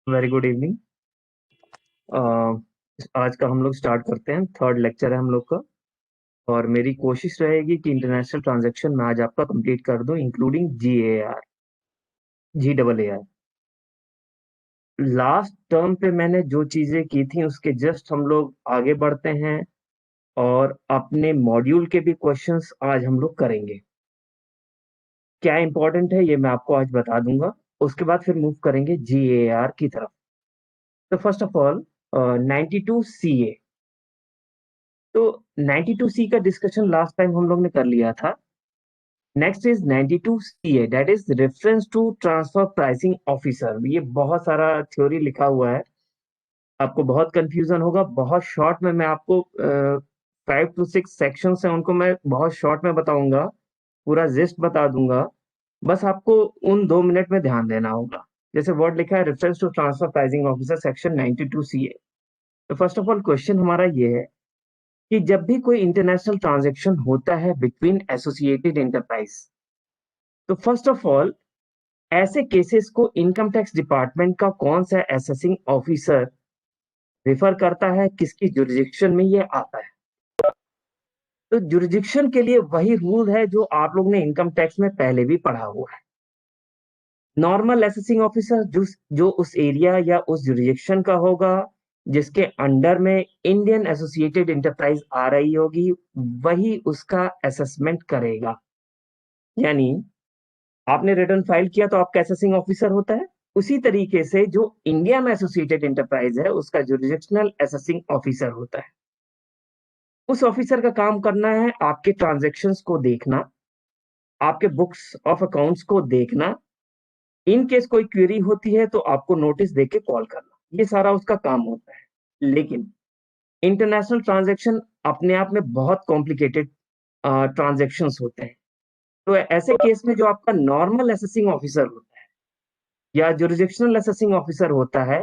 Very good evening. आज का हम लोग स्टार्ट करते हैं। थर्ड लेक्चर है हम लोग का और मेरी कोशिश रहेगी कि इंटरनेशनल ट्रांजैक्शन मैं आज आपका कंप्लीट कर दूं, इंक्लूडिंग GAAR। लास्ट टर्म पे मैंने जो चीजें की थी उसके जस्ट हम लोग आगे बढ़ते हैं और अपने मॉड्यूल के भी क्वेश्चंस आज हम लोग करेंगे। क्या इंपॉर्टेंट है ये मैं आपको आज बता दूंगा। उसके बाद फिर मूव करेंगे GAAR की तरफ। तो फर्स्ट ऑफ ऑल 92 CA। तो 92C का डिस्कशन लास्ट टाइम हम लोग ने कर लिया था। Next is 92CA, that is reference to transfer pricing officer. ये बहुत सारा थ्योरी लिखा हुआ है, आपको बहुत कंफ्यूजन होगा। बहुत शॉर्ट में मैं आपको 5 to 6 सेक्शन है उनको मैं बहुत शॉर्ट में बताऊंगा, पूरा जिस्ट बता दूंगा। बस आपको उन 2 मिनट में ध्यान देना होगा। जैसे वर्ड लिखा है reference to transfer pricing officer section 92CA। तो फर्स्ट ऑफ ऑल क्वेश्चन हमारा ये है कि जब भी कोई इंटरनेशनल ट्रांजैक्शन होता है बिटवीन एसोसिएटेड एंटरप्राइज, तो फर्स्ट ऑफ ऑल ऐसे केसेस को इनकम टैक्स डिपार्टमेंट का कौन सा असेसिंग ऑफिसर रेफर करता है, किसकी जुरिडिक्शन में ये आता है। तो जुरिडिक्शन के लिए वही रूल है जो आप लोग ने इनकम टैक्स में पहले भी पढ़ा हुआ है। नॉर्मल असेसिंग ऑफिसर जो उस एरिया या उस जुरिडिक्शन का होगा जिसके अंडर में इंडियन एसोसिएटेड एंटरप्राइज आ रही होगी, वही उसका असेसमेंट करेगा। यानी आपने रिटर्न फाइल किया तो आपका असेसिंग ऑफिसर होता है। उसी तरीके से जो इंडिया में एसोसिएटेड एंटरप्राइज है उसका जुरिडिक्शनल असेसिंग ऑफिसर होता है। उस ऑफिसर का काम करना है आपके ट्रांजैक्शंस को देखना, आपके बुक्स ऑफ अकाउंट्स को देखना। इन केस कोई क्वेरी होती है तो आपको नोटिस देके कॉल करना, ये सारा उसका काम होता है। लेकिन इंटरनेशनल ट्रांजैक्शन अपने आप में बहुत कॉम्प्लिकेटेड ट्रांजैक्शंस होते हैं। तो ऐसे केस में जो आपका नॉर्मल असेसिंग ऑफिसर होता है या जुरिडिक्शनल असेसिंग ऑफिसर होता है,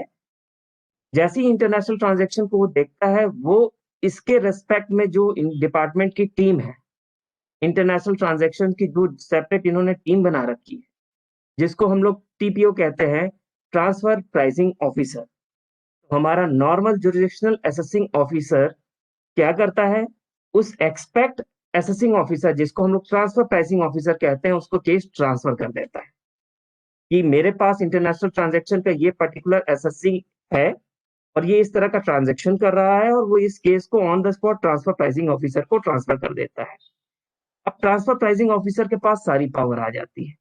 जैसी इंटरनेशनल ट्रांजैक्शन को वो देखता है, वो इसके रेस्पेक्ट में जो डिपार्टमेंट की टीम है, इंटरनेशनल ट्रांजैक्शन की जो सेपरेट इन्होंने टीम बना रखी है, जिसको हम लोग TPO कहते हैं, ट्रांसफर प्राइसिंग ऑफिसर। हमारा नॉर्मल जुरिडिक्शनल असेसिंग ऑफिसर क्या करता है, उस एक्सपेक्ट असेसिंग ऑफिसर जिसको हम लोग ट्रांसफर प्राइसिंग ऑफिसर कहते हैं, उसको केस ट्रांसफर कर देता है कि मेरे पास इंटरनेशनल ट्रांजैक्शन का ये पर्टिकुलर एसएससी है और ये इस तरह का ट्रांजैक्शन कर रहा है, और वो इस केस को on the spot transfer pricing officer को ट्रांसफर कर देता है। अब ट्रांसफर प्राइसिंग ऑफिसर के पास सारी पावर आ जाती है।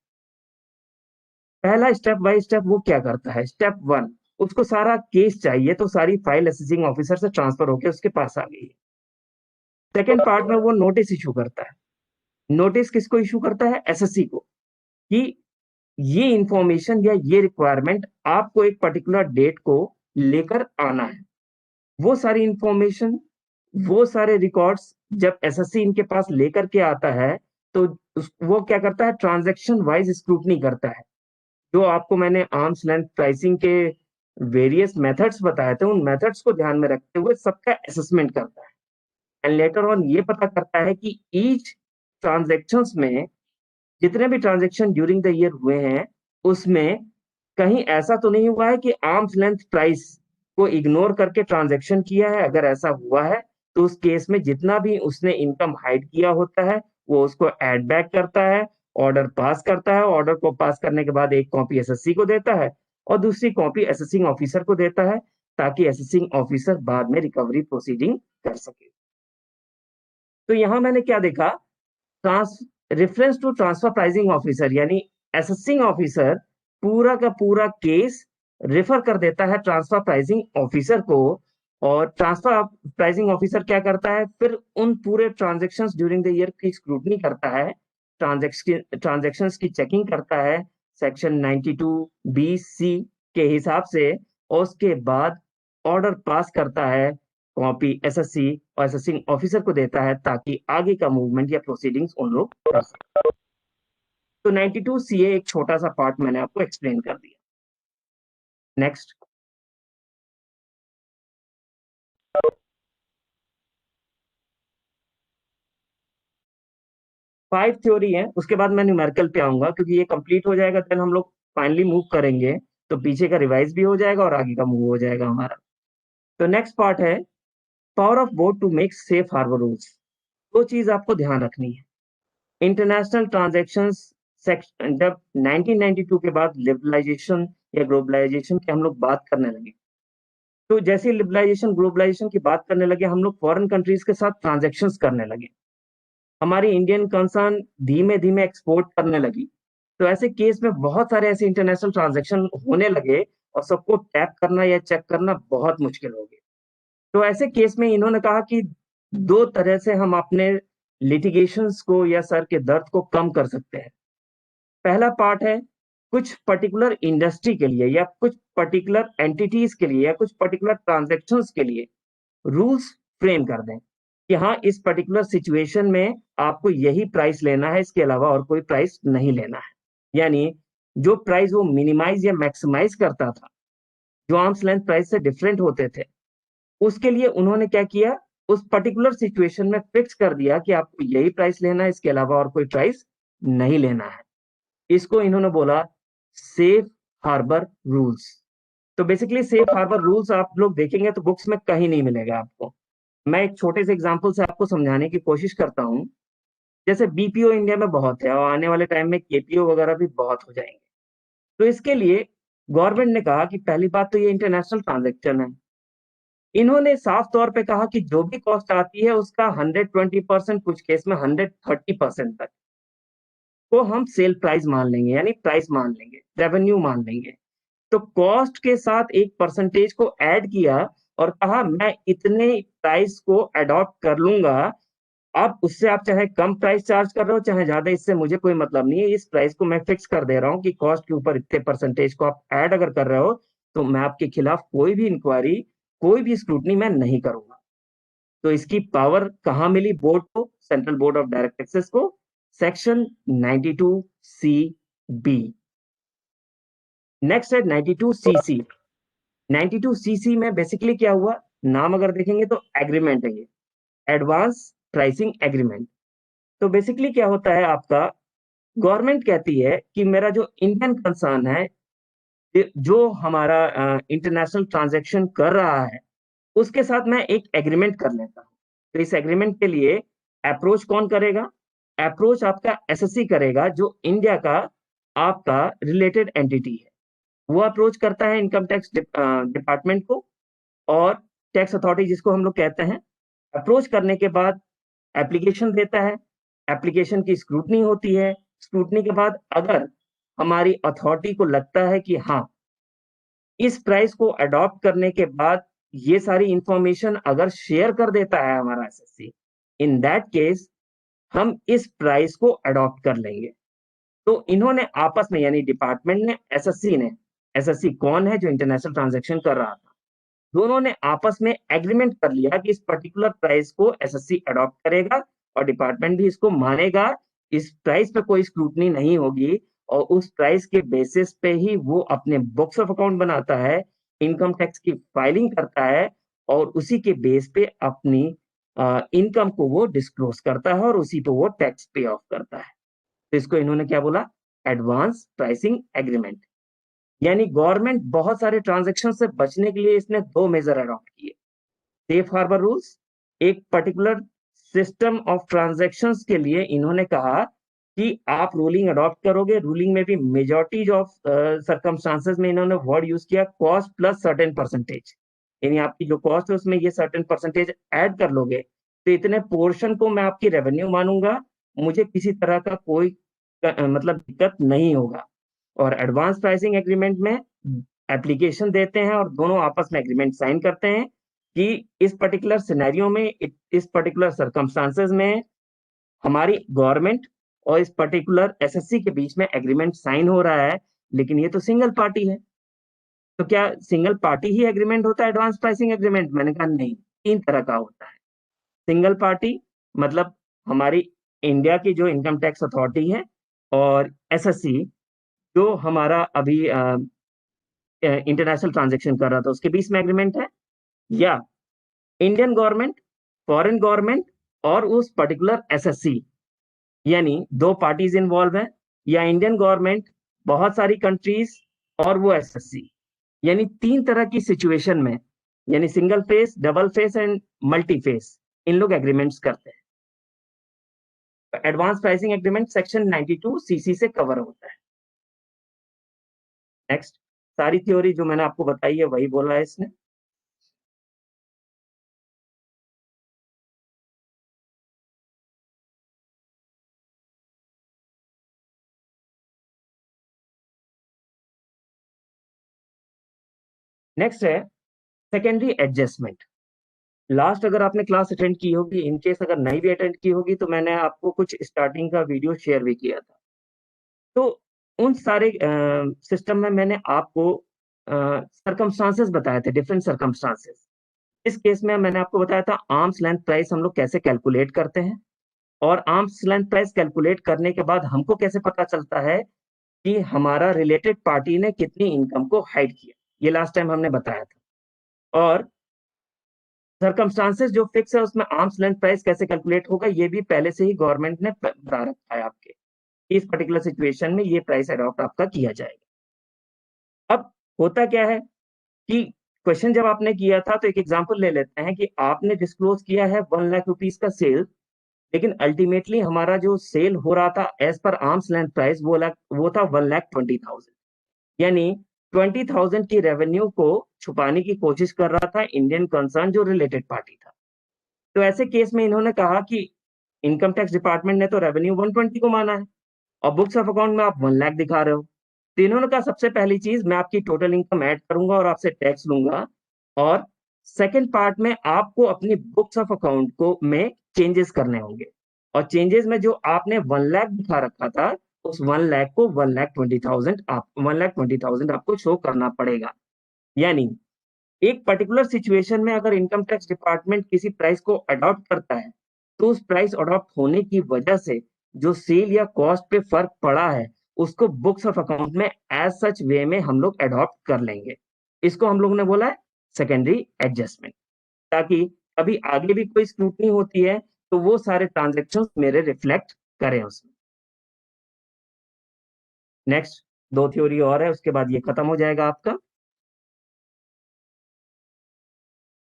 पहला स्टेप बाय स्टेप वो क्या करता है, स्टेप 1, उसको सारा केस चाहिए तो सारी फाइल असेसिंग ऑफिसर से ट्रांसफर होकर उसके पास आ गई। सेकेंड पार्ट में वो नोटिस इशू करता है। नोटिस किसको इशू करता है, एसएससी को, कि ये इंफॉर्मेशन या ये रिक्वायरमेंट आपको एक पर्टिकुलर डेट को लेकर आना है। वो सारी इंफॉर्मेशन, वो सारे रिकॉर्ड्स जब एसएससी इनके पास लेकर के आता है, तो वो क्या करता है, ट्रांजैक्शन वाइज स्क्रूटनी करता है। जो आपको मैंने आर्म्स लेंथ प्राइसिंग के वेरियस मेथड्स बताए थे, उन मेथड्स को ध्यान में रखते हुए सबका असेसमेंट करता है। एंड लेटर ऑन ये पता करता है कि ईच ट्रांजेक्शन्स में, जितने भी ट्रांजेक्शन ड्यूरिंग द ईयर हुए हैं, उसमें कहीं ऐसा तो नहीं हुआ है कि आर्म्स लेंथ प्राइस को इग्नोर करके ट्रांजेक्शन किया है। अगर ऐसा हुआ है तो उस केस में जितना भी उसने इनकम हाइड किया होता है वो उसको एड बैक करता है, ऑर्डर पास करता है। ऑर्डर को पास करने के बाद एक कॉपी एसएससी को देता है और दूसरी कॉपी असेसिंग ऑफिसर को देता है, ताकि असेसिंग ऑफिसर बाद में रिकवरी प्रोसीडिंग कर सके। तो यहां मैंने क्या देखा, trans reference to transfer pricing officer यानी असेसिंग ऑफिसर पूरा का पूरा केस रेफर कर देता है ट्रांसफर प्राइसिंग ऑफिसर को। और ट्रांसफर प्राइसिंग ऑफिसर क्या करता है, फिर उन पूरे ट्रांजेक्शन्स ड्यूरिंग द ईयर की स्क्रूटनी करता है, ट्रांजेक्शन्स की चेकिंग करता है सेक्शन 92B(c) के हिसाब से, और उसके बाद ऑर्डर पास करता है, कॉपी एसएससी और असेसिंग ऑफिसर को देता है, ताकि आगे का मूवमेंट या प्रोसीडिंग्स उन लोग कर सकें। तो 92CA एक छोटा सा पार्ट मैंने आपको एक्सप्लेन कर दिया। नेक्स्ट, 5 थ्योरी है, उसके बाद मैं न्यूमेरिकल पे आऊंगा, क्योंकि ये कंप्लीट हो जाएगा देन हम लोग फाइनली मूव करेंगे तो पीछे का रिवाइज भी हो जाएगा और आगे का मूव हो जाएगा हमारा। तो नेक्स्ट पार्ट है power of board to make safe harbour rules. दो चीज आपको ध्यान रखनी है। इंटरनेशनल ट्रांजैक्शंस सेक्शन जब 1992 के बाद लिबरलाइजेशन या ग्लोबलाइजेशन की हम लोग बात करने लगे, तो जैसे लिबरलाइजेशन ग्लोबलाइजेशन की बात करने लगे हम लोग फॉरेन कंट्रीज के साथ ट्रांजैक्शंस करने लगे, हमारी इंडियन कंसर्न धीमे धीमे एक्सपोर्ट करने लगी। तो ऐसे केस में बहुत सारे ऐसे इंटरनेशनल ट्रांजैक्शन होने लगे और सबको टैप करना या चेक करना बहुत मुश्किल हो गया। तो ऐसे केस में इन्होंने कहा कि दो तरह से हम अपने लिटिगेशंस को या सर के दर्द को कम कर सकते हैं। पहला पार्ट है कुछ पर्टिकुलर इंडस्ट्री के लिए या कुछ पर्टिकुलर एंटिटीज के लिए या कुछ पर्टिकुलर ट्रांजैक्शंस के लिए रूल्स फ्रेम कर दें कि हाँ इस पर्टिकुलर सिचुएशन में आपको यही प्राइस लेना है, इसके अलावा और कोई प्राइस नहीं लेना है। यानी जो प्राइस वो मिनिमाइज या मैक्सिमाइज करता था, जो आर्म्स लेंथ प्राइस से डिफरेंट होते थे, उसके लिए उन्होंने क्या किया, उस पर्टिकुलर सिचुएशन में फिक्स कर दिया कि आपको यही प्राइस लेना है, इसके अलावा और कोई प्राइस नहीं लेना है। इसको इन्होंने बोला सेफ हार्बर रूल्स। तो बेसिकली सेफ हार्बर रूल्स आप लोग देखेंगे तो बुक्स में कहीं नहीं मिलेगा आपको। मैं एक छोटे से एग्जांपल से आपको समझाने की कोशिश करता हूं। जैसे बीपीओ इंडिया में बहुत है और आने वाले टाइम में केपीओ वगैरह भी बहुत हो जाएंगे। तो इसके लिए गवर्नमेंट ने कहा कि पहली बात तो ये इंटरनेशनल ट्रांजैक्शन है। इन्होंने साफ तौर पे कहा कि जो भी कॉस्ट आती है उसका 120%, कुछ केस में 130% तक को हम सेल प्राइस मान लेंगे, यानी प्राइस मान लेंगे, रेवेन्यू मान लेंगे। तो कॉस्ट के साथ एक परसेंटेज को ऐड किया और कहा मैं इतने प्राइस को अडॉप्ट कर लूंगा। अब उससे आप चाहे कम प्राइस चार्ज कर रहे हो चाहे ज्यादा, इससे मुझे कोई मतलब नहीं है। इस प्राइस को मैं फिक्स कर दे रहा हूँ कि कॉस्ट के ऊपर इतने परसेंटेज को आप ऐड अगर कर रहे हो तो मैं आपके खिलाफ कोई भी इंक्वायरी, कोई भी स्क्रूटनी मैं नहीं करूंगा। तो इसकी पावर कहाँ मिली बोर्ड को, central board of direct taxes को, सेक्शन 92 सी बी। नेक्स्ट है 92 सी सी। 92 सी सी में बेसिकली क्या हुआ, नाम अगर देखेंगे तो एग्रीमेंट है ये, एडवांस प्राइसिंग एग्रीमेंट। तो बेसिकली क्या होता है आपका, गवर्नमेंट कहती है कि मेरा जो इंडियन कंसर्न है, जो हमारा इंटरनेशनल ट्रांजैक्शन कर रहा है, उसके साथ मैं एक एग्रीमेंट कर लेता हूँ। तो इस एग्रीमेंट के लिए अप्रोच कौन करेगा, अप्रोच आपका एसएससी करेगा, जो इंडिया का आपका रिलेटेड एंटिटी है। वो अप्रोच करता है इनकम टैक्स डिपार्टमेंट को और टैक्स अथॉरिटी जिसको हम लोग कहते हैं। अप्रोच करने के बाद एप्लीकेशन देता है, एप्लीकेशन की स्क्रूटनी होती है। स्क्रूटनी के बाद अगर हमारी अथॉरिटी को लगता है कि हाँ इस प्राइस को अडॉप्ट करने के बाद ये सारी इंफॉर्मेशन अगर शेयर कर देता है हमारा एसएससी, इन दैट केस हम इस प्राइस को अडॉप्ट कर लेंगे। तो इन्होंने आपस में, यानी डिपार्टमेंट ने, एसएससी ने, एसएससी कौन है, जो इंटरनेशनल ट्रांजैक्शन कर रहा था, दोनों ने आपस में एग्रीमेंट कर लिया कि इस पर्टिकुलर प्राइस को एसएससी अडॉप्ट करेगा और डिपार्टमेंट भी इसको मानेगा। इस प्राइस पे कोई स्क्रूटनी नहीं होगी और उस प्राइस के बेसिस पे ही वो अपने बुक्स ऑफ अकाउंट बनाता है, इनकम टैक्स की फाइलिंग करता है और उसी के बेस पे अपनी इनकम को वो डिस्क्लोज करता है और उसी पे वो टैक्स पे ऑफ करता है। तो इसको इन्होंने क्या बोला, एडवांस प्राइसिंग एग्रीमेंट। यानी गवर्नमेंट बहुत सारे ट्रांजैक्शन से बचने के लिए इसने दो मेजर अडॉप्ट किए, सेफ हार्बर रूल्स, एक पर्टिकुलर सिस्टम ऑफ ट्रांजैक्शंस के लिए इन्होंने कहा कि आप रूलिंग अडॉप्ट करोगे। रूलिंग में भी मेजॉरिटी ऑफ सर्कमस्टांसेस में इन्होंने वर्ड यूज किया कॉस्ट प्लस सर्टेन परसेंटेज, यानी आपकी जो कॉस्ट है उसमें ये सर्टेन परसेंटेज ऐड कर लोगे तो इतने पोर्शन को मैं आपकी रेवेन्यू मानूंगा, मुझे किसी तरह का कोई मतलब दिक्कत नहीं होगा। और एडवांस प्राइसिंग एग्रीमेंट में एप्लीकेशन देते हैं और दोनों आपस में एग्रीमेंट साइन करते हैं कि इस पर्टिकुलर सिनेरियो में, इस पर्टिकुलर सर्कमस्टांसेस में हमारी गवर्नमेंट और इस पर्टिकुलर एसएससी के बीच में एग्रीमेंट साइन हो रहा है। लेकिन ये तो सिंगल पार्टी है, तो क्या सिंगल पार्टी ही एग्रीमेंट होता है एडवांस प्राइसिंग एग्रीमेंट? मैंने कहा नहीं, तीन तरह का होता है। सिंगल पार्टी मतलब हमारी इंडिया की जो इनकम टैक्स अथॉरिटी है और एसएससी जो हमारा अभी इंटरनेशनल ट्रांजैक्शन कर रहा था उसके बीच में एग्रीमेंट है, या इंडियन गवर्नमेंट, फॉरेन गवर्नमेंट और उस पर्टिकुलर एसएससी, यानी दो पार्टीज इन्वॉल्व हैं, या इंडियन गवर्नमेंट बहुत सारी कंट्रीज और वो एसएससी। यानी तीन तरह की सिचुएशन में, यानी single phase, double phase and multi phase, इन लोग एग्रीमेंट्स करते हैं। Advance pricing agreement section 92 CC से कवर होता है। नेक्स्ट, सारी थ्योरी जो मैंने आपको बताई है वही बोला है इसने। नेक्स्ट है सेकेंडरी एडजस्टमेंट। लास्ट अगर आपने क्लास अटेंड की होगी, इन केस अगर नहीं भी अटेंड की होगी, तो मैंने आपको कुछ स्टार्टिंग का वीडियो शेयर भी किया था। तो उन सारे सिस्टम में मैंने आपको सरकमस्टांसेस बताए थे, डिफरेंट सरकमस्टांसेस। इस केस में मैंने आपको बताया था आर्म्स लेंथ प्राइस हम लोग कैसे कैलकुलेट करते हैं, और आर्म्स लेंथ प्राइस कैलकुलेट करने के बाद हमको कैसे पता चलता है कि हमारा रिलेटेड पार्टी ने कितनी इनकम को हाइड किया। ये लास्ट टाइम हमने बताया था। और सर्कमस्टांसेस जो फिक्स है उसमें आर्म्स लेंथ प्राइस कैसे कैलकुलेट होगा, ये भी पहले से ही गवर्नमेंट ने बता रखा है आपके, इस पर्टिकुलर सिचुएशन में ये प्राइस अडॉप्ट आपका किया जाएगा। अब होता क्या है कि क्वेश्चन जब आपने किया था, तो एक एग्जांपल ले लेते हैं कि आपने डिस्क्लोज किया है 1 लाख रुपीज का सेल, लेकिन अल्टीमेटली हमारा जो सेल हो रहा था as per arms length price वो था 1,20,000। यानी 20,000 की रेवेन्यू को छुपाने की कोशिश कर रहा था इंडियन कंसर्न जो रिलेटेड पार्टी था। तो ऐसे केस में इन्होंने कहा कि इनकम टैक्स डिपार्टमेंट ने तो रेवेन्यू 120 को माना है, और बुक्स ऑफ अकाउंट में आप 1 लाख दिखा रहे हो। तो इन्होंने कहा सबसे पहली चीज, मैं आपकी टोटल इनकम ऐड करूंगा और आपसे टैक्स लूंगा, और सेकंड पार्ट में आपको अपनी बुक्स ऑफ अकाउंट को में चेंजेस करने होंगे, और चेंजेस में जो आपने 1 लाख दिखा रखा था, उस 1 लाख को 1,20,000 आपको शो करना पड़ेगा। यानी एक पर्टिकुलर सिचुएशन में अगर इनकम टैक्स डिपार्टमेंट किसी प्राइस को अडॉप्ट करता है, तो उस प्राइस अडॉप्ट होने की वजह से जो सेल या कॉस्ट पे फर्क पड़ा है, उसको बुक्स ऑफ अकाउंट में एज सच वे में हम लोग अडॉप्ट कर लेंगे। इसको हम लोगों ने बोला है सेकेंडरी एडजस्टमेंट, ताकि अभी आगे भी कोई स्क्रूटनी होती है तो वो सारे ट्रांजेक्शन मेरे रिफ्लेक्ट करें उसमें। नेक्स्ट, दो थ्योरी और है, उसके बाद ये खत्म हो जाएगा आपका।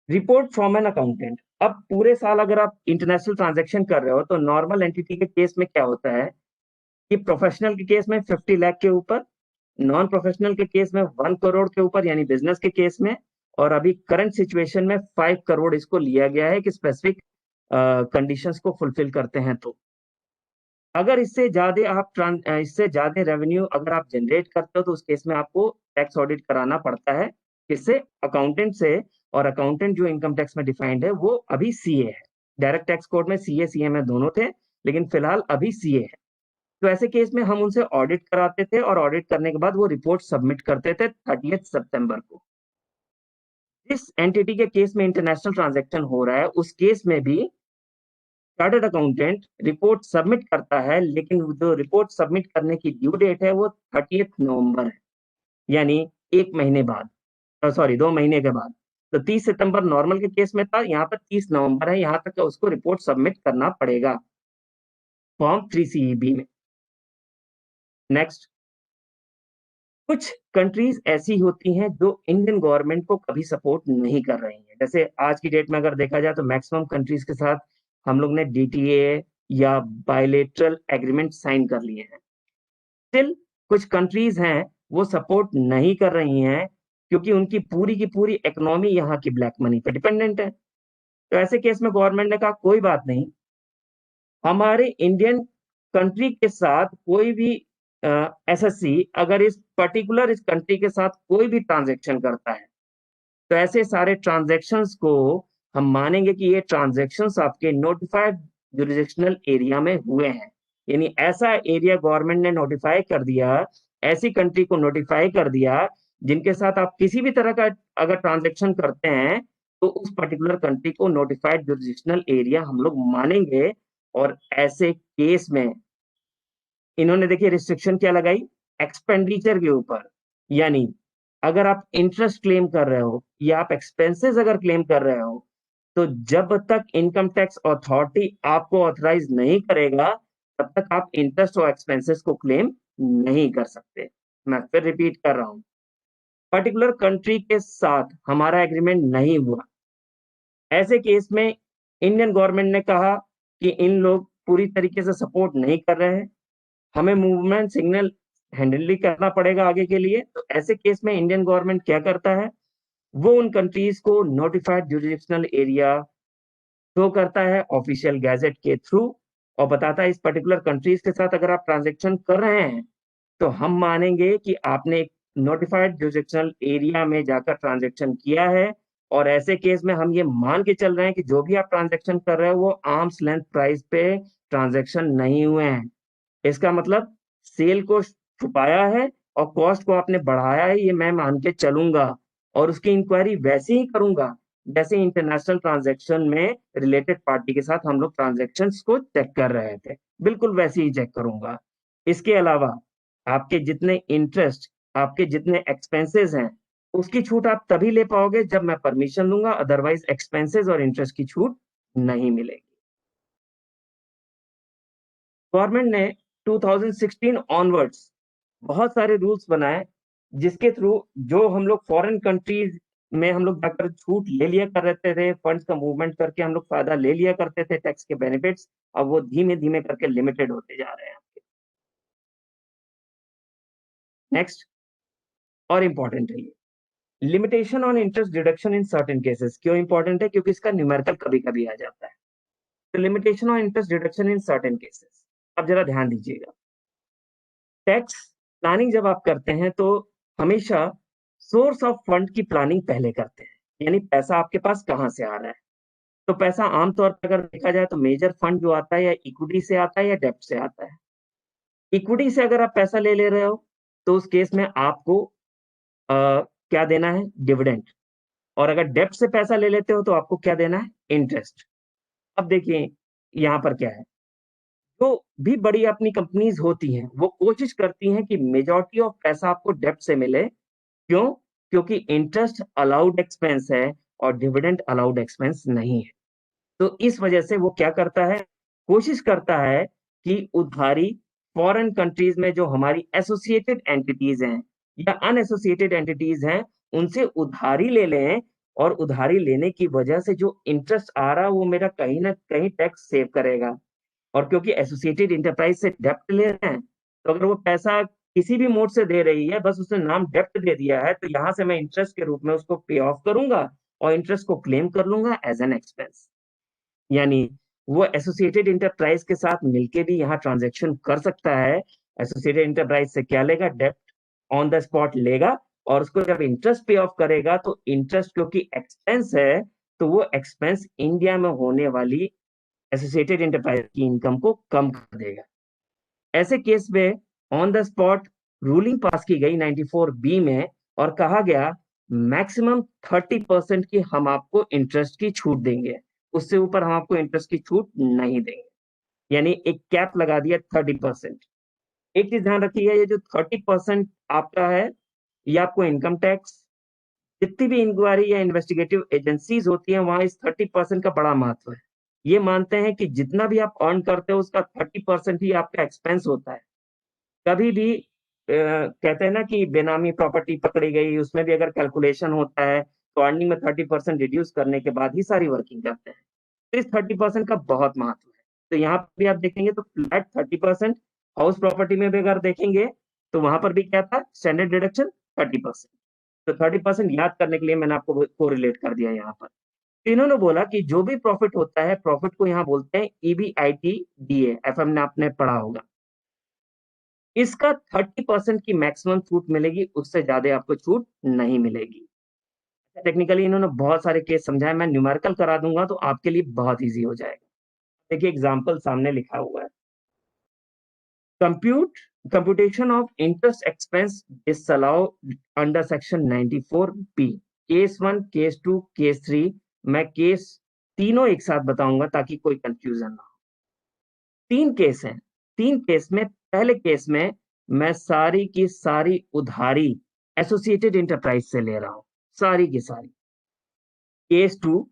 Report from an accountant. अब पूरे साल अगर आप इंटरनेशनल ट्रांजैक्शन कर रहे हो, तो नॉर्मल एंटिटी के केस में क्या होता है कि प्रोफेशनल के केस में 50 लाख के ऊपर, नॉन प्रोफेशनल के केस में 1 करोड़ के ऊपर, यानी बिजनेस के केस में, और अभी करंट सिचुएशन में 5 करोड़ इसको लिया गया है कि स्पेसिफिक कंडीशंस को फुलफिल करते हैं। तो अगर इससे ज्यादा रेवेन्यू अगर आप जनरेट करते हो, तो उस केस में आपको टैक्स ऑडिट कराना पड़ता है, किससे? अकाउंटेंट से। और अकाउंटेंट जो इनकम टैक्स में डिफाइंड है वो अभी सीए है। डायरेक्ट टैक्स कोड में सीए सीएम में दोनों थे, लेकिन फिलहाल अभी सीए है। तो ऐसे केस में हम उनसे ऑडिट कराते थे, और ऑडिट करने के बाद वो रिपोर्ट सबमिट करते थे 30 सितंबर को। जिस एंटिटी के केस में इंटरनेशनल ट्रांजैक्शन हो रहा है, उस केस में भी चार्टर्ड अकाउंटेंट रिपोर्ट सबमिट करता है, लेकिन जो रिपोर्ट सबमिट करने की ड्यू डेट है वो 30 नवंबर है, यानी 1 महीने बाद, सॉरी 2 महीने के बाद। तो 30 सितंबर नॉर्मल के केस में था, यहाँ पर 30 नवंबर है, यहाँ तक उसको रिपोर्ट सबमिट करना पड़ेगा फॉर्म 3CEB में। नेक्स्ट, कुछ कंट्रीज ऐसी होती हैं जो इंडियन गवर्नमेंट को कभी सपोर्ट नहीं कर रही हैं। जैसे आज की डेट में अगर देखा जाए, तो मैक्सिमम कंट्रीज के साथ हम लोग ने डीटीए या बायलेटरल एग्रीमेंट साइन कर लिए हैं। स्टिल कुछ कंट्रीज हैं वो सपोर्ट नहीं कर रही हैं, क्योंकि उनकी पूरी की पूरी इकोनॉमी यहाँ की ब्लैक मनी पे डिपेंडेंट है। तो ऐसे केस में गवर्नमेंट ने कहा कोई बात नहीं, हमारे इंडियन कंट्री के साथ कोई भी एसएससी अगर इस कंट्री के साथ कोई भी ट्रांजेक्शन करता है, तो ऐसे सारे ट्रांजेक्शन्स को हम मानेंगे कि ये ट्रांजेक्शन्स आपके नोटिफाइड जुरिडिक्शनल एरिया में हुए हैं। यानी ऐसा एरिया गवर्नमेंट ने नोटिफाई कर दिया, ऐसी कंट्री को नोटिफाई कर दिया जिनके साथ आप किसी भी तरह का अगर ट्रांजेक्शन करते हैं, तो उस पर्टिकुलर कंट्री को नोटिफाइड जुरिडिक्शनल एरिया हम लोग मानेंगे। और ऐसे केस में इन्होंने देखिए रिस्ट्रिक्शन क्या लगाई, एक्सपेंडिचर के ऊपर। यानी अगर आप इंटरेस्ट क्लेम कर रहे हो या आप एक्सपेंसेस अगर क्लेम कर रहे हो, तो जब तक इनकम टैक्स अथॉरिटी आपको ऑथराइज नहीं करेगा, तब तक आप इंटरेस्ट और एक्सपेंसेस को क्लेम नहीं कर सकते। मैं फिर रिपीट कर रहा हूं, पर्टिकुलर कंट्री के साथ हमारा एग्रीमेंट नहीं हुआ, ऐसे केस में इंडियन गवर्नमेंट ने कहा कि इन लोग पूरी तरीके से सपोर्ट नहीं कर रहे हैं, हमें मूवमेंट सिग्नल हैंडल करना पड़ेगा आगे के लिए। तो ऐसे केस में इंडियन गवर्नमेंट क्या करता है, वो उन कंट्रीज को नोटिफाइड जुरिडिक्शनल एरिया शो करता है ऑफिशियल गैजेट के थ्रू, और बताता है इस पर्टिकुलर कंट्रीज के साथ अगर आप ट्रांजेक्शन कर रहे हैं तो हम मानेंगे कि आपने एक नोटिफाइड जुरिडिक्शनल एरिया में जाकर ट्रांजेक्शन किया है, और ऐसे केस में हम ये मान के चल रहे हैं कि जो भी आप ट्रांजेक्शन कर रहे हो वो आर्म्स लेंथ प्राइस पे ट्रांजेक्शन नहीं हुए हैं। इसका मतलब सेल को छुपाया है और कॉस्ट को आपने बढ़ाया है, ये मैं मान के चलूंगा, और उसकी इंक्वायरी वैसे ही करूंगा जैसे इंटरनेशनल ट्रांजैक्शन में रिलेटेड पार्टी के साथ हम लोग ट्रांजैक्शंस को चेक कर रहे थे, बिल्कुल वैसे ही चेक करूंगा। इसके अलावा आपके जितने इंटरेस्ट, आपके जितने एक्सपेंसेस हैं, उसकी छूट आप तभी ले पाओगे जब मैं परमिशन दूंगा, अदरवाइज एक्सपेंसेस और इंटरेस्ट की छूट नहीं मिलेगी। गवर्नमेंट ने 2016 ऑनवर्ड्स बहुत सारे रूल्स बनाए, जिसके थ्रू जो हम लोग फॉरेन कंट्रीज में हम लोग जाकर छूट ले लिया कर रहे थे, फंड्स का मूवमेंट करके हम लोग फायदा ले लिया करते थे टैक्स के बेनिफिट्स, अब वो धीमे धीमे करके लिमिटेड होते जा रहे हैं। नेक्स्ट और इंपॉर्टेंट है ये, limitation on interest deduction in certain cases. क्यों इंपॉर्टेंट है, क्योंकि इसका न्यूमेरिकल कभी कभी आ जाता है। तो limitation on interest deduction in certain cases, अब जरा ध्यान दीजिएगा। टैक्स प्लानिंग जब आप करते हैं तो हमेशा सोर्स ऑफ फंड की प्लानिंग पहले करते हैं, यानी पैसा आपके पास कहां से आ रहा है। तो पैसा आमतौर पर अगर देखा जाए तो मेजर फंड जो आता है या इक्विटी से आता है या डेब्ट से आता है। इक्विटी से अगर आप पैसा ले ले रहे हो तो उस केस में आपको क्या देना है, डिविडेंड। और अगर डेब्ट से पैसा ले लेते हो तो आपको क्या देना है, इंटरेस्ट। अब देखिए यहाँ पर क्या है, तो भी बड़ी अपनी कंपनीज होती हैं वो कोशिश करती हैं कि मेजॉरिटी ऑफ पैसा आपको डेब्ट से मिले। क्यों? क्योंकि इंटरेस्ट अलाउड एक्सपेंस है और डिविडेंड अलाउड एक्सपेंस नहीं है। तो इस वजह से वो क्या करता है, कोशिश करता है कि उधारी फॉरेन कंट्रीज में जो हमारी एसोसिएटेड एंटिटीज हैं या अनएसोसिएटेड एंटिटीज हैं उनसे उधारी ले लें, और उधारी लेने की वजह से जो इंटरेस्ट आ रहा है वो मेरा कहीं ना कहीं टैक्स सेव करेगा। और क्योंकि एसोसिएटेड इंटरप्राइज से डेप्ट ले रहे हैं, तो अगर वो पैसा किसी भी मोड से दे रही है, बस उसने नाम डेप्ट दे दिया है, तो यहां से मैं इंटरेस्ट के रूप में उसको पे ऑफ करूंगा और इंटरेस्ट को क्लेम कर लूंगा एज एन एक्सपेंस। यानी वो एसोसिएटेड इंटरप्राइज के साथ मिलके भी यहाँ ट्रांजेक्शन कर सकता है। एसोसिएटेड इंटरप्राइज से क्या लेगा, डेप्ट ऑन द स्पॉट लेगा, और उसको जब इंटरेस्ट पे ऑफ करेगा तो इंटरेस्ट क्योंकि एक्सपेंस है, तो वो एक्सपेंस इंडिया में होने वाली एसोसिएटेड इंटरप्राइज की इनकम को कम कर देगा। ऐसे केस में ऑन द स्पॉट रूलिंग पास की गई 94 बी में, और कहा गया मैक्सिमम 30% की हम आपको इंटरेस्ट की छूट देंगे, उससे ऊपर हम आपको इंटरेस्ट की छूट नहीं देंगे। यानी एक कैप लगा दिया 30%। एक चीज ध्यान रखिएगा, ये जो 30% आपका है, ये आपको इनकम टैक्स, जितनी भी इंक्वायरी या इन्वेस्टिगेटिव एजेंसीज होती हैं वहां इस 30% का बड़ा महत्व है। ये मानते हैं कि जितना भी आप अर्न करते हो उसका 30% ही आपका एक्सपेंस होता है। कभी भी कहते हैं ना कि बेनामी प्रॉपर्टी पकड़ी गई, उसमें भी अगर कैलकुलेशन होता है तो अर्निंग में 30% रिड्यूस करने के बाद ही सारी वर्किंग करते हैं। तो इस 30% का बहुत महत्व है। तो यहाँ पर भी आप देखेंगे तो फ्लैट 30%। हाउस प्रॉपर्टी में भी अगर देखेंगे तो वहां पर भी क्या था, स्टैंडर्ड डिडक्शन 30%। तो 30% याद करने के लिए मैंने आपको को रिलेट कर दिया यहाँ पर। तो इन्होंने बोला कि जो भी प्रॉफिट होता है, प्रॉफिट को यहाँ बोलते हैं EBITDA, एफएम ने आपने पढ़ा होगा, इसका 30% की मैक्सिमम छूट मिलेगी, उससे ज्यादा आपको छूट नहीं मिलेगी। टेक्निकली इन्होंने बहुत सारे केस समझाए, मैं न्यूमेरिकल करा दूंगा तो आपके लिए बहुत इजी हो जाएगा। देखिए एग्जांपल सामने लिखा हुआ है, compute computation of interest expense disallowed under section 94 B, case 1, case 2, case 3। मैं केस तीनों एक साथ बताऊंगा ताकि कोई कंफ्यूजन ना हो। तीन केस हैं। तीन केस में पहले केस में मैं सारी की सारी उधारी एसोसिएटेड इंटरप्राइज से ले रहा हूं, सारी की सारी। केस 2,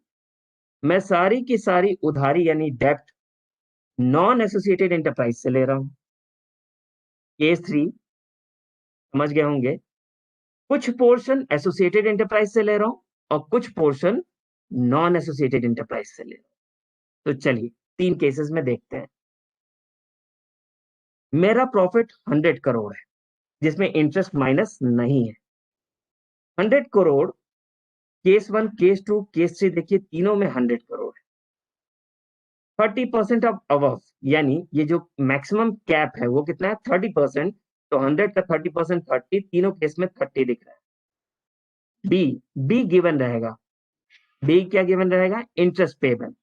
मैं सारी की सारी उधारी यानी डेप्ट नॉन एसोसिएटेड इंटरप्राइज से ले रहा हूं। केस 3, समझ गए होंगे, कुछ पोर्शन एसोसिएटेड एंटरप्राइज से ले रहा हूं और कुछ पोर्शन नॉन एसोसिएटेड एंटरप्राइज से ले रहा हूं। तो चलिए 3 केसेस में देखते हैं। मेरा प्रॉफिट 100 करोड़ है जिसमें इंटरेस्ट माइनस नहीं है। 100 करोड़, केस 1, केस 2, केस 3 देखिए तीनों में 100 करोड़ है। 30% ऑफ अबव, यानी ये जो मैक्सिमम कैप है वो कितना है 30%। तो 100 का 30%, 30, तीनों केस में 30 दिख रहा है। बी, बी गिवन रहेगा। बी क्या गिवन रहेगा? Interest payable.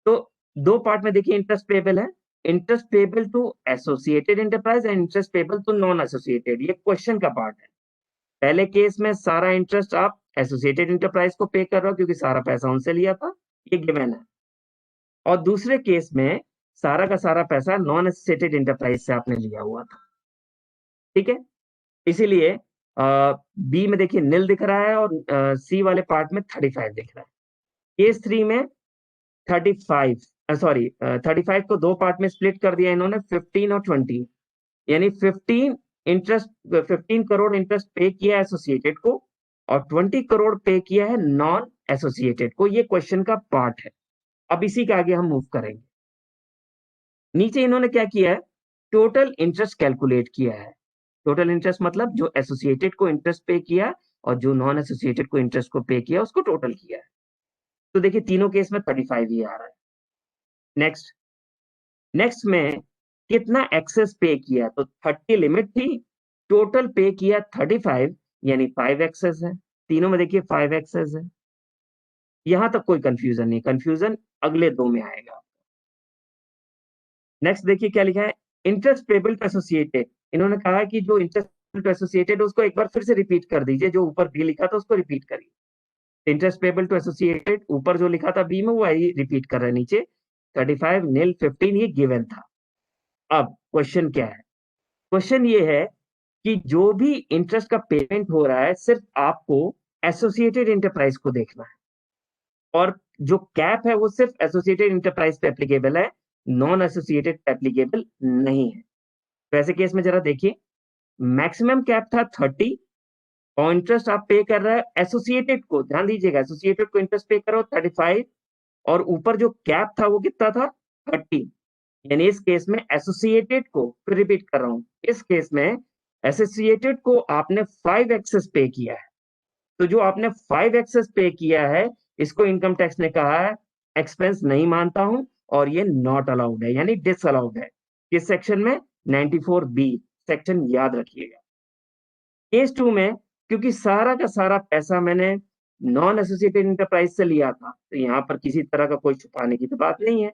तो दो पार्ट में देखिए इंटरेस्ट पेबल है। Interest payable to associated enterprise and interest payable to non associated, ये क्वेश्चन का पार्ट है। पहले केस में सारा इंटरेस्ट आप एसोसिएटेड एंटरप्राइज को पे कर रहे हो क्योंकि सारा पैसा उनसे लिया था, ये गिवन है। और दूसरे केस में सारा का सारा पैसा नॉन एसोसिएटेड एंटरप्राइज से आपने लिया हुआ था। ठीक है, इसीलिए बी में देखिए नील दिख रहा है और सी वाले पार्ट में 35 दिख रहा है। केस 3 में 35, सॉरी 35 को दो पार्ट में स्प्लिट कर दिया इन्होंने, 15 और 20, यानी 15 करोड़ इंटरेस्ट पे किया एसोसिएटेड को और 20 करोड़ पे किया है नॉन एसोसिएटेड को। ये क्वेश्चन का पार्ट है। अब इसी के आगे हम मूव करेंगे। नीचे इन्होंने क्या किया है? टोटल इंटरेस्ट कैलकुलेट किया है। टोटल इंटरेस्ट मतलब जो एसोसिएटेड को इंटरेस्ट पे किया और जो नॉन एसोसिएटेड को इंटरेस्ट को पे किया उसको टोटल किया है। तो देखिए तीनों केस में 35 ही आ रहा है। नेक्स्ट, नेक्स्ट में कितना एक्सेस पे किया? तो 30 लिमिट थी, टोटल पे किया 35, यानी 5 एक्सेस है। तीनों में देखिए 5 एक्सेस है। यहां तक कोई कंफ्यूजन नहीं, कंफ्यूजन अगले दो में आएगा। नेक्स्ट देखिए क्या लिखा है? Interest payable to associated. इन्होंने कहा कि जो इंटरेस्ट टू एसोसिएटेड उसको एक बार फिर से रिपीट कर दीजिए, जो ऊपर बी लिखा था उसको रिपीट करिए। इंटरेस्ट पेबल टू एसोसिएटेड ऊपर जो लिखा था बी में वो आई रिपीट कर रहा है नीचे। 35 नील 15 ये गिवन था। अब क्वेश्चन क्या है? क्वेश्चन ये है कि जो भी इंटरेस्ट का पेमेंट हो रहा है सिर्फ आपको एसोसिएटेड इंटरप्राइज को देखना है और जो कैप है वो सिर्फ एसोसिएटेड इंटरप्राइज पे एप्लीकेबल है, नॉन एसोसिएटेड पे एप्लीकेबल नहीं है। तो ऐसे केस में जरा देखिए, मैक्सिमम कैप था 30 और इंटरेस्ट आप पे कर रहे हैं एसोसिएटेड को, ध्यान दीजिएगा एसोसिएटेड को इंटरेस्ट पे करो 35 और ऊपर जो कैप था वो कितना था 30, यानी इस केस में एसोसिएटेड को, फिर रिपीट कर रहा हूं, इस केस में एसोसिएटेड को आपने 5 एक्सेस पे किया है। तो जो आपने 5 एक्सेस पे किया है इसको इनकम टैक्स ने कहा है एक्सपेंस नहीं मानता हूं और ये नॉट अलाउड है, यानी डिस अलाउड है। किस सेक्शन में? 94 बी सेक्शन, याद रखिएगा। केस 2 में क्योंकि सारा का सारा पैसा मैंने नॉन एसोसिएटेड इंटरप्राइज से लिया था तो यहां पर किसी तरह का कोई छुपाने की तो बात नहीं है।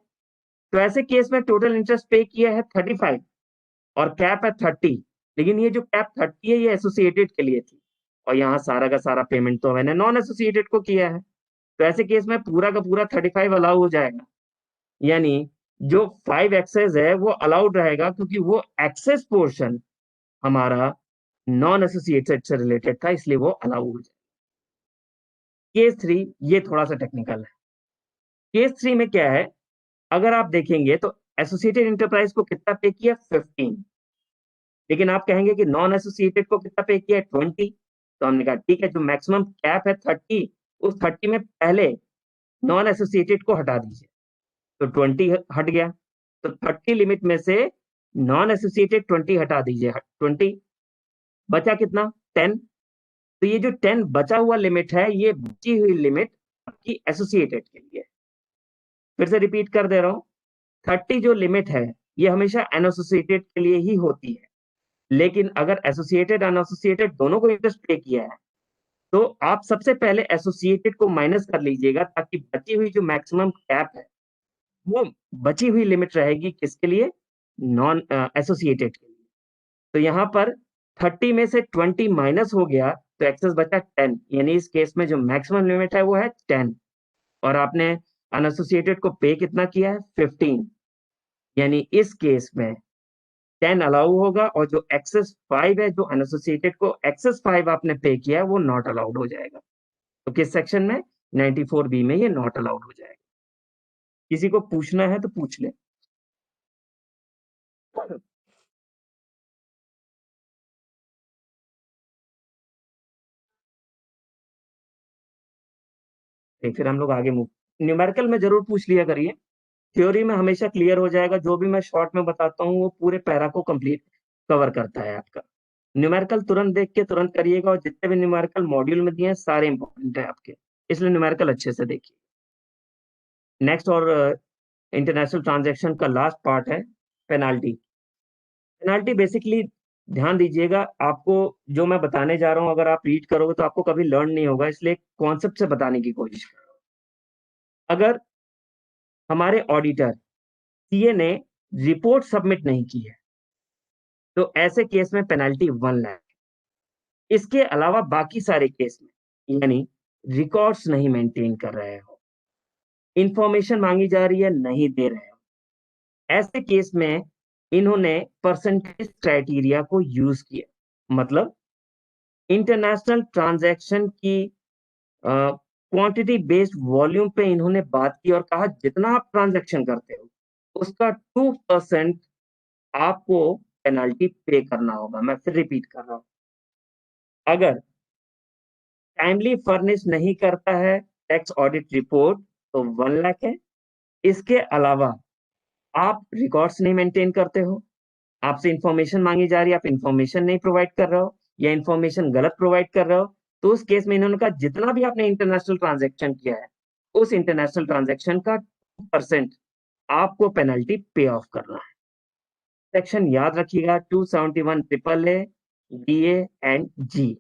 तो ऐसे केस में टोटल इंटरेस्ट पे किया है 35 और कैप है 30, लेकिन ये जो कैप 30 है ये एसोसिएटेड के लिए थी और यहाँ सारा का सारा पेमेंट तो मैंने नॉन एसोसिएटेड को किया है। तो ऐसे केस में पूरा का पूरा 35 अलाउ हो जाएगा, यानी जो 5 एक्सेस है वो अलाउड रहेगा क्योंकि वो एक्सेस पोर्शन हमारा नॉन एसोसिएटेड से रिलेटेड था, इसलिए वो अलाउ हो जाएगा। केस 3 ये थोड़ा सा टेक्निकल है। केस 3 में क्या है? अगर आप देखेंगे तो एसोसिएटेड इंटरप्राइज को कितना पे किया 15, लेकिन आप कहेंगे कि नॉन एसोसिएटेड को कितना पे किया 20। तो हमने कहा ठीक है, जो मैक्सिमम कैप है 30, उस 30 में पहले नॉन एसोसिएटेड को हटा दीजिए, तो 20 हट गया। तो 30 लिमिट में से नॉन एसोसिएटेड 20 हटा दीजिए, 20 बचा कितना 10। तो ये जो 10 बचा हुआ लिमिट है ये बची हुई लिमिट आपकी एसोसिएटेड के लिए। फिर से रिपीट कर दे रहा हूं, 30 जो लिमिट है ये हमेशा अनएसोसिएटेड के लिए ही होती है, लेकिन अगर एसोसिएटेड अनएसोसिएटेड दोनों को इंटरेस्ट पे किया है तो आप सबसे पहले एसोसिएटेड को माइनस कर लीजिएगा ताकि बची हुई जो मैक्सिमम कैप है वो बची हुई लिमिट रहेगी किसके लिए? नॉन एसोसिएटेड के लिए। तो यहां पर 30 में से 20 माइनस हो गया तो एक्सेस बचा 10, यानी इस केस में जो मैक्सिमम लिमिट है वो है 10 और आपने अनएसोसिएटेड को पे कितना किया है 15, यानी इस केस में 10 अलाउ होगा और जो एक्सेस 5 है, जो अनएसोसिएटेड को एक्सेस 5 आपने पे किया है वो नॉट अलाउड हो जाएगा। तो किस सेक्शन में? 94 बी में ये नॉट अलाउड हो जाएगा। किसी को पूछना है तो पूछ ले। फिर हम लोग आगे मूव। न्यूमेरिकल में जरूर पूछ लिया करिए, थ्योरी में हमेशा क्लियर हो जाएगा। जो भी मैं शॉर्ट में बताता हूँ वो पूरे पैरा को कंप्लीट कवर करता है आपका। न्यूमेरिकल तुरंत देख के तुरंत करिएगा, और जितने भी न्यूमेरिकल मॉड्यूल में दिए हैं सारे इंपॉर्टेंट है आपके, इसलिए न्यूमेरिकल अच्छे से देखिए। नेक्स्ट और इंटरनेशनल ट्रांजैक्शन का लास्ट पार्ट है पेनाल्टी। पेनाल्टी बेसिकली ध्यान दीजिएगा, आपको जो मैं बताने जा रहा हूँ अगर आप रीड करोगे तो आपको कभी लर्न नहीं होगा, इसलिए कॉन्सेप्ट से बताने की कोशिश करो। अगर हमारे ऑडिटर सीए ने रिपोर्ट सबमिट नहीं की है तो ऐसे केस में पेनल्टी 1 लाख। इसके अलावा बाकी सारे केस में, यानी रिकॉर्ड्स नहीं मेंटेन कर रहे हो, इंफॉर्मेशन मांगी जा रही है नहीं दे रहे हो, ऐसे केस में इन्होंने परसेंटेज क्राइटेरिया को यूज किया। मतलब इंटरनेशनल ट्रांजैक्शन की क्वांटिटी बेस्ड वॉल्यूम पे इन्होंने बात की और कहा जितना आप ट्रांजैक्शन करते हो उसका 2% आपको पेनल्टी पे करना होगा। मैं फिर रिपीट कर रहा हूं, अगर टाइमली फर्निश नहीं करता है टैक्स ऑडिट रिपोर्ट तो 1 लाख है। इसके अलावा आप रिकॉर्ड्स नहीं मेंटेन करते हो, आपसे इंफॉर्मेशन मांगी जा रही है, आप इंफॉर्मेशन नहीं प्रोवाइड कर रहे हो या इंफॉर्मेशन गलत प्रोवाइड कर रहे हो, तो उस केस में इन्होंने कहा जितना भी आपने इंटरनेशनल ट्रांजैक्शन किया है उस इंटरनेशनल ट्रांजैक्शन का 2% आपको पेनल्टी पे ऑफ करना है। सेक्शन याद रखिएगा, 271 ट्रिपल ए, डीए एंड जी।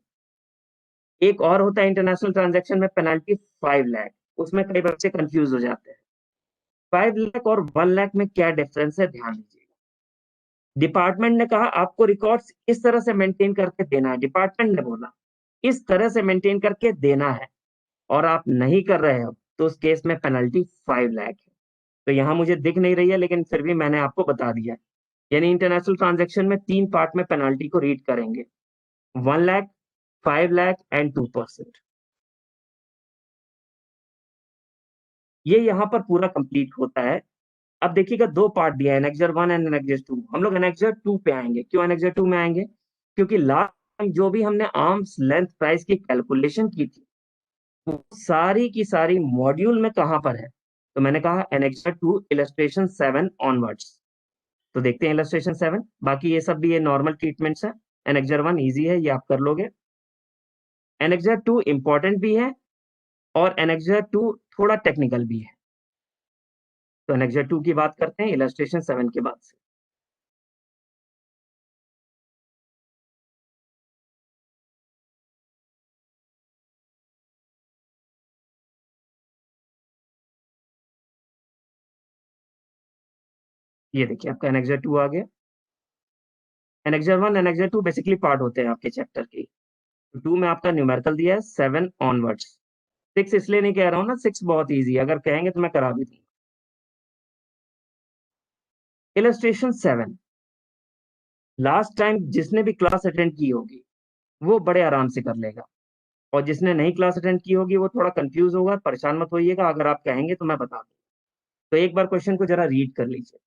एक और होता है इंटरनेशनल ट्रांजैक्शन में पेनल्टी 5 लाख। उसमें कई बच्चे कंफ्यूज हो जाते हैं, 5 लाख और 1 लाख में क्या डिफरेंस है, ध्यान दीजिएगा। डिपार्टमेंट ने कहा आपको रिकॉर्ड्स इस तरह से मेंटेन करके देना है, डिपार्टमेंट ने बोला इस तरह से मेंटेन करके देना है, और आप नहीं कर रहे हो तो उस केस में पेनल्टी 5 लाख है। तो यहाँ मुझे दिख नहीं रही है लेकिन फिर भी मैंने आपको बता दिया। यानी इंटरनेशनल ट्रांजैक्शन में 3 पार्ट में पेनल्टी को रीड करेंगे, 1 लाख, 5 लाख एंड 2%। ये यहाँ पर पूरा कंप्लीट होता है। अब देखिएगा 2 पार्ट दिया है, एनेक्जर 1 एंड एनेक्जर 2। हम लोग एनेक्जर 2 पे आएंगे। क्यों एनेक्जर 2 में आएंगे? क्योंकि लास्ट टाइम जो भी हमने आर्म्स लेंथ प्राइस की कैलकुलेशन की थी वो सारी की सारी मॉड्यूल में कहां पर है, तो मैंने कहा एनेक्जर 2 इलस्ट्रेशन 7 ऑनवर्ड्स। तो देखते हैं इलस्ट्रेशन 7। बाकी ये सब भी ये नॉर्मल ट्रीटमेंट्स है। एनेक्जर 1 इजी है, ये आप कर लोगे। एनेक्जर 2 इंपॉर्टेंट भी है और एनेक्जर 2 थोड़ा टेक्निकल भी है। तो एनेक्जर 2 की बात करते हैं इलस्ट्रेशन 7 के बाद से। ये देखिए आपका एनेक्जर 2 आ गया। एनेक्जर 1 एनेक्जर 2 बेसिकली पार्ट होते हैं आपके चैप्टर के। तो 2 में आपका न्यूमेरिकल दिया है 7 ऑनवर्ड्स। 6 इसलिए नहीं कह रहा हूँ ना, 6 बहुत इजी है, अगर कहेंगे तो मैं करा भी दूंगा। इलस्ट्रेशन 7 लास्ट टाइम जिसने भी क्लास अटेंड की होगी वो बड़े आराम से कर लेगा, और जिसने नहीं क्लास अटेंड की होगी वो थोड़ा कंफ्यूज होगा। परेशान मत होइएगा, अगर आप कहेंगे तो मैं बता दूंगा। तो एक बार क्वेश्चन को जरा रीड कर लीजिए।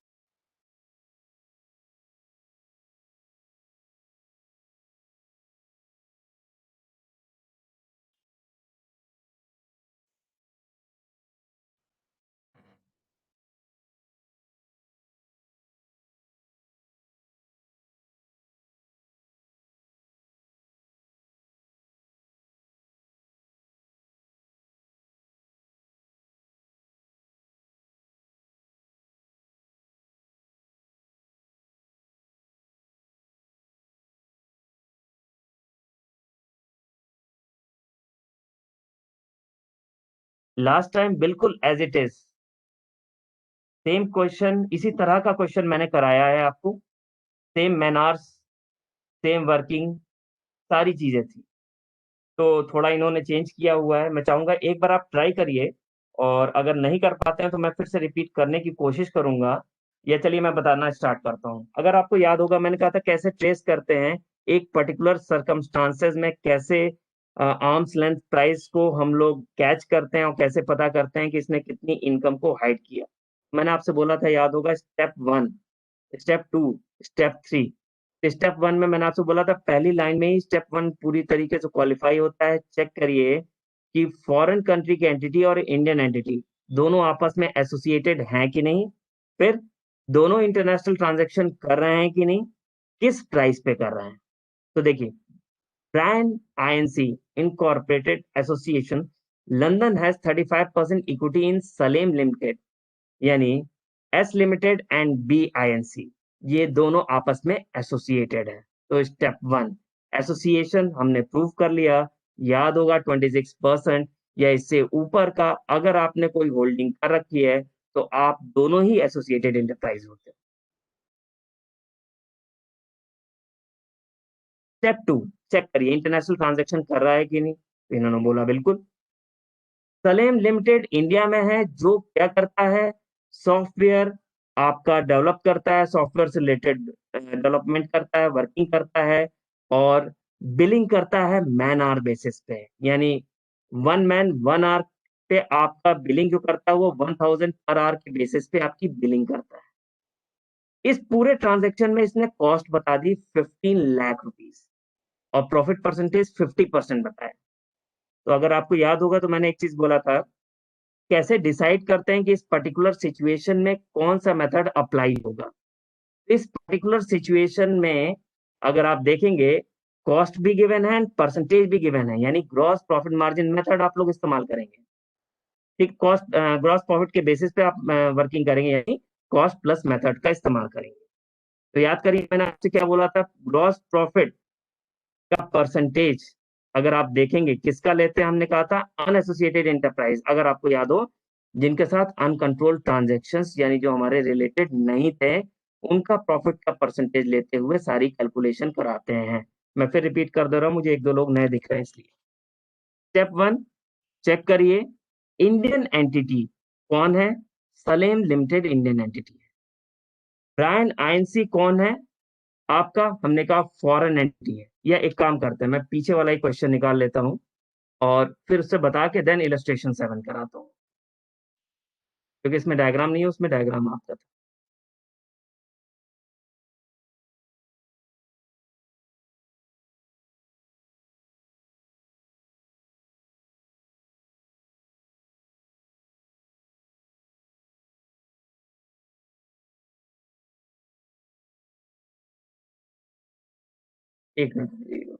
लास्ट टाइम बिल्कुल as it is same question, इसी तरह का क्वेश्चन मैंने कराया है आपको। सेम मैनार्स, सेम वर्किंग, सारी चीजें थी। तो थोड़ा इन्होंने चेंज किया हुआ है। मैं चाहूंगा एक बार आप ट्राई करिए, और अगर नहीं कर पाते हैं तो मैं फिर से रिपीट करने की कोशिश करूंगा। या चलिए मैं बताना स्टार्ट करता हूं। अगर आपको याद होगा मैंने कहा था कैसे ट्रेस करते हैं एक पर्टिकुलर सर्कमस्टांसेस में, कैसे आर्म्स लेंथ प्राइस को हम लोग कैच करते हैं और कैसे पता करते हैं कि इसने कितनी इनकम को हाइड किया। मैंने आपसे बोला था, याद होगा, स्टेप 1, स्टेप 2, स्टेप 3। स्टेप 1 में मैंने आपसे बोला था पहली लाइन में ही स्टेप 1 पूरी तरीके से क्वालिफाई होता है। चेक करिए कि फॉरेन कंट्री की एंटिटी और इंडियन एंटिटी दोनों आपस में एसोसिएटेड हैं कि नहीं, फिर दोनों इंटरनेशनल ट्रांजैक्शन कर रहे हैं कि नहीं, किस प्राइस पे कर रहे हैं। तो देखिए, brand INC incorporated association London has 35% equity in Salem limited, यानी S limited and B INC, ये दोनों आपस में एसोसिएटेड है। तो स्टेप वन, एसोसिएशन हमने प्रूव कर लिया। याद होगा 26% या इससे ऊपर का अगर आपने कोई होल्डिंग कर रखी है तो आप दोनों ही एसोसिएटेड एंटरप्राइज होते हैं। स्टेप टू, चेक करिए इंटरनेशनल ट्रांजैक्शन कर रहा है कि नहीं। तो इन्होंने बोला बिल्कुल। सलेम लिमिटेड इंडिया में है, जो क्या करता है, सॉफ्टवेयर आपका डेवलप करता है, सॉफ्टवेयर से रिलेटेड डेवलपमेंट करता है, वर्किंग करता है और बिलिंग करता है मैन आवर बेसिस पे, यानी वन मैन वन आवर पे आपका बिलिंग जो करता है वो 1000 पर आवर के बेसिस पे आपकी बिलिंग करता है। इस पूरे ट्रांजेक्शन में इसने कॉस्ट बता दी 15 लाख रुपीज और प्रॉफिट परसेंटेज 50% बताया। तो अगर आपको याद होगा तो मैंने एक चीज बोला था, कैसे डिसाइड करते हैं कि इस पर्टिकुलर सिचुएशन में कौन सा मेथड अप्लाई होगा। इस पर्टिकुलर सिचुएशन में अगर आप देखेंगे, कॉस्ट भी गिवन है एंड परसेंटेज भी गिवन है, यानी ग्रॉस प्रॉफिट मार्जिन मेथड आप लोग इस्तेमाल करेंगे। ठीक, कॉस्ट ग्रॉस प्रॉफिट के बेसिस पे आप वर्किंग करेंगे, यानी कॉस्ट प्लस मेथड का इस्तेमाल करेंगे। तो याद करिए मैंने आपसे क्या बोला था, ग्रॉस प्रॉफिट का परसेंटेज अगर आप देखेंगे किसका लेते हैं, हमने कहा था अनएसोसिएटेड एंटरप्राइज, अगर आपको याद हो, जिनके साथ अनकंट्रोल्ड ट्रांजैक्शंस यानी जो हमारे रिलेटेड नहीं थे, उनका प्रॉफिट का परसेंटेज लेते हुए सारी कैलकुलेशन कराते हैं। मैं फिर रिपीट कर दे रहा हूं, मुझे एक दो लोग नए दिख रहे हैं इसलिए। स्टेप वन, चेक करिए इंडियन एंटिटी कौन है, सलेम लिमिटेड इंडियन एंटिटी है। ब्रांड आईएनसी कौन है आपका, हमने कहा फॉरेन एंटिटी है। या एक काम करते हैं, मैं पीछे वाला ही क्वेश्चन निकाल लेता हूं और फिर उससे बता के देन इलस्ट्रेशन 7 कराता हूँ, क्योंकि इसमें डायग्राम नहीं है, उसमें डायग्राम आपका था। एक मिनट,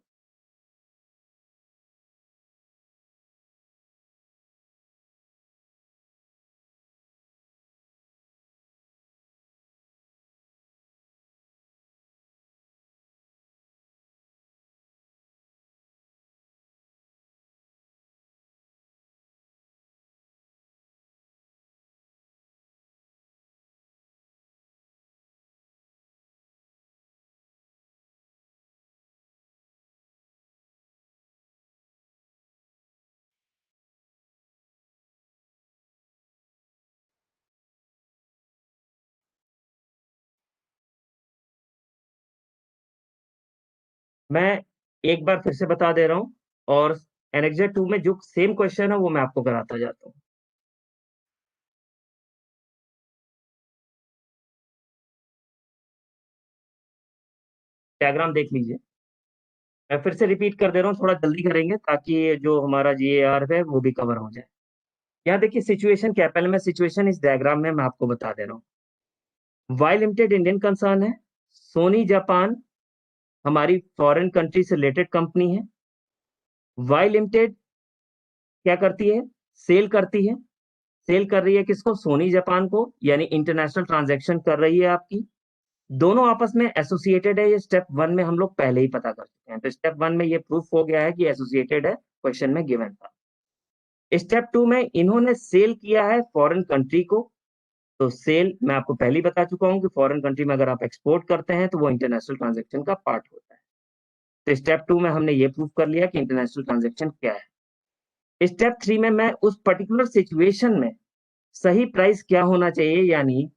मैं एक बार फिर से बता दे रहा हूँ और एनेक्जर 2 में जो सेम क्वेश्चन है वो मैं आपको कराता जाता हूँ। डायग्राम देख लीजिए, मैं फिर से रिपीट कर दे रहा हूँ, थोड़ा जल्दी करेंगे ताकि जो हमारा जीएआर है वो भी कवर हो जाए। यहाँ देखिए सिचुएशन क्या है, पहले मैं सिचुएशन इस डायग्राम में मैं आपको बता दे रहा हूँ। वाई लिमिटेड इंडियन कंसर्न है, सोनी जापान हमारी फॉरेन कंट्री से रिलेटेड कंपनी है। वाई लिमिटेड क्या करती है, सेल करती है, सेल कर रही है किसको, सोनी जापान को, यानी इंटरनेशनल ट्रांजैक्शन कर रही है आपकी। दोनों आपस में एसोसिएटेड है, ये स्टेप वन में हम लोग पहले ही पता कर चुके हैं, तो स्टेप वन में ये प्रूफ हो गया है कि एसोसिएटेड है, क्वेश्चन में गिवन था। स्टेप टू में इन्होंने सेल किया है फॉरेन कंट्री को, तो सेल मैं आपको पहले ही बता चुका हूं कि फॉरेन कंट्री में अगर आप एक्सपोर्ट करते हैं तो वो इंटरनेशनल ट्रांजैक्शन का पार्ट होता है। तो स्टेप टू में हमने ये प्रूव कर लिया कि इंटरनेशनल ट्रांजैक्शन क्या है। स्टेप थ्री में मैं उस पर्टिकुलर सिचुएशन में सही प्राइस क्या होना चाहिए, यानी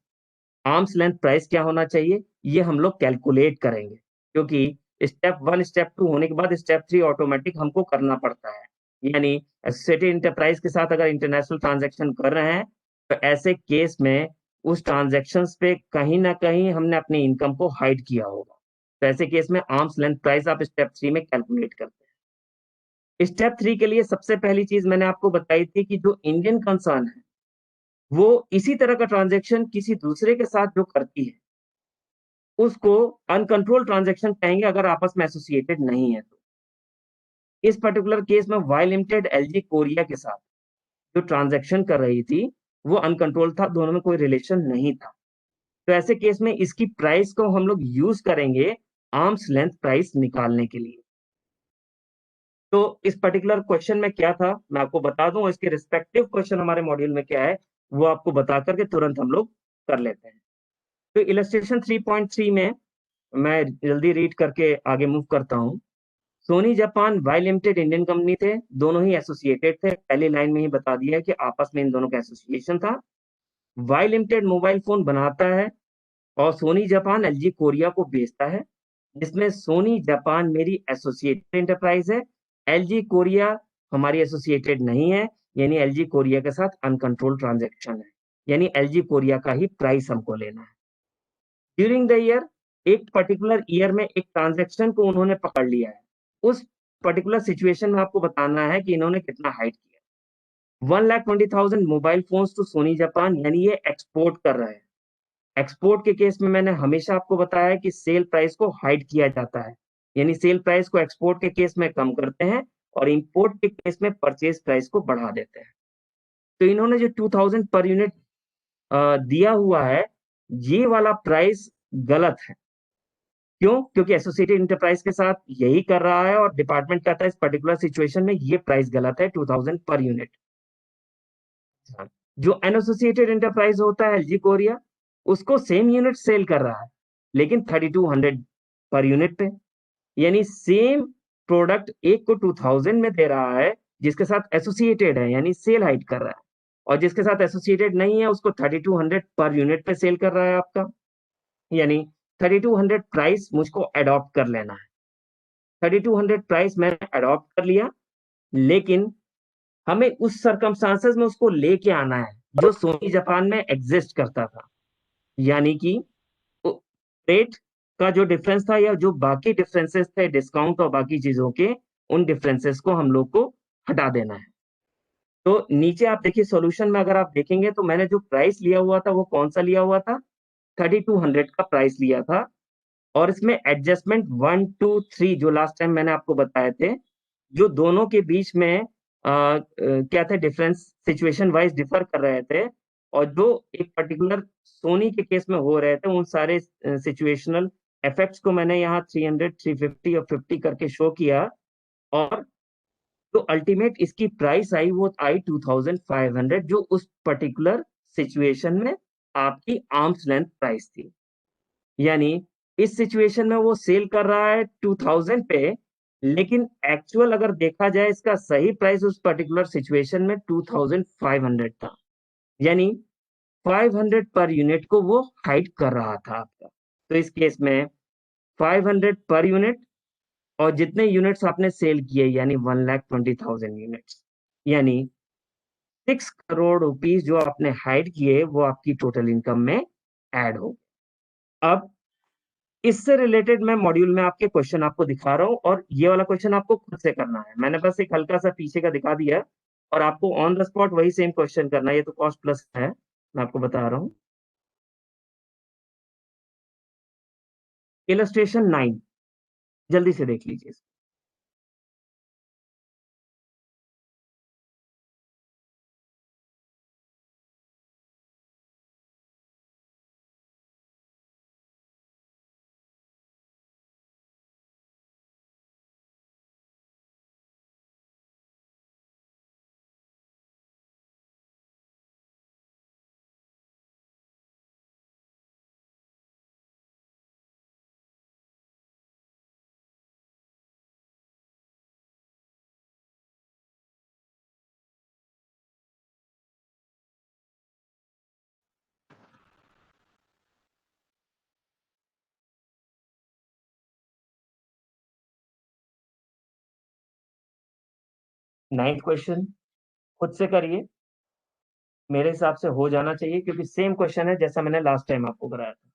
आर्म्स लेंथ प्राइस क्या होना चाहिए, ये हम लोग कैलकुलेट करेंगे, क्योंकि स्टेप वन स्टेप टू होने के बाद स्टेप थ्री ऑटोमेटिक हमको करना पड़ता है। यानी एसोसिएटेड इंटरप्राइज के साथ अगर इंटरनेशनल ट्रांजैक्शन कर रहे हैं तो ऐसे केस में उस ट्रांजैक्शंस पे कहीं ना कहीं हमने अपनी इनकम को हाइड किया होगा, तो ऐसे केस में आर्म्स लेंथ प्राइस आप स्टेप थ्री में कैलकुलेट करते हैं। स्टेप 3 के लिए सबसे पहली चीज मैंने आपको बताई थी कि जो इंडियन कंसर्न है वो इसी तरह का ट्रांजैक्शन किसी दूसरे के साथ जो करती है उसको अनकंट्रोल ट्रांजैक्शन कहेंगे, अगर आपस में एसोसिएटेड नहीं है तो। इस पर्टिकुलर केस में वाई लिमिटेड एलजी कोरिया के साथ जो ट्रांजैक्शन कर रही थी वो अनकंट्रोल था, दोनों में कोई रिलेशन नहीं था। तो ऐसे केस में इसकी प्राइस को हम लोग यूज करेंगे आर्म्स लेंथ प्राइस निकालने के लिए। तो इस पर्टिकुलर क्वेश्चन में क्या था मैं आपको बता दूं, इसके रिस्पेक्टिव क्वेश्चन हमारे मॉड्यूल में क्या है वो आपको बता करके तुरंत हम लोग कर लेते हैं। तो इलस्ट्रेशन 3.3 में मैं जल्दी रीड करके आगे मूव करता हूं। Sony Japan Y limited Indian company थे, दोनों ही एसोसिएटेड थे, पहली लाइन में ही बता दिया कि आपस में इन दोनों का एसोसिएशन था। वाई लिमिटेड मोबाइल फोन बनाता है और सोनी जापान एलजी कोरिया को बेचता है, जिसमें सोनी जापान मेरी एसोसिएटेड एंटरप्राइज है, एलजी कोरिया हमारी एसोसिएटेड नहीं है, यानी एलजी कोरिया के साथ अनकंट्रोल ट्रांजैक्शन है, यानी एलजी कोरिया का ही प्राइस हमको लेना है। ड्यूरिंग द ईयर, एक पर्टिकुलर ईयर में एक ट्रांजैक्शन को उन्होंने पकड़ लिया है, उस पर्टिकुलर सिचुएशन में आपको बताना है कि इन्होंने कितना हाइड किया। 1,20,000 mobile phones to Sony Japan, यानी ये एक्सपोर्ट कर रहे हैं। एक्सपोर्ट के केस में मैंने हमेशा आपको बताया कि सेल प्राइस को हाइड किया जाता है, यानी सेल प्राइस को एक्सपोर्ट के केस में कम करते हैं और इंपोर्ट के केस में परचेज प्राइस को बढ़ा देते हैं। तो इन्होंने जो 2,000 पर यूनिट दिया हुआ है, ये वाला प्राइस गलत है। क्यों? क्योंकि एसोसिएटेड इंटरप्राइज के साथ यही कर रहा है और डिपार्टमेंट कहता है इस पर्टिकुलर सिचुएशन में ये प्राइस गलत है, 2,000 पर यूनिट। जो अनएसोसिएटेड एंटरप्राइज होता है एलजी कोरिया, उसको सेम यूनिट सेल कर रहा है लेकिन 3,200 पर यूनिट पे, यानी सेम प्रोडक्ट एक को 2,000 में दे रहा है, जिसके साथ एसोसिएटेड है यानी सेल हाइड कर रहा है, और जिसके साथ एसोसिएटेड नहीं है उसको 3,200 पर यूनिट पे सेल कर रहा है आपका, यानी 3,200 प्राइस मुझको अडॉप्ट कर लेना है। 3,200 प्राइस मैंने अडॉप्ट कर लिया, लेकिन हमें उस सर्कमस्टांसेस में उसको लेके आना है जो सोनी जापान में एग्जिस्ट करता था, यानी कि रेट का जो डिफरेंस था या जो बाकी डिफरेंसेस थे डिस्काउंट और बाकी चीजों के, उन डिफरेंसेस को हम लोग को हटा देना है। तो नीचे आप देखिए सॉल्यूशन में अगर आप देखेंगे तो मैंने जो प्राइस लिया हुआ था वो कौन सा लिया हुआ था, 3,200 का प्राइस लिया था, और इसमें एडजस्टमेंट 1, 2, 3 जो लास्ट टाइम मैंने आपको बताए थे, जो दोनों के बीच में क्या थे डिफरेंस, सिचुएशन वाइज डिफर कर रहे थे, और जो एक पर्टिकुलर सोनी के केस में हो रहे थे उन सारे सिचुएशनल इफेक्ट्स को मैंने यहाँ 300, 350 और 50 करके शो किया, और तो अल्टीमेट इसकी प्राइस आई वो आई 2,500, जो उस पर्टिकुलर सिचुएशन में आपकी आर्म्स लेंथ प्राइस थी। यानी इस सिचुएशन में वो सेल कर रहा है 2,000 पे, लेकिन एक्चुअल अगर देखा जाए इसका सही प्राइस उस पर्टिकुलर सिचुएशन में 2,500 था, यानी 500 पर यूनिट को वो हाइड कर रहा था आपका। तो इस केस में 500 पर यूनिट और जितने यूनिट्स आपने सेल किए यानी 1,20,000 यूनिट्स, यानी 6 करोड़ रुपीज जो आपने हाइड किए वो आपकी टोटल इनकम में ऐड हो। अब इससे रिलेटेड मैं मॉड्यूल में आपके क्वेश्चन आपको दिखा रहा हूं, और ये वाला क्वेश्चन आपको खुद से करना है, मैंने बस एक हल्का सा पीछे का दिखा दिया और आपको ऑन द स्पॉट वही सेम क्वेश्चन करना है। ये तो कॉस्ट प्लस है, मैं आपको बता रहा हूँ। इलस्ट्रेशन 9, जल्दी से देख लीजिए। नाइन्थ क्वेश्चन खुद से करिए, मेरे हिसाब से हो जाना चाहिए क्योंकि सेम क्वेश्चन है जैसा मैंने लास्ट टाइम आपको कराया था।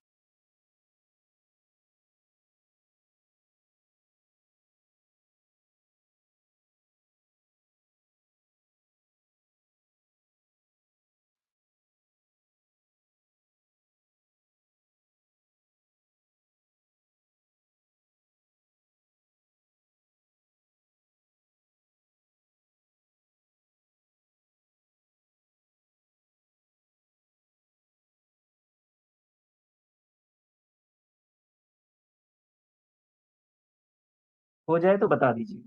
हो जाए तो बता दीजिए।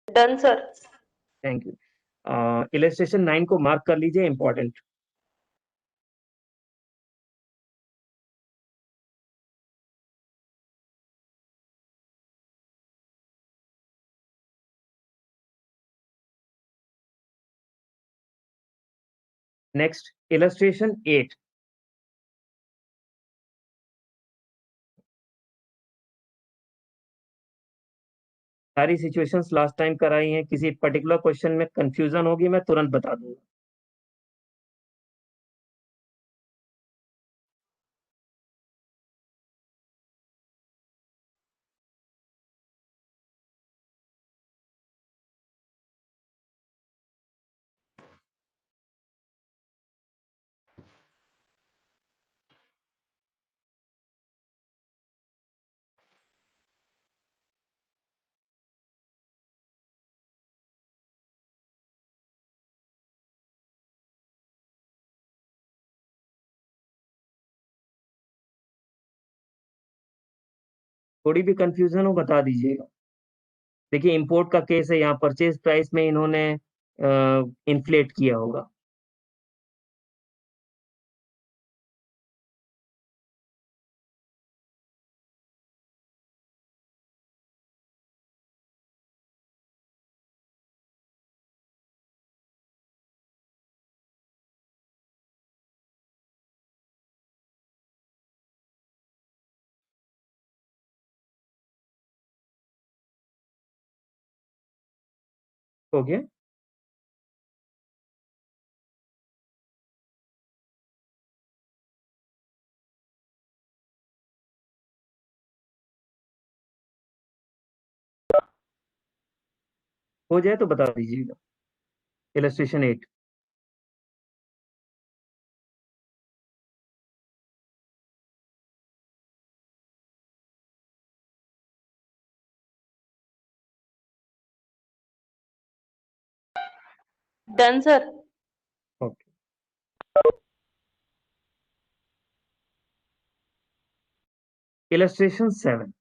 Done sir. Thank you. Illustration 9 को मार्क कर लीजिए, इंपॉर्टेंट। Next, illustration 8। सारी सिचुएशंस लास्ट टाइम कराई हैं, किसी पर्टिकुलर क्वेश्चन में कंफ्यूजन होगी मैं तुरंत बता दूंगा। थोड़ी भी कंफ्यूजन हो बता दीजिएगा। देखिए, इंपोर्ट का केस है, यहाँ परचेज प्राइस में इन्होंने इन्फ्लेट किया होगा। हो गया। हो जाए तो बता दीजिएगा। Illustration 8। Done sir. Okay. Illustration 7।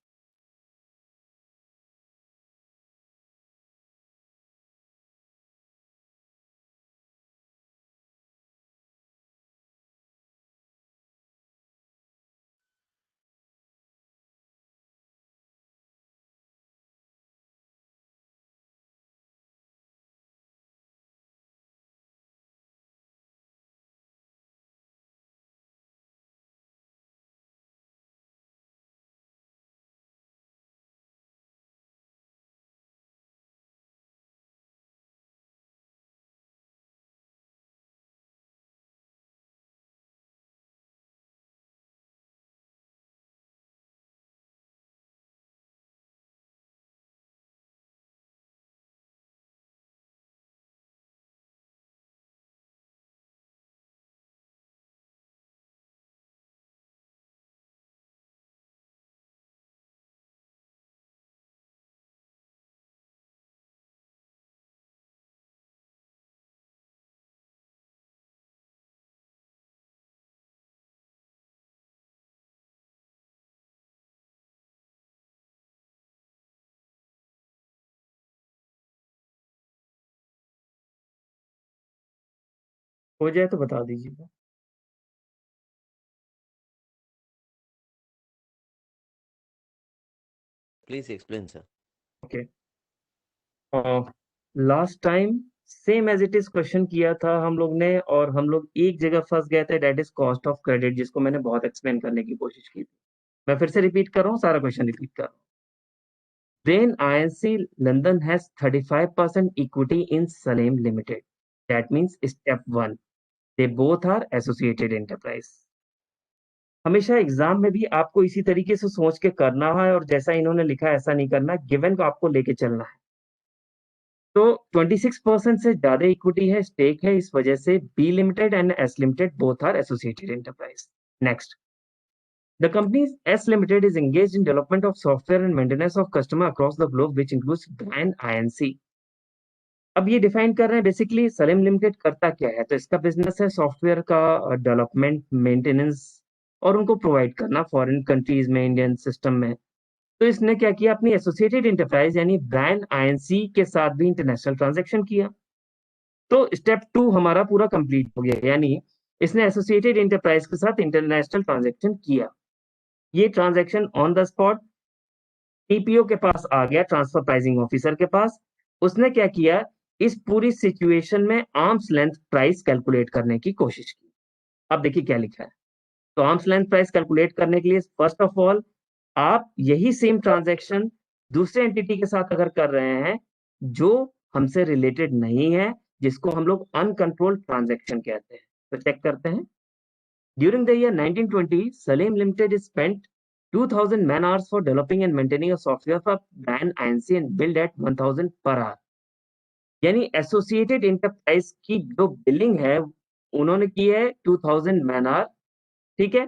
हो जाए तो बता दीजिएगा। Please explain, sir. Okay. Last time same as it is question किया था हम लोग ने, और हम लोग एक जगह फंस गए थे, debt is cost of credit, जिसको मैंने बहुत एक्सप्लेन करने की कोशिश की थी। मैं फिर से रिपीट कर रहा हूँ, सारा क्वेश्चन रिपीट कर रहा हूँ। Brain INC London has 35% equity in Salim Limited. That means step 1. They both are associated enterprise. हमेशा एग्जाम में भी आपको इसी तरीके से सोच के करना है, और जैसा इन्होंने लिखा है ऐसा नहीं करना, गिवन को आपको लेके चलना है। तो 26% से ज्यादा इक्विटी है, स्टेक है, इस वजह से B limited and S limited both are associated enterprise. Next, The company S Limited is engaged in development of software and maintenance of customer across the globe, which includes brand INC. अब ये define कर रहे हैं basically Salim limited करता क्या है, तो इसका बिजनेस है सॉफ्टवेयर का डेवलपमेंट, मेंटेनेंस और उनको प्रोवाइड करना फॉरेन कंट्रीज में, इंडियन सिस्टम में। तो इसने क्या किया, अपनी एसोसिएटेड इंटरप्राइज यानी ब्रांड आईएनसी के साथ भी इंटरनेशनल ट्रांजैक्शन किया। तो स्टेप 2 हमारा पूरा कंप्लीट हो गया, यानी इसने एसोसिएटेड इंटरप्राइज के साथ इंटरनेशनल ट्रांजैक्शन किया। ये transaction on the spot TPO के पास आ गया, ट्रांसफर प्राइसिंग ऑफिसर के पास। उसने क्या किया, इस पूरी सिचुएशन में आर्म्स लेंथ प्राइस कैलकुलेट करने की कोशिश की। अब देखिए क्या लिखा है। तो आर्म्स लेंथ प्राइस कैलकुलेट करने के लिए फर्स्ट ऑफ ऑल आप यही सेम ट्रांजैक्शन दूसरे एंटिटी के साथ अगर कर रहे हैं जो हमसे रिलेटेड नहीं है, जिसको हम लोग अनकंट्रोल्ड ट्रांजैक्शन कहते हैं, तो चेक करते हैं। During the year 1920 Salim limited spent 2000 man hours for developing and maintaining a software for brand INC and billed at 1000 per hour। यानी एसोसिएटेड इंटरप्राइज की जो बिलिंग है उन्होंने की है 2000 मैन आवर, ठीक है,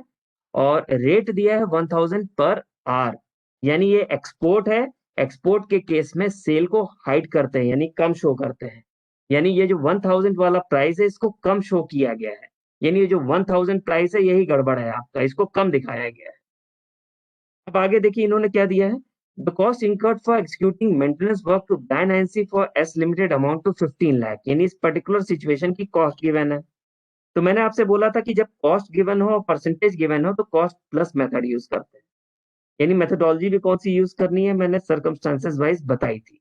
और रेट दिया है 1000 पर आवर। यानी ये एक्सपोर्ट है, एक्सपोर्ट के केस में सेल को हाइड करते हैं यानी कम शो करते हैं। यानी ये जो 1000 वाला प्राइस है इसको कम शो किया गया है, यानी ये जो 1000 प्राइस है यही गड़बड़ है आपका, इसको कम दिखाया गया है। अब आगे देखिए इन्होंने क्या दिया है, the cost incurred for executing maintenance work to brand INC for S limited amount to 15 lakh. यानी इस पर्टिकुलर सिचुएशन की कॉस्ट गिवन है। तो मैंने आपसे बोला था कि जब कॉस्ट गिवन हो और परसेंटेज गिवन हो तो कॉस्ट प्लस मेथड यूज करते हैं। यानी मेथोडोलॉजी भी कौन सी यूज करनी है मैंने सर्कमस्टांसेस वाइज बताई थी।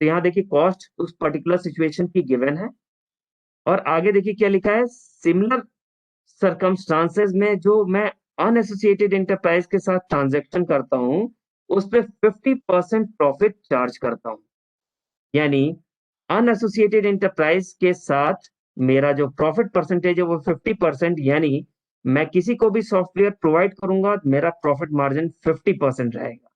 तो यहाँ देखिए कॉस्ट उस पर्टिकुलर सिचुएशन की गिवन है, और आगे देखिए क्या लिखा है, सिमिलर सर्कमस्टांसेस में जो मैं अनएसोसिएटेड एंटरप्राइज के साथ ट्रांजैक्शन करता हूं उस पे 50% प्रॉफिट चार्ज करता हूं। यानी अनएसोसिएटेड एंटरप्राइज के साथ मेरा जो प्रॉफिट परसेंटेज है वो 50%, यानी मैं किसी को भी सॉफ्टवेयर प्रोवाइड करूंगा मेरा प्रॉफिट मार्जिन 50% रहेगा।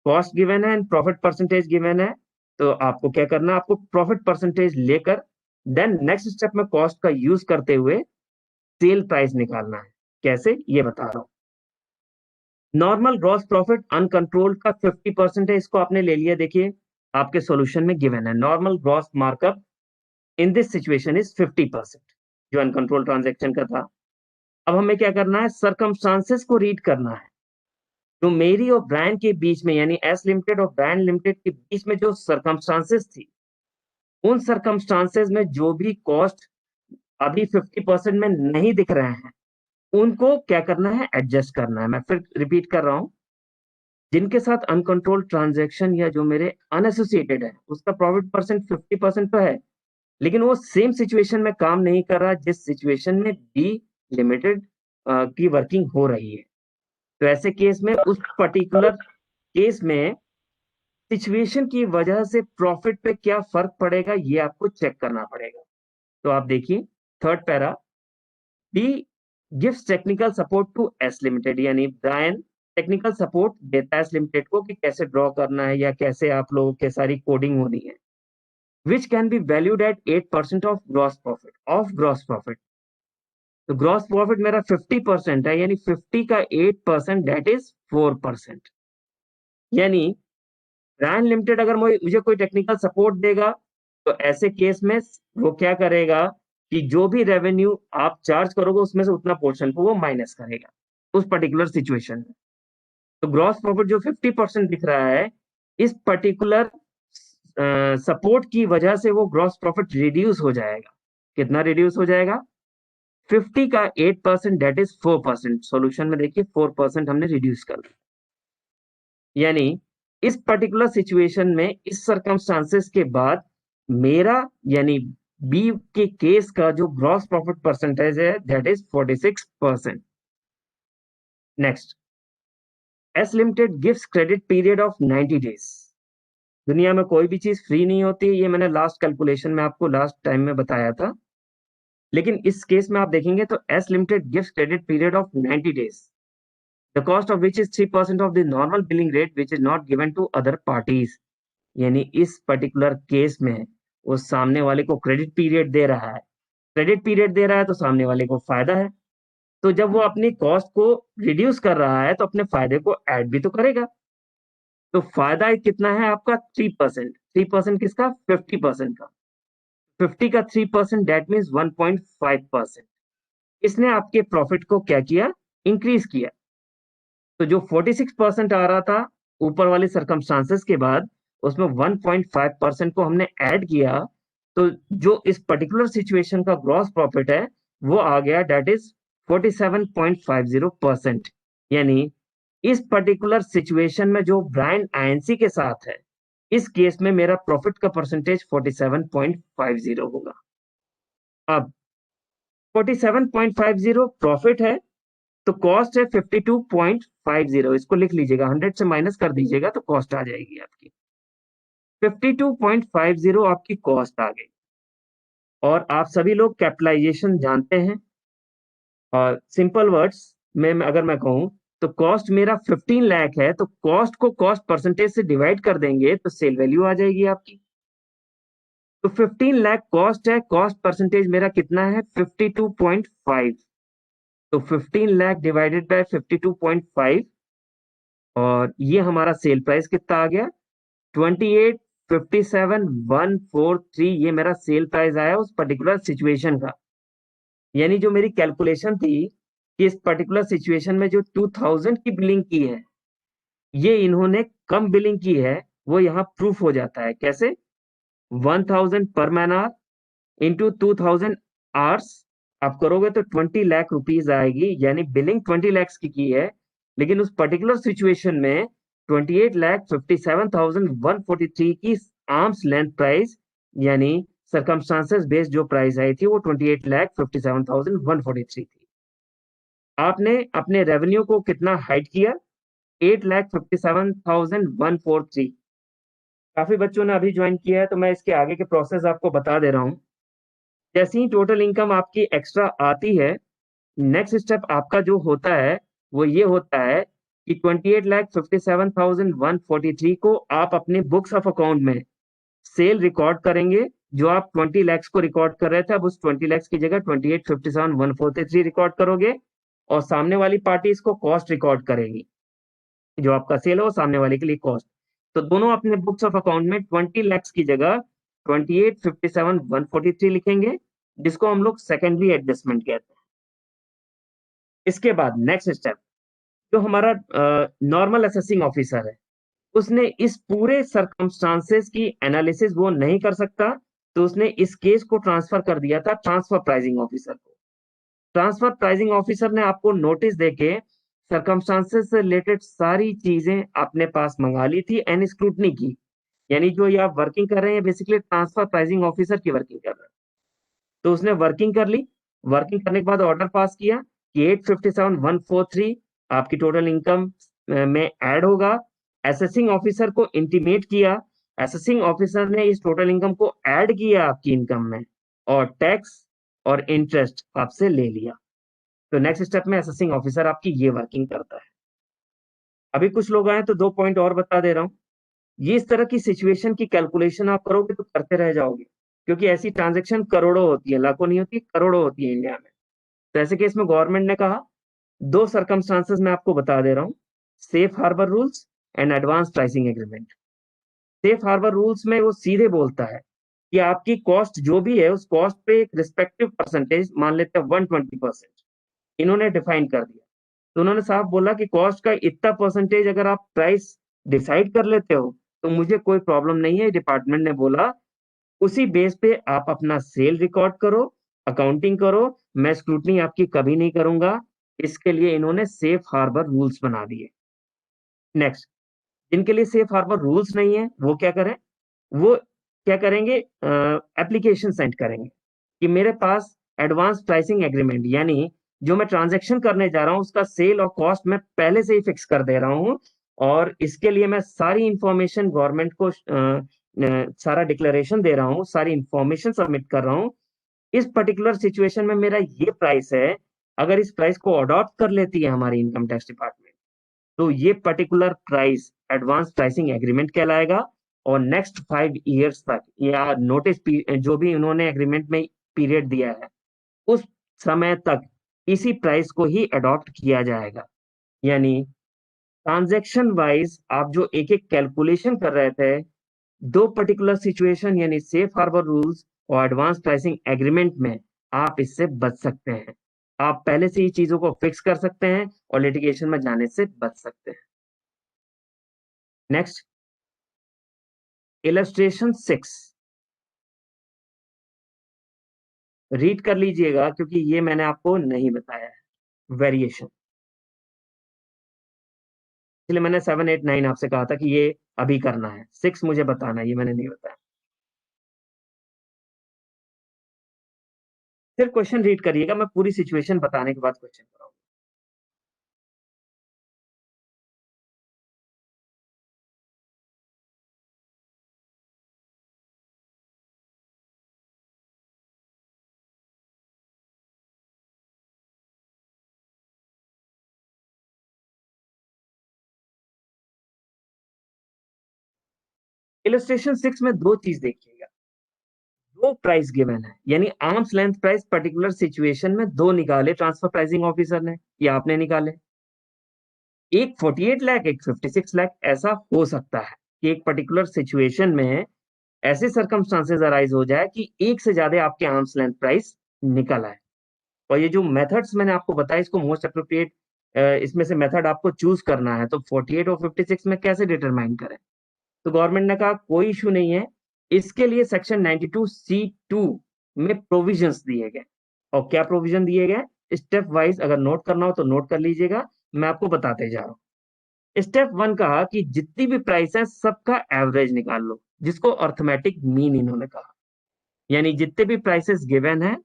कॉस्ट गिवन है एंड प्रॉफिट परसेंटेज गिवन है, तो आपको क्या करना है, आपको प्रॉफिट परसेंटेज लेकर देन नेक्स्ट स्टेप में कॉस्ट का यूज करते हुए सेल प्राइस निकालना है। कैसे, ये बता रहा हूं। नॉर्मल ग्रॉस प्रॉफिट अनकंट्रोल्ड का 50% है, इसको आपने ले लिया। देखिए आपके सॉल्यूशन में गिवन है normal gross markup in this situation is 50%, जो अनकंट्रोल ट्रांजैक्शन का था। अब हमें क्या करना है, सर्कमस्टांसेस को रीड करना है। तो मेरी और ब्रांड के बीच में यानी एस लिमिटेड और ब्रांड लिमिटेड के बीच में जो सर्कमस्टांसेस थी, उन सर्कमस्टांसेस में जो भी कॉस्ट अभी 50% में नहीं दिख रहे हैं उनको क्या करना है, एडजस्ट करना है। मैं फिर रिपीट कर रहा हूं, जिनके साथ अनकंट्रोल ट्रांजैक्शन या जो मेरे अनएसोसिएटेड है उसका प्रॉफिट परसेंट 50% तो है, लेकिन वो सेम सिचुएशन में काम नहीं कर रहा जिस सिचुएशन में बी लिमिटेड की वर्किंग हो रही है। तो ऐसे केस में उस पर्टिकुलर केस में सिचुएशन की वजह से प्रॉफिट पे क्या फर्क पड़ेगा ये आपको चेक करना पड़ेगा। तो आप देखिए third para, B gives technical support to S limited, यानी ब्रायन टेक्निकल सपोर्ट देता है एस लिमिटेड को कि कैसे ड्रॉ करना है या कैसे आप लोगों के सारी कोडिंग होनी है, which can be valued at 8% of gross profit, of gross profit। तो ग्रॉस प्रॉफिट मेरा 50% है, यानी 50 का 8% दैट इज 4%। यानी ब्रांड लिमिटेड अगर मुझे कोई टेक्निकल सपोर्ट देगा तो ऐसे केस में वो क्या करेगा कि जो भी रेवेन्यू आप चार्ज करोगे उसमें से उतना पोर्शन को वो माइनस करेगा उस पर्टिकुलर सिचुएशन में। तो ग्रॉस प्रॉफिट जो 50% दिख रहा है इस पर्टिकुलर सपोर्ट की वजह से वो ग्रॉस प्रॉफिट रिड्यूस हो जाएगा। कितना रिड्यूस हो जाएगा, 50 का 8% दैट इज 4%। सॉल्यूशन में देखिए 4% हमने रिड्यूस कर दिया। यानी इस पर्टिकुलर सिचुएशन में इस सर्कमस्टांसेस के बाद मेरा यानी बी के केस का जो ग्रॉस प्रॉफिट परसेंटेज है that is 46%। Next, S limited gives credit period of 90 days. दुनिया में कोई भी चीज फ्री नहीं होती, ये मैंने लास्ट कैलकुलेशन में आपको लास्ट टाइम में बताया था, लेकिन इस केस में आप देखेंगे तो S limited gives credit period of 90 days, the cost of which is 3% of the normal billing rate which is not given to other parties. यानी इस पर्टिकुलर केस में वो सामने वाले को क्रेडिट पीरियड दे रहा है, क्रेडिट पीरियड दे रहा है तो सामने वाले को फायदा है। तो जब वो अपनी कॉस्ट को रिड्यूस कर रहा है तो अपने फायदे को ऐड भी तो करेगा। तो फायदा कितना है आपका 3%। 3% किसका? 50% का। 50 का 3% दैट मीन्स 1.5%। इसने आपके प्रॉफिट को क्या किया? इंक्रीज किया। तो जो 46% आ रहा था ऊपर वाले सर्कमस्टांसेस के बाद, उसमें 1.5% को हमने ऐड किया। तो जो इस पर्टिकुलर सिचुएशन का ग्रॉस प्रॉफिट है वो आ गया दैट इज 47.50%। यानी इस पर्टिकुलर सिचुएशन में जो ब्रांड आईएनसी के साथ है, इस केस में मेरा प्रॉफिट का परसेंटेज 47.50 होगा। अब 47.50 प्रॉफिट है तो कॉस्ट है 52.50। इसको लिख लीजिएगा, 100 से माइनस कर दीजिएगा तो कॉस्ट आ जाएगी आपकी 52.50। आपकी कॉस्ट आ गई। और आप सभी लोग कैपिटलाइजेशन जानते हैं। और सिंपल वर्ड्स में अगर मैं कहूं तो कॉस्ट मेरा 15 लाख है, तो कॉस्ट को कॉस्ट परसेंटेज से डिवाइड कर देंगे तो सेल वैल्यू आ जाएगी आपकी। तो 15 लाख कॉस्ट है, कॉस्ट परसेंटेज मेरा कितना है? 52.5। तो 15 लाख डिवाइडेड बाय 52.5, और ये हमारा सेल प्राइस कितना आ गया? 28,57,143। ये मेरा सेल प्राइस आया उस पर्टिकुलर सिचुएशन का। यानी जो मेरी कैलकुलेशन थी कि इस पर्टिकुलर सिचुएशन में जो 2000 की बिलिंग की है, ये इन्होंने कम बिलिंग की है, वो यहाँ प्रूफ हो जाता है। कैसे? 1000 पर मैन आवर इंटू 2000 आवर्स आप करोगे तो 20 लाख रुपीज आएगी। यानी बिलिंग 20 लाख की है, लेकिन उस पर्टिकुलर सिचुएशन में 28,57,143 की आर्म्स लेंथ प्राइस, यानी सर्कमस्टांसेस बेस्ड जो प्राइस आई थी वो 28,57,143 थी। आपने अपने रेवेन्यू को कितना हाइड किया? 8,57,143। काफी बच्चों ने अभी ज्वाइन किया है तो मैं इसके आगे के प्रोसेस आपको बता दे रहा हूँ। जैसे ही टोटल इनकम आपकी एक्स्ट्रा आती है, नेक्स्ट स्टेप आपका जो होता है वो ये होता है कि 28,57,143 को आप अपने बुक्स ऑफ अकाउंट में सेल रिकॉर्ड करेंगे। जो आप 20 लैक्स को रिकॉर्ड कर रहे थे, अब उस 20 लैक्स की जगह 28,57,143 रिकॉर्ड करोगे, और सामने वाली पार्टी इसको कॉस्ट रिकॉर्ड करेगी। जो आपका सेल है वो सामने वाले के लिए कॉस्ट। तो दोनों अपने बुक्स ऑफ अकाउंट में 20 लैक्स की जगह 28,57,143 लिखेंगे, जिसको हम लोग सेकेंडरी एडजस्टमेंट कहते हैं। इसके बाद नेक्स्ट स्टेप, जो हमारा नॉर्मल असेसिंग ऑफिसर है, उसने इस पूरे सर्कमस्टांसेस की एनालिसिस वो नहीं कर सकता, तो उसने इस केस को ट्रांसफर कर दिया था ट्रांसफर प्राइसिंग ऑफिसर को। ट्रांसफर प्राइसिंग ऑफिसर ने आपको नोटिस देके सर्कमस्टांसेस से रिलेटेड सारी चीजें अपने पास मंगा ली थी एंड स्क्रूटनी की। यानी जो ये आप वर्किंग कर रहे हैं बेसिकली ट्रांसफर प्राइसिंग ऑफिसर की वर्किंग कर रहे हैं। तो उसने वर्किंग कर ली। वर्किंग करने के बाद ऑर्डर पास किया कि 857,143 आपकी टोटल इनकम में ऐड होगा। असेसिंग ऑफिसर को इंटीमेट किया। असेसिंग ऑफिसर ने इस टोटल इनकम को ऐड किया आपकी इनकम में, और टैक्स और इंटरेस्ट आपसे ले लिया। तो नेक्स्ट स्टेप में असेसिंग ऑफिसर आपकी ये वर्किंग करता है। अभी कुछ लोग आए तो 2 पॉइंट और बता दे रहा हूँ। ये इस तरह की सिचुएशन की कैलकुलेशन आप करोगे तो करते रह जाओगे, क्योंकि ऐसी ट्रांजैक्शन करोड़ों होती है, लाखों नहीं होती, करोड़ों होती है इंडिया में। तो ऐसे केस में गवर्नमेंट ने कहा, 2 सर्कमस्टांसेस मैं आपको बता दे रहा हूँ, safe harbour rules and advance pricing agreement. Safe harbour rules में वो सीधे बोलता है कि आपकी कॉस्ट जो भी है उस कॉस्ट पे एक रिस्पेक्टिव परसेंटेज, मान लेते हैं 120%, इन्होंने डिफाइन कर दिया। तो उन्होंने साफ बोला कि कॉस्ट का इतना परसेंटेज अगर आप प्राइस डिसाइड कर लेते हो तो मुझे कोई प्रॉब्लम नहीं है। डिपार्टमेंट ने बोला उसी बेस पे आप अपना सेल रिकॉर्ड करो, अकाउंटिंग करो, मैं स्क्रूटनी आपकी कभी नहीं करूंगा। इसके लिए इन्होंने सेफ हार्बर रूल्स बना दिए। नेक्स्ट, जिनके लिए सेफ हार्बर रूल्स नहीं है वो क्या करें? वो क्या करेंगे? एप्लीकेशन सेंड करेंगे कि मेरे पास एडवांस प्राइसिंग एग्रीमेंट, यानी जो मैं ट्रांजैक्शन करने जा रहा हूं उसका सेल और कॉस्ट मैं पहले से ही फिक्स कर दे रहा हूं, और इसके लिए मैं सारी इंफॉर्मेशन गवर्नमेंट को सारा डिक्लेरेशन दे रहा हूं, सारी इंफॉर्मेशन सबमिट कर रहा हूं। इस पर्टिकुलर सिचुएशन में मेरा ये प्राइस है। अगर इस प्राइस को अडॉप्ट कर लेती है हमारी इनकम टैक्स डिपार्टमेंट, तो ये particular price advance pricing agreement कहलाएगा। और नेक्स्ट 5 इयर्स तक, या नोटिस जो भी उन्होंने एग्रीमेंट में पीरियड दिया है, उस समय तक इसी प्राइस को ही अडॉप्ट किया जाएगा। यानी ट्रांजैक्शन वाइज आप जो एक एक कैलकुलेशन कर रहे थे, दो पर्टिकुलर सिचुएशन यानी सेफ हार्बर रूल्स और एडवांस प्राइसिंग एग्रीमेंट में आप इससे बच सकते हैं। आप पहले से ही चीजों को फिक्स कर सकते हैं और लिटिगेशन में जाने से बच सकते हैं। नेक्स्ट, इलस्ट्रेशन 6 रीड कर लीजिएगा क्योंकि ये मैंने आपको नहीं बताया है। वेरिएशन, इसलिए मैंने 7 8 9 आपसे कहा था कि ये अभी करना है, 6 मुझे बताना है, ये मैंने नहीं बताया। सिर्फ क्वेश्चन रीड करिएगा, मैं पूरी सिचुएशन बताने के बाद क्वेश्चन कराऊंगा। इलस्ट्रेशन 6 में दो चीज देखिएगा, दो प्राइस गिवन है, यानी arms length price particular situation में दो निकाले ट्रांसफर प्राइसिंग ऑफिसर ने या आपने निकाले, एक 48 लाख एक 56 लाख। ऐसा हो सकता है कि एक पर्टिकुलर सिचुएशन में ऐसे सर्कमस्टांसेस अराइज हो जाए कि एक से ज्यादा आपके आर्म्स लेंथ प्राइस निकल आए। और ये जो मेथड्स मैंने आपको बताया, इसको मोस्ट अप्रोप्रिएट इसमें से मेथड आपको चूज करना है, तो 48 और 56 में कैसे डिटरमाइन करें। तो गवर्नमेंट ने कहा कोई इशू नहीं है, इसके लिए सेक्शन 92C2 में प्रोविजंस दिए गए। और क्या प्रोविजन दिए गए, स्टेप वाइज अगर नोट करना हो तो नोट कर लीजिएगा, मैं आपको बताते जा रहा हूँ। स्टेप 1 कहा कि जितनी भी प्राइस है सबका एवरेज निकाल लो, जिसको अर्थमेटिक मीन इन्होंने कहा। यानी जितने भी प्राइसेस गिवन है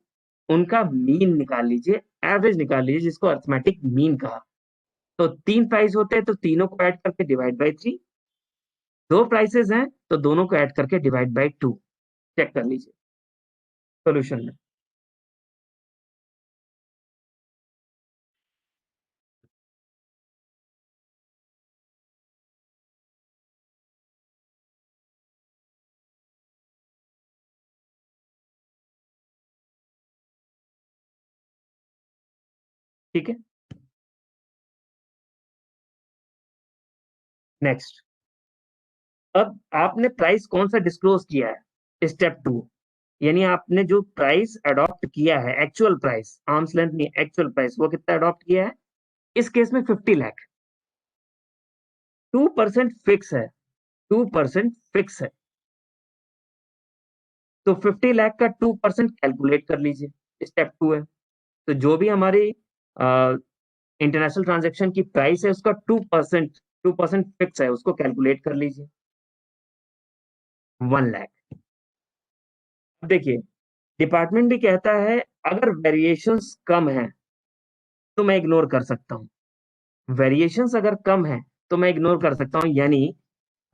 उनका मीन निकाल लीजिए, एवरेज निकाल लीजिए, जिसको अर्थमेटिक मीन कहा। तो तीन प्राइस होते हैं तो तीनों को ऐड करके डिवाइड बाई 3, दो प्राइसेस हैं तो दोनों को ऐड करके डिवाइड बाई 2। चेक कर लीजिए सॉल्यूशन में। ठीक है, नेक्स्ट, अब आपने प्राइस कौन सा डिस्क्लोज किया है, स्टेप 2। यानी आपने जो प्राइस अडॉप्ट किया है, एक्चुअल प्राइस, आर्म्स लेंथ नहीं, एक्चुअल प्राइस, वो कितना अडॉप्ट किया है। इस केस में 50 लाख, 2% फिक्स है, 2% फिक्स है। तो 50 लाख का 2% कैलकुलेट कर लीजिए, स्टेप 2 है। तो जो भी हमारी इंटरनेशनल ट्रांजेक्शन की प्राइस है उसका 2% फिक्स है, उसको कैलकुलेट कर लीजिए, 1 लाख। अब देखिए, डिपार्टमेंट भी कहता है अगर वेरिएशंस कम है तो मैं इग्नोर कर सकता हूं। वेरिएशंस अगर कम है तो मैं इग्नोर कर सकता हूं, यानी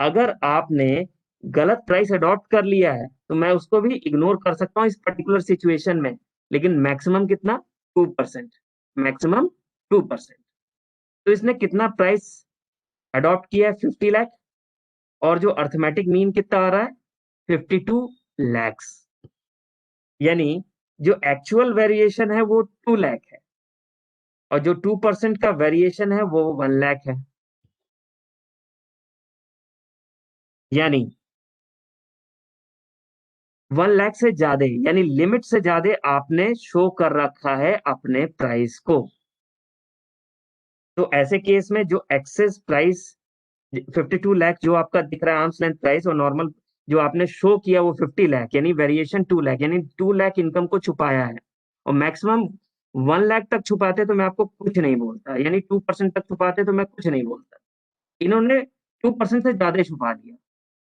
अगर आपने गलत प्राइस अडॉप्ट कर लिया है तो मैं उसको भी इग्नोर कर सकता हूं इस पर्टिकुलर सिचुएशन में, लेकिन मैक्सिमम कितना, 2%, मैक्सिमम 2%। तो इसने कितना प्राइस अडॉप्ट किया है, 50 लाख, और जो अर्थमेटिक मीन कितना आ रहा है, 52 लैक्स। यानी जो एक्चुअल वेरिएशन है वो 2 लाख है और जो 2% का वेरिएशन है वो 1 लाख है। यानी 1 लाख से ज्यादा, यानी लिमिट से ज्यादा आपने शो कर रखा है अपने प्राइस को। तो ऐसे केस में जो एक्सेस प्राइस 52 लाख जो आपका दिख रहा है आर्म्स लेंथ प्राइस, और नॉर्मल जो आपने शो किया वो 50 लाख, यानी वेरिएशन 2 लाख, यानी 2 लाख इनकम को छुपाया है। और मैक्सिमम 1 लाख तक छुपाते तो मैं आपको कुछ नहीं बोलता, यानी 2% तक छुपाते तो मैं कुछ नहीं बोलता। इन्होंने 2% से ज्यादा छुपा दिया।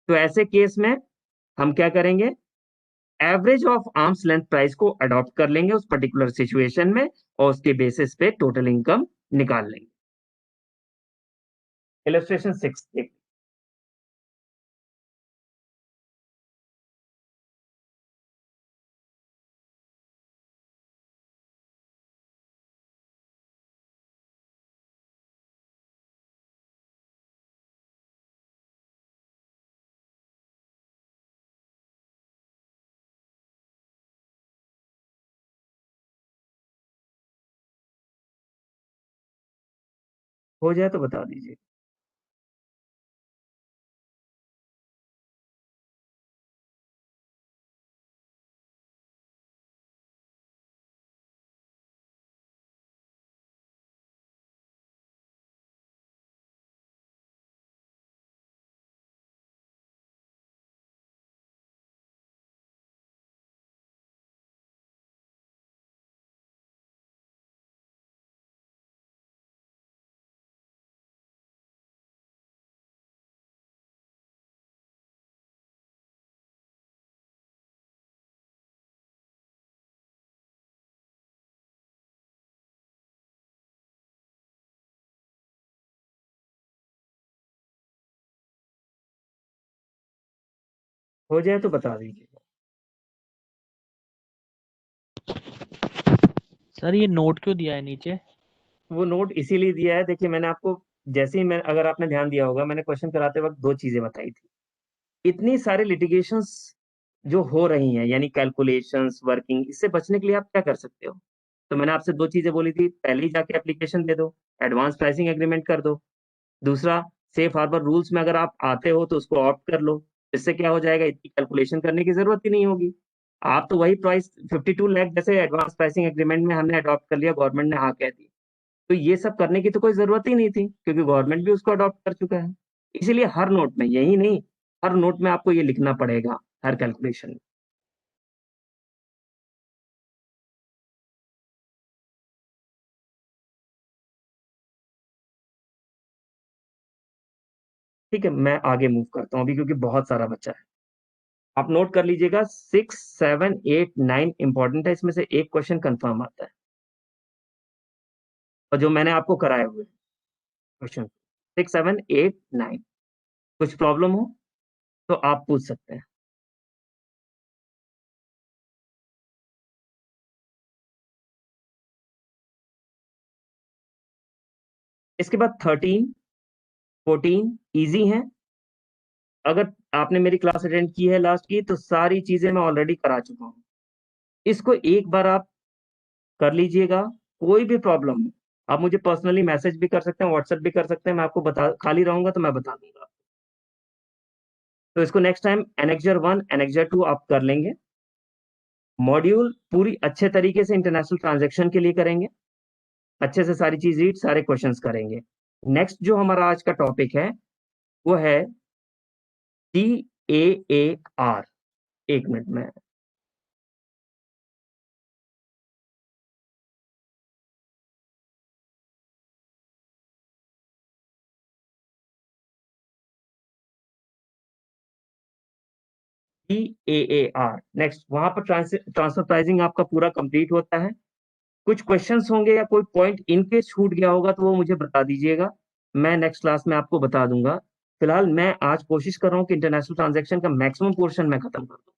तो ऐसे केस में हम क्या करेंगे, average of arms length price को अडॉप्ट कर लेंगे उस पर्टिकुलर सिचुएशन में और उसके बेसिस पे टोटल इनकम निकाल लेंगे। इलस्ट्रेशन 6 देखिए। हो जाए तो बता दीजिए। हो जाए तो बता दीजिए। सर ये नोट क्यों दिया है नीचे? वो नोट इसीलिए दिया है, देखिए मैंने आपको, जैसे ही मैं, अगर आपने ध्यान दिया होगा, मैंने क्वेश्चन कराते वक्त दो चीजें बताई थी। इतनी सारी लिटिगेशंस जो हो रही हैं, यानी कैलकुलेशंस, वर्किंग, इससे बचने के लिए आप क्या कर सकते हो? तो मैंने आपसे दो चीजें बोली थी, पहले ही जाके एप्लीकेशन दे दो, एडवांस प्राइसिंग एग्रीमेंट कर दो। दूसरा, सेफ हार्बर रूल्स में अगर आप आते हो तो उसको ऑप्ट कर लो। इससे क्या हो जाएगा, इतनी कैलकुलेशन करने की जरूरत ही नहीं होगी। आप तो वही प्राइस 52 लाख जैसे एडवांस प्राइसिंग एग्रीमेंट में हमने अडॉप्ट कर लिया, गवर्नमेंट ने हाँ कह दी। तो ये सब करने की तो कोई जरूरत ही नहीं थी, क्योंकि गवर्नमेंट भी उसको अडॉप्ट कर चुका है। इसीलिए हर नोट में, यही नहीं, हर नोट में आपको ये लिखना पड़ेगा, हर कैलकुलेशन में। ठीक है, मैं आगे मूव करता हूँ अभी, क्योंकि बहुत सारा बच्चा है। आप नोट कर लीजिएगा, 6, 7, 8, 9 इंपॉर्टेंट है, इसमें से एक क्वेश्चन कंफर्म आता है, और जो मैंने आपको कराए हुए क्वेश्चन, 6, 7, 8, 9। कुछ प्रॉब्लम हो तो आप पूछ सकते हैं। इसके बाद 13, 14 इजी हैं। अगर आपने मेरी क्लास अटेंड की है लास्ट की, तो सारी चीजें मैं ऑलरेडी करा चुका हूँ। इसको एक बार आप कर लीजिएगा। कोई भी प्रॉब्लम हो, आप मुझे पर्सनली मैसेज भी कर सकते हैं, व्हाट्सएप भी कर सकते हैं, मैं आपको बता, खाली रहूंगा तो मैं बता दूंगा। तो इसको नेक्स्ट टाइम एनेक्जर 1, एनेक्जर 2 आप कर लेंगे। मॉड्यूल पूरी अच्छे तरीके से इंटरनेशनल ट्रांजैक्शन के लिए करेंगे, अच्छे से सारी चीज रीड, सारे क्वेश्चंस करेंगे। नेक्स्ट जो हमारा आज का टॉपिक है, वो है GAAR। एक मिनट में, GAAR नेक्स्ट, वहां पर ट्रांसफर प्राइसिंग आपका पूरा कंप्लीट होता है। कुछ क्वेश्चंस होंगे या कोई पॉइंट इनके छूट गया होगा तो वो मुझे बता दीजिएगा, मैं नेक्स्ट क्लास में आपको बता दूंगा। फिलहाल मैं आज कोशिश कर रहा हूँ कि इंटरनेशनल ट्रांजैक्शन का मैक्सिमम पोर्शन मैं खत्म कर दूं।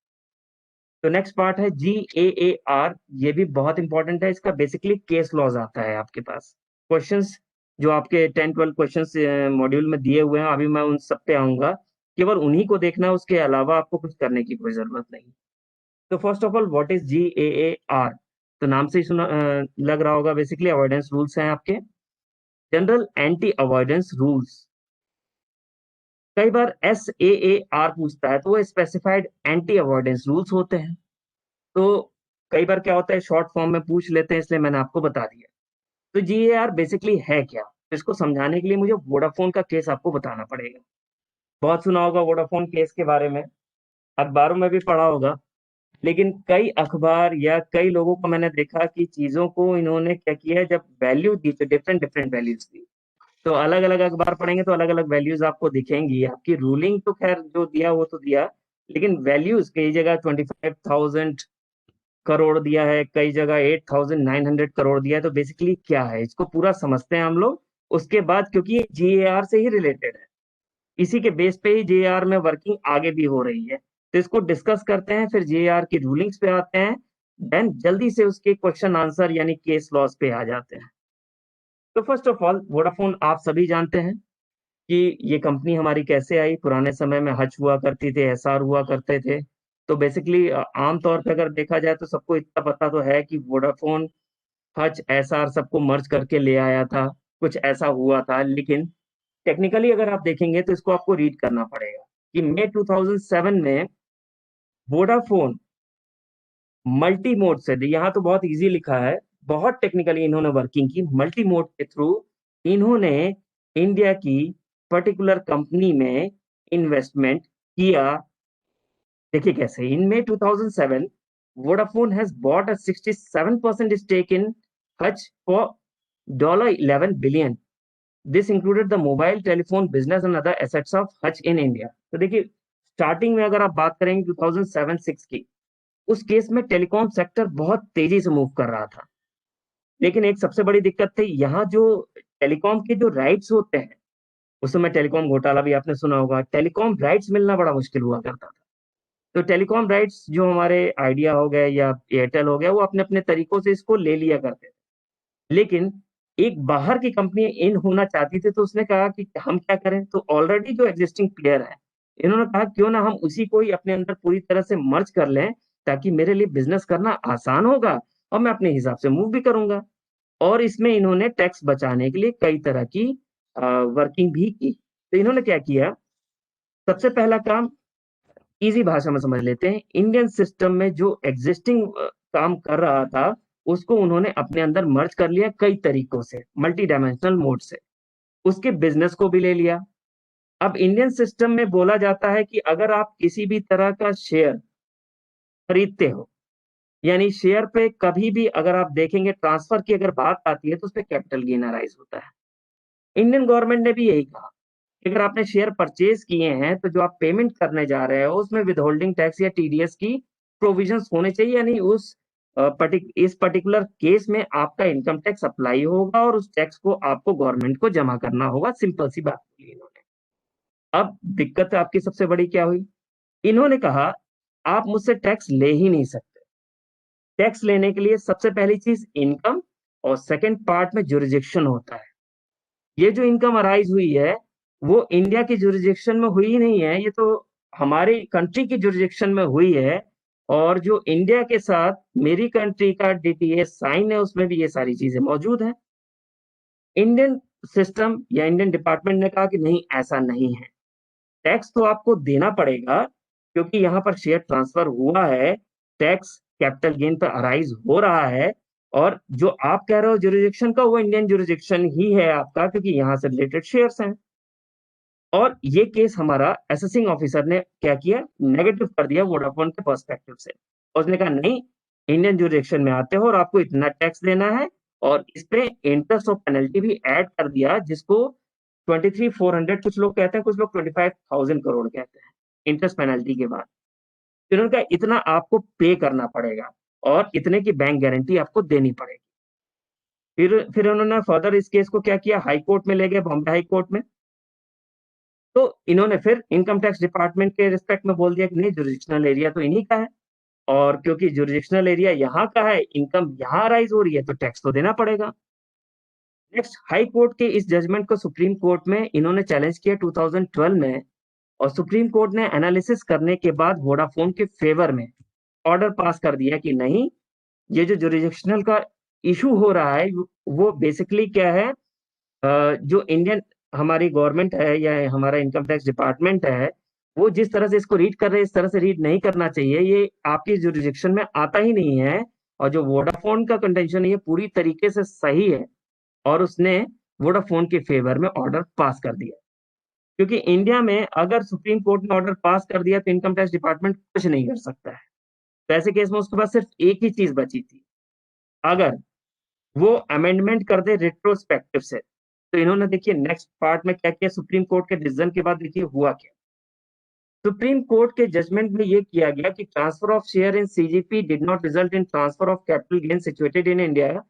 तो नेक्स्ट पार्ट है GAAR। ये भी बहुत इंपॉर्टेंट है, इसका बेसिकली केस लॉज आता है आपके पास। क्वेश्चंस जो आपके 10, 12 क्वेश्चंस मॉड्यूल में दिए हुए हैं, अभी मैं उन सब पे आऊंगा। केवल उन्हीं को देखना है, उसके अलावा आपको कुछ करने की कोई जरूरत नहीं। तो first of all, what is GAAR? तो नाम से ही सुना लग रहा होगा, बेसिकली अवॉइडेंस रूल्स हैं आपके, जनरल एंटी अवॉइडेंस रूल्स। कई बार SAAR पूछता है, तो वो स्पेसिफाइड एंटी अवॉइडेंस रूल्स होते हैं। तो कई बार क्या होता है, शॉर्ट फॉर्म में पूछ लेते हैं, इसलिए मैंने आपको बता दिया। तो GAR बेसिकली है क्या, इसको समझाने के लिए मुझे वोडाफोन का केस आपको बताना पड़ेगा। बहुत सुना होगा वोडाफोन केस के बारे में, अखबारों में भी पढ़ा होगा। लेकिन कई अखबार या कई लोगों को मैंने देखा कि चीजों को इन्होंने क्या किया है, जब वैल्यू दी तो डिफरेंट डिफरेंट वैल्यूज दी। तो अलग अलग अखबार पढ़ेंगे तो अलग अलग वैल्यूज आपको दिखेंगी। आपकी रूलिंग तो खैर जो दिया वो तो दिया, लेकिन वैल्यूज कई जगह 25,000 करोड़ दिया है, कई जगह 8,900 करोड़ दिया है। तो बेसिकली क्या है, इसको पूरा समझते हैं हम लोग। उसके बाद, क्योंकि ये GAR से ही रिलेटेड है, इसी के बेस पे ही JR में वर्किंग आगे भी हो रही है, तो इसको डिस्कस करते हैं, फिर JR की रूलिंग्स पे आते हैं, देन जल्दी से उसके क्वेश्चन आंसर यानी केस लॉस पे आ जाते हैं। तो फर्स्ट ऑफ ऑल, वोडाफोन आप सभी जानते हैं कि ये कंपनी हमारी कैसे आई। पुराने समय में हच हुआ करती थे, SR हुआ करते थे। तो बेसिकली आमतौर पर अगर देखा जाए तो सबको इतना पता तो है कि वोडाफोन हच SR सबको मर्ज करके ले आया था। कुछ ऐसा हुआ था, लेकिन टेक्निकली अगर आप देखेंगे तो इसको आपको रीड करना पड़ेगा कि मई 2007 में वोडाफोन मल्टी मोड से, यहाँ तो बहुत इजी लिखा है, बहुत टेक्निकली इन्होंने वर्किंग की, मल्टी मोड के थ्रू इन्होंने इंडिया की पर्टिकुलर कंपनी में इन्वेस्टमेंट किया। देखिए कैसे, in May 2007 Vodafone has bought a 67% stake in Hutch for $11 billion. This included the mobile telephone business and other assets of Hutch in India. तो देखिए, starting में अगर आप बात करेंगे 2007-6 की, उस केस में टेलीकॉम सेक्टर बहुत तेजी से मूव कर रहा था, लेकिन एक सबसे बड़ी दिक्कत थी यहाँ, जो टेलीकॉम के जो राइट्स होते हैं, उस समय टेलीकॉम घोटाला भी आपने सुना होगा, टेलीकॉम राइट्स मिलना बड़ा मुश्किल हुआ करता था। तो टेलीकॉम राइट्स जो हमारे आइडिया हो गए या एयरटेल हो गया, वो अपने अपने तरीकों से इसको ले लिया करते थे, लेकिन एक बाहर की कंपनी इन होना चाहती थी, तो उसने कहा कि हम क्या करें, तो ऑलरेडी जो एग्जिस्टिंग प्लेयर है, इन्होंने कहा क्यों ना हम उसी को ही अपने अंदर पूरी तरह से मर्ज कर लें, ताकि मेरे लिए बिजनेस करना आसान होगा और मैं अपने हिसाब से मूव भी करूंगा। और इसमें इन्होंने टैक्स बचाने के लिए कई तरह की वर्किंग भी की। तो इन्होंने क्या किया, सबसे पहला काम, इजी भाषा में समझ लेते हैं, इंडियन सिस्टम में जो एग्जिस्टिंग काम कर रहा था, उसको उन्होंने अपने अंदर मर्ज कर लिया कई तरीकों से, मल्टी डायमेंशनल मोड से, उसके बिजनेस को भी ले लिया। अब इंडियन सिस्टम में बोला जाता है कि अगर आप किसी भी तरह का शेयर खरीदते हो, यानी शेयर पे कभी भी अगर आप देखेंगे ट्रांसफर की अगर बात आती है, तो उस पर कैपिटल गेन अराइज होता है। इंडियन गवर्नमेंट ने भी यही कहा कि अगर आपने शेयर परचेज किए हैं, तो जो आप पेमेंट करने जा रहे हो उसमें विदहोल्डिंग टैक्स या टीडीएस की प्रोविजंस होने चाहिए, यानी उस इस पर्टिकुलर केस में आपका इनकम टैक्स अप्लाई होगा और उस टैक्स को आपको गवर्नमेंट को जमा करना होगा। सिंपल सी बात बोली इन्होंने। अब दिक्कत आपकी सबसे बड़ी क्या हुई, इन्होंने कहा आप मुझसे टैक्स ले ही नहीं सकते। टैक्स लेने के लिए सबसे पहली चीज इनकम, और सेकंड पार्ट में जुरिडिक्शन होता है। ये जो इनकम अराइज हुई है, वो इंडिया की जुरिडिक्शन में हुई नहीं है, ये तो हमारी कंट्री की जुरिडिक्शन में हुई है। और जो इंडिया के साथ मेरी कंट्री का डीटीएस साइन है, उसमें भी ये सारी चीजें मौजूद हैं। इंडियन सिस्टम या इंडियन डिपार्टमेंट ने कहा कि नहीं, ऐसा नहीं है, टैक्स तो आपको देना पड़ेगा, क्योंकि यहाँ पर शेयर ट्रांसफर हुआ है, टैक्स कैपिटल गेन पर अराइज हो रहा है, और जो आप कह रहे हो जुरिडिक्शन का, वो इंडियन जुरिडिक्शन ही है आपका, क्योंकि यहाँ से रिलेटेड शेयर्स हैं। और ये केस हमारा असेसिंग ऑफिसर ने क्या किया, नेगेटिव कर दिया वोडाफोन के पर्सपेक्टिव से। उसने कहा नहीं, इंडियन जुरिडिक्शन में आते हो और आपको इतना टैक्स देना है, और इस पे इंटरेस्ट और पेनल्टी भी ऐड कर दिया, जिसको 23,400 कुछ लोग कहते हैं, कुछ लोग 25,000 करोड़ कहते हैं, इंटरेस्ट पेनल्टी के बाद। फिर उन्होंने कहा इतना आपको पे करना पड़ेगा और इतने की बैंक गारंटी आपको देनी पड़ेगी। फिर उन्होंने फर्दर इस केस को क्या किया, हाई कोर्ट में ले गए, बॉम्बे हाई कोर्ट में। तो इन्होंने फिर इनकम टैक्स डिपार्टमेंट के रिस्पेक्ट में बोल दिया कि नहीं, जुरिडिक्शनल एरिया तो इन्हीं का है, और क्योंकि जुरिडिक्शनल एरिया यहाँ का है, इनकम यहाँ राइज हो रही है, तो टैक्स तो देना पड़ेगा। नेक्स्ट, हाई कोर्ट के इस जजमेंट को सुप्रीम कोर्ट में इन्होंने चैलेंज किया 2012 में, और सुप्रीम कोर्ट ने एनालिसिस करने के बाद वोडाफोन के फेवर में ऑर्डर पास कर दिया कि नहीं, ये जो जुरिडिक्शनल का इशू हो रहा है, वो बेसिकली क्या है, जो इंडियन हमारी गवर्नमेंट है या हमारा इनकम टैक्स डिपार्टमेंट है, वो जिस तरह से इसको रीड कर रहे हैं, इस तरह से रीड नहीं करना चाहिए, ये आपकी जुरिडिक्शन में आता ही नहीं है। और जो वोडाफोन का कंटेंशन है, ये पूरी तरीके से सही है, और उसने वोडाफोन के फेवर में ऑर्डर पास कर दिया। क्योंकि इंडिया में अगर सुप्रीम कोर्ट ने ऑर्डर पास कर दिया, तो इनकम टैक्स डिपार्टमेंट कुछ नहीं कर सकता है। तो ऐसे केस में उसके पास सिर्फ एक ही चीज बची थी, अगर वो अमेंडमेंट कर दे रिट्रोस्पेक्टिव से। तो इन्होंने देखिए नेक्स्ट पार्ट में क्या किया, सुप्रीम कोर्ट के डिसीजन के बाद देखिए हुआ क्या। सुप्रीम कोर्ट के जजमेंट में ये किया गया कि transfer of share in CGP did not result in transfer of capital gain situated in India,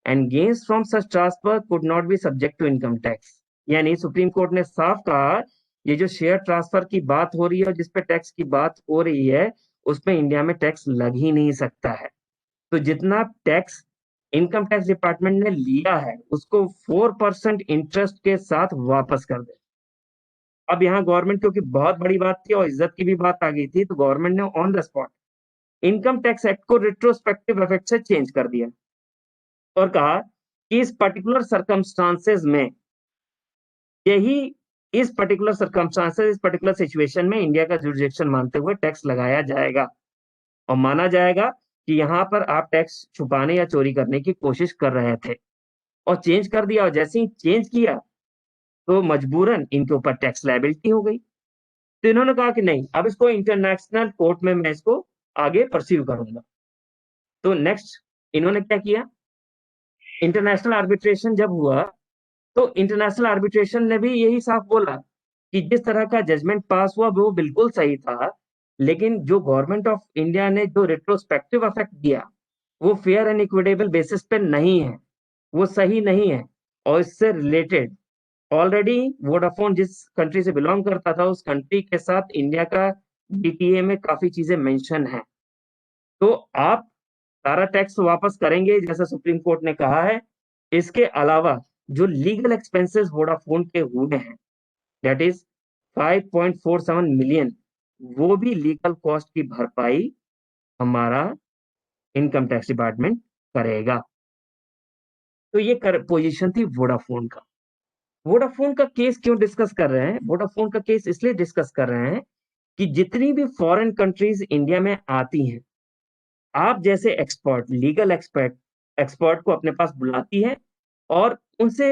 and gains from such transfer could not be subject to income tax. यानी supreme court ने साफ कहा, ये जो शेयर ट्रांसफर की बात हो रही है और जिसपे टैक्स की बात हो रही है, उसमें इंडिया में टैक्स लग ही नहीं सकता है। तो जितना टैक्स इनकम टैक्स डिपार्टमेंट ने लिया है, उसको 4% इंटरेस्ट के साथ वापस कर दे। अब यहाँ गवर्नमेंट, क्योंकि बहुत बड़ी बात थी और इज्जत की भी बात आ गई थी, तो गवर्नमेंट ने on the spot income tax act को रिट्रोस्पेक्टिव इफेक्ट से चेंज कर दिया और कहा कि इस पर्टिकुलर सर्कमस्टांसेस में इस पर्टिकुलर सर्कमस्टांसेस, इस पर्टिकुलर सिचुएशन में इंडिया का जुरिडिक्शन मानते हुए टैक्स लगाया जाएगा और माना जाएगा कि यहाँ पर आप टैक्स छुपाने या चोरी करने की कोशिश कर रहे थे और चेंज कर दिया, और जैसे ही चेंज किया तो मजबूरन इनके ऊपर टैक्स लायबिलिटी हो गई। तो इन्होंने कहा कि नहीं, अब इसको इंटरनेशनल कोर्ट में मैं इसको आगे परस्यू करूंगा। तो नेक्स्ट इन्होंने क्या किया, इंटरनेशनल आर्बिट्रेशन जब हुआ तो इंटरनेशनल आर्बिट्रेशन ने भी यही साफ बोला कि जिस तरह का जजमेंट पास हुआ वो बिल्कुल सही था, लेकिन जो गवर्नमेंट ऑफ इंडिया ने जो रेट्रोस्पेक्टिव इफेक्ट दिया वो फेयर एंड इक्विटेबल बेसिस पे नहीं है, वो सही नहीं है। और इससे रिलेटेड ऑलरेडी वोडाफोन जिस कंट्री से बिलोंग करता था उस कंट्री के साथ इंडिया का डीटीए में काफी चीजें मेंशन है। तो आप सारा टैक्स वापस करेंगे जैसा सुप्रीम कोर्ट ने कहा है। इसके अलावा जो लीगल एक्सपेंसेस वोडाफोन के हुए हैं, दैट इज 5.47 मिलियन, वो भी लीगल कॉस्ट की भरपाई हमारा इनकम टैक्स डिपार्टमेंट करेगा। तो ये पोजीशन थी वोडाफोन का। वोडाफोन का केस क्यों डिस्कस कर रहे हैं? वोडाफोन का केस इसलिए डिस्कस कर रहे हैं कि जितनी भी फॉरेन कंट्रीज इंडिया में आती हैं, आप जैसे एक्सपर्ट, लीगल एक्सपर्ट को अपने पास बुलाती है और उनसे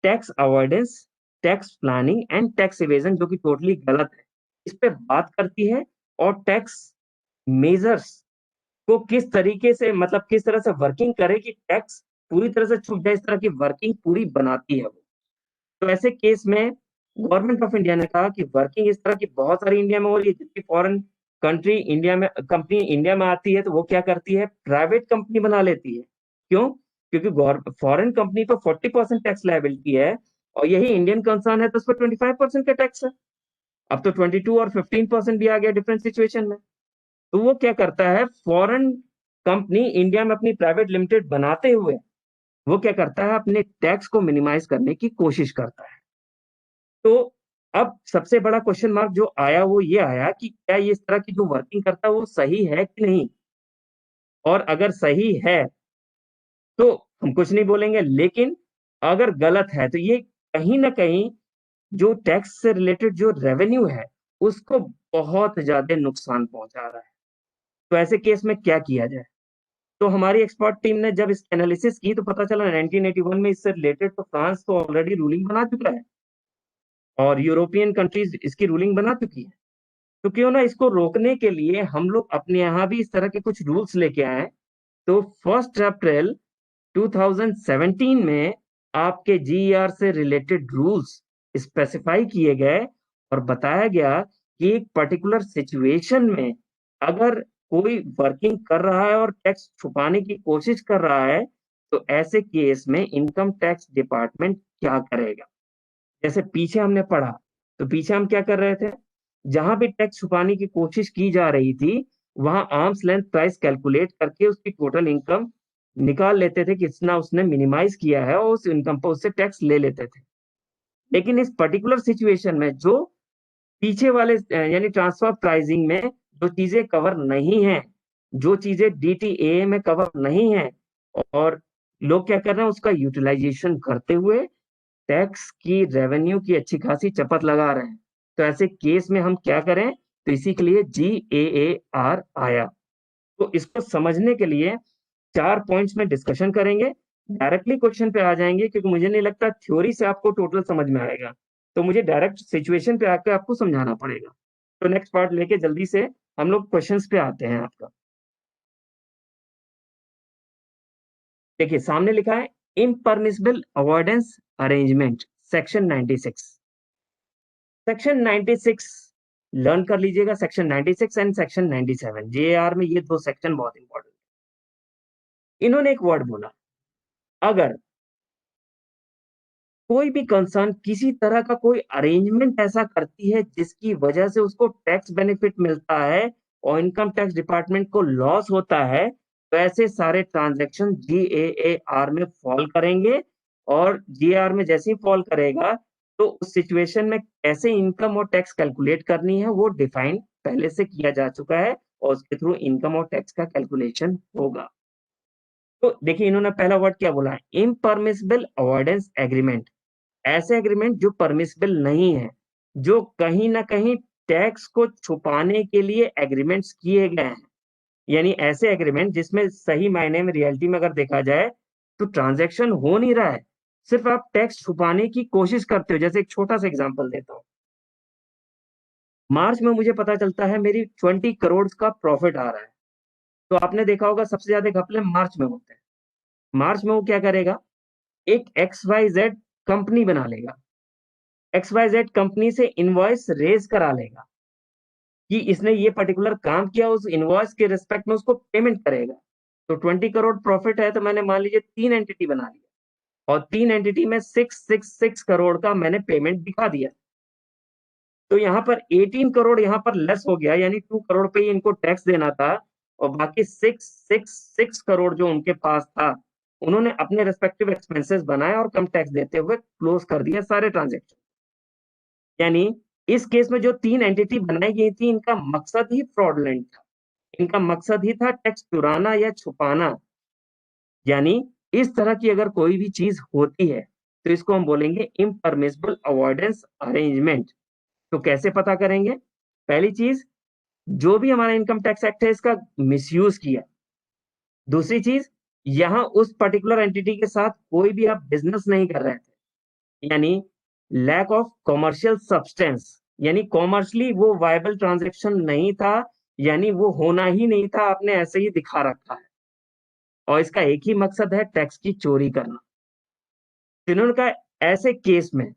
tax avoidance, tax planning and tax evasion, जो कि टोटली गलत है, इस पे बात करती है और टैक्स मेजर्स को किस तरीके से, मतलब किस तरह से वर्किंग करे कि टैक्स पूरी तरह से छूट जाए, इस तरह की वर्किंग पूरी बनाती है वो। तो ऐसे केस में गवर्नमेंट ऑफ इंडिया ने कहा कि वर्किंग इस तरह की बहुत सारी इंडिया में हो रही है, जितनी फॉरेन कंपनी इंडिया में आती है तो वो क्या करती है, प्राइवेट कंपनी बना लेती है। क्यों? क्योंकि फॉरेन कंपनी पर 40% टैक्स लायबिलिटी है और यही इंडियन कंसर्न है तो उस पर 25% का टैक्स है। अब तो 22 और 15% भी आ गया डिफरेंट सिचुएशन में। तो वो क्या करता है, फॉरेन कंपनी इंडिया में अपनी प्राइवेट लिमिटेड बनाते हुए वो क्या करता है, अपने टैक्स को मिनिमाइज करने की कोशिश करता है। तो अब सबसे बड़ा क्वेश्चन मार्क जो आया वो ये आया कि क्या ये इस तरह की जो वर्किंग करता है वो सही है कि नहीं, और अगर सही है तो हम कुछ नहीं बोलेंगे, लेकिन अगर गलत है तो ये कहीं ना कहीं जो टैक्स से रिलेटेड जो रेवेन्यू है उसको बहुत ज्यादा नुकसान पहुंचा रहा है। तो ऐसे केस में क्या किया जाए? तो हमारी एक्सपर्ट टीम ने जब इस एनालिसिस की तो पता चला 1981 में इससे रिलेटेड तो फ्रांस तो ऑलरेडी रूलिंग बना चुका है और यूरोपियन कंट्रीज इसकी रूलिंग बना चुकी है। तो क्यों ना इसको रोकने के लिए हम लोग अपने यहाँ भी इस तरह के कुछ रूल्स लेके आए। तो 1 अप्रैल 2017 में आपके जीईआर से रिलेटेड रूल्स स्पेसिफाई किए गए और बताया गया कि एक पर्टिकुलर सिचुएशन में अगर कोई वर्किंग कर रहा है और टैक्स छुपाने की कोशिश कर रहा है तो ऐसे केस में इनकम टैक्स डिपार्टमेंट क्या करेगा। जैसे पीछे हमने पढ़ा, तो पीछे हम क्या कर रहे थे, जहां भी टैक्स छुपाने की कोशिश की जा रही थी वहां आर्म्स लेंथ प्राइस कैलकुलेट करके उसकी टोटल इनकम निकाल लेते थे, कितना उसने मिनिमाइज किया है और उस इनकम पर उससे टैक्स ले लेते थे। लेकिन इस पर्टिकुलर सिचुएशन में जो पीछे वाले यानी ट्रांसफर प्राइसिंग में जो चीजें कवर नहीं है, जो चीजें डीटीए में कवर नहीं है, और लोग क्या कर रहे हैं उसका यूटिलाइजेशन करते हुए टैक्स की रेवेन्यू की अच्छी खासी चपत लगा रहे हैं। तो ऐसे केस में हम क्या करें? तो इसी के लिए GAAR आया। तो इसको समझने के लिए 4 पॉइंट्स में डिस्कशन करेंगे, डायरेक्टली क्वेश्चन पे आ जाएंगे क्योंकि मुझे नहीं लगता थ्योरी से आपको टोटल समझ में आएगा, तो मुझे डायरेक्ट सिचुएशन पे आकर आपको समझाना पड़ेगा। तो नेक्स्ट पार्ट लेके जल्दी से हम लोग क्वेश्चंस पे आते हैं आपका। देखिए सामने लिखा है impermissible avoidance arrangement, section 96। Section 96 learn कर लीजिएगा, सेक्शन 96 एंड सेक्शन 97 जेआर में ये दो सेक्शन बहुत इंपॉर्टेंट। इन्होंने एक वर्ड बोला, अगर कोई भी कंसर्न किसी तरह का कोई अरेंजमेंट ऐसा करती है जिसकी वजह से उसको टैक्स बेनिफिट मिलता है और इनकम टैक्स डिपार्टमेंट को लॉस होता है, तो ऐसे सारे ट्रांजैक्शन GAAR में फॉल करेंगे। और GAR में जैसे ही फॉल करेगा तो उस सिचुएशन में कैसे इनकम और टैक्स कैलकुलेट करनी है वो डिफाइन पहले से किया जा चुका है और उसके थ्रू इनकम और टैक्स का कैलकुलेशन होगा। तो देखिए इन्होंने पहला वर्ड क्या बोला है, इम्परमिसिबल अवॉइडेंस एग्रीमेंट। ऐसे एग्रीमेंट जो परमिसिबल नहीं है, जो कहीं ना कहीं टैक्स को छुपाने के लिए एग्रीमेंट्स किए गए हैं, यानी ऐसे एग्रीमेंट जिसमें सही मायने में रियलिटी में अगर देखा जाए तो ट्रांजैक्शन हो नहीं रहा है, सिर्फ आप टैक्स छुपाने की कोशिश करते हो। जैसे एक छोटा सा एग्जांपल देता हूँ, मार्च में मुझे पता चलता है मेरी 20 करोड़ का प्रॉफिट आ रहा है। तो आपने देखा होगा सबसे ज्यादा घपले मार्च में होते हैं। मार्च में वो क्या करेगा, एक एक्स वाई जेड कंपनी बना लेगा, एक्स वाई जेड कंपनी से इनवॉइस रेज करा लेगा कि इसने ये पर्टिकुलर काम किया, उस इनवॉइस के रिस्पेक्ट में उसको पेमेंट करेगा। तो 20 करोड़ प्रॉफिट है, तो मैंने मान लीजिए 3 एंटिटी बना लिया और 3 एंटिटी में 666 करोड़ का मैंने पेमेंट दिखा दिया। तो यहाँ पर 18 करोड़ यहाँ पर लेस हो गया, यानी 2 करोड़ पे ही इनको टैक्स देना था, और बाकी 666 करोड़ जो उनके पास था, उन्होंने अपने रेस्पेक्टिव एक्सपेंसेस बनाए और कम टैक्स देते हुए क्लोज कर दिया सारे ट्रांजेक्शन। यानी इस केस में जो 3 एंटिटी बनाई गई थी, इनका मकसद ही फ्रॉडलेंट था, इनका मकसद ही था टैक्स चुराना या छुपाना। यानी इस तरह की अगर कोई भी चीज होती है तो इसको हम बोलेंगे इम्परमिसिबल अवॉइडेंस अरेंजमेंट। तो कैसे पता करेंगे? पहली चीज, जो भी हमारा इनकम टैक्स एक्ट है इसका मिसयूज किया। दूसरी चीज, यहां उस पर्टिकुलर एंटिटी के साथ कोई भी आप बिजनेस नहीं कर रहे थे, यानी लैक ऑफ कॉमर्शियल सब्सटेंस, यानी कॉमर्शली वो वायबल ट्रांजैक्शन नहीं था, यानी वो होना ही नहीं था, आपने ऐसे ही दिखा रखा है, और इसका एक ही मकसद है टैक्स की चोरी करना। तो इन्होंने कहा ऐसे केस में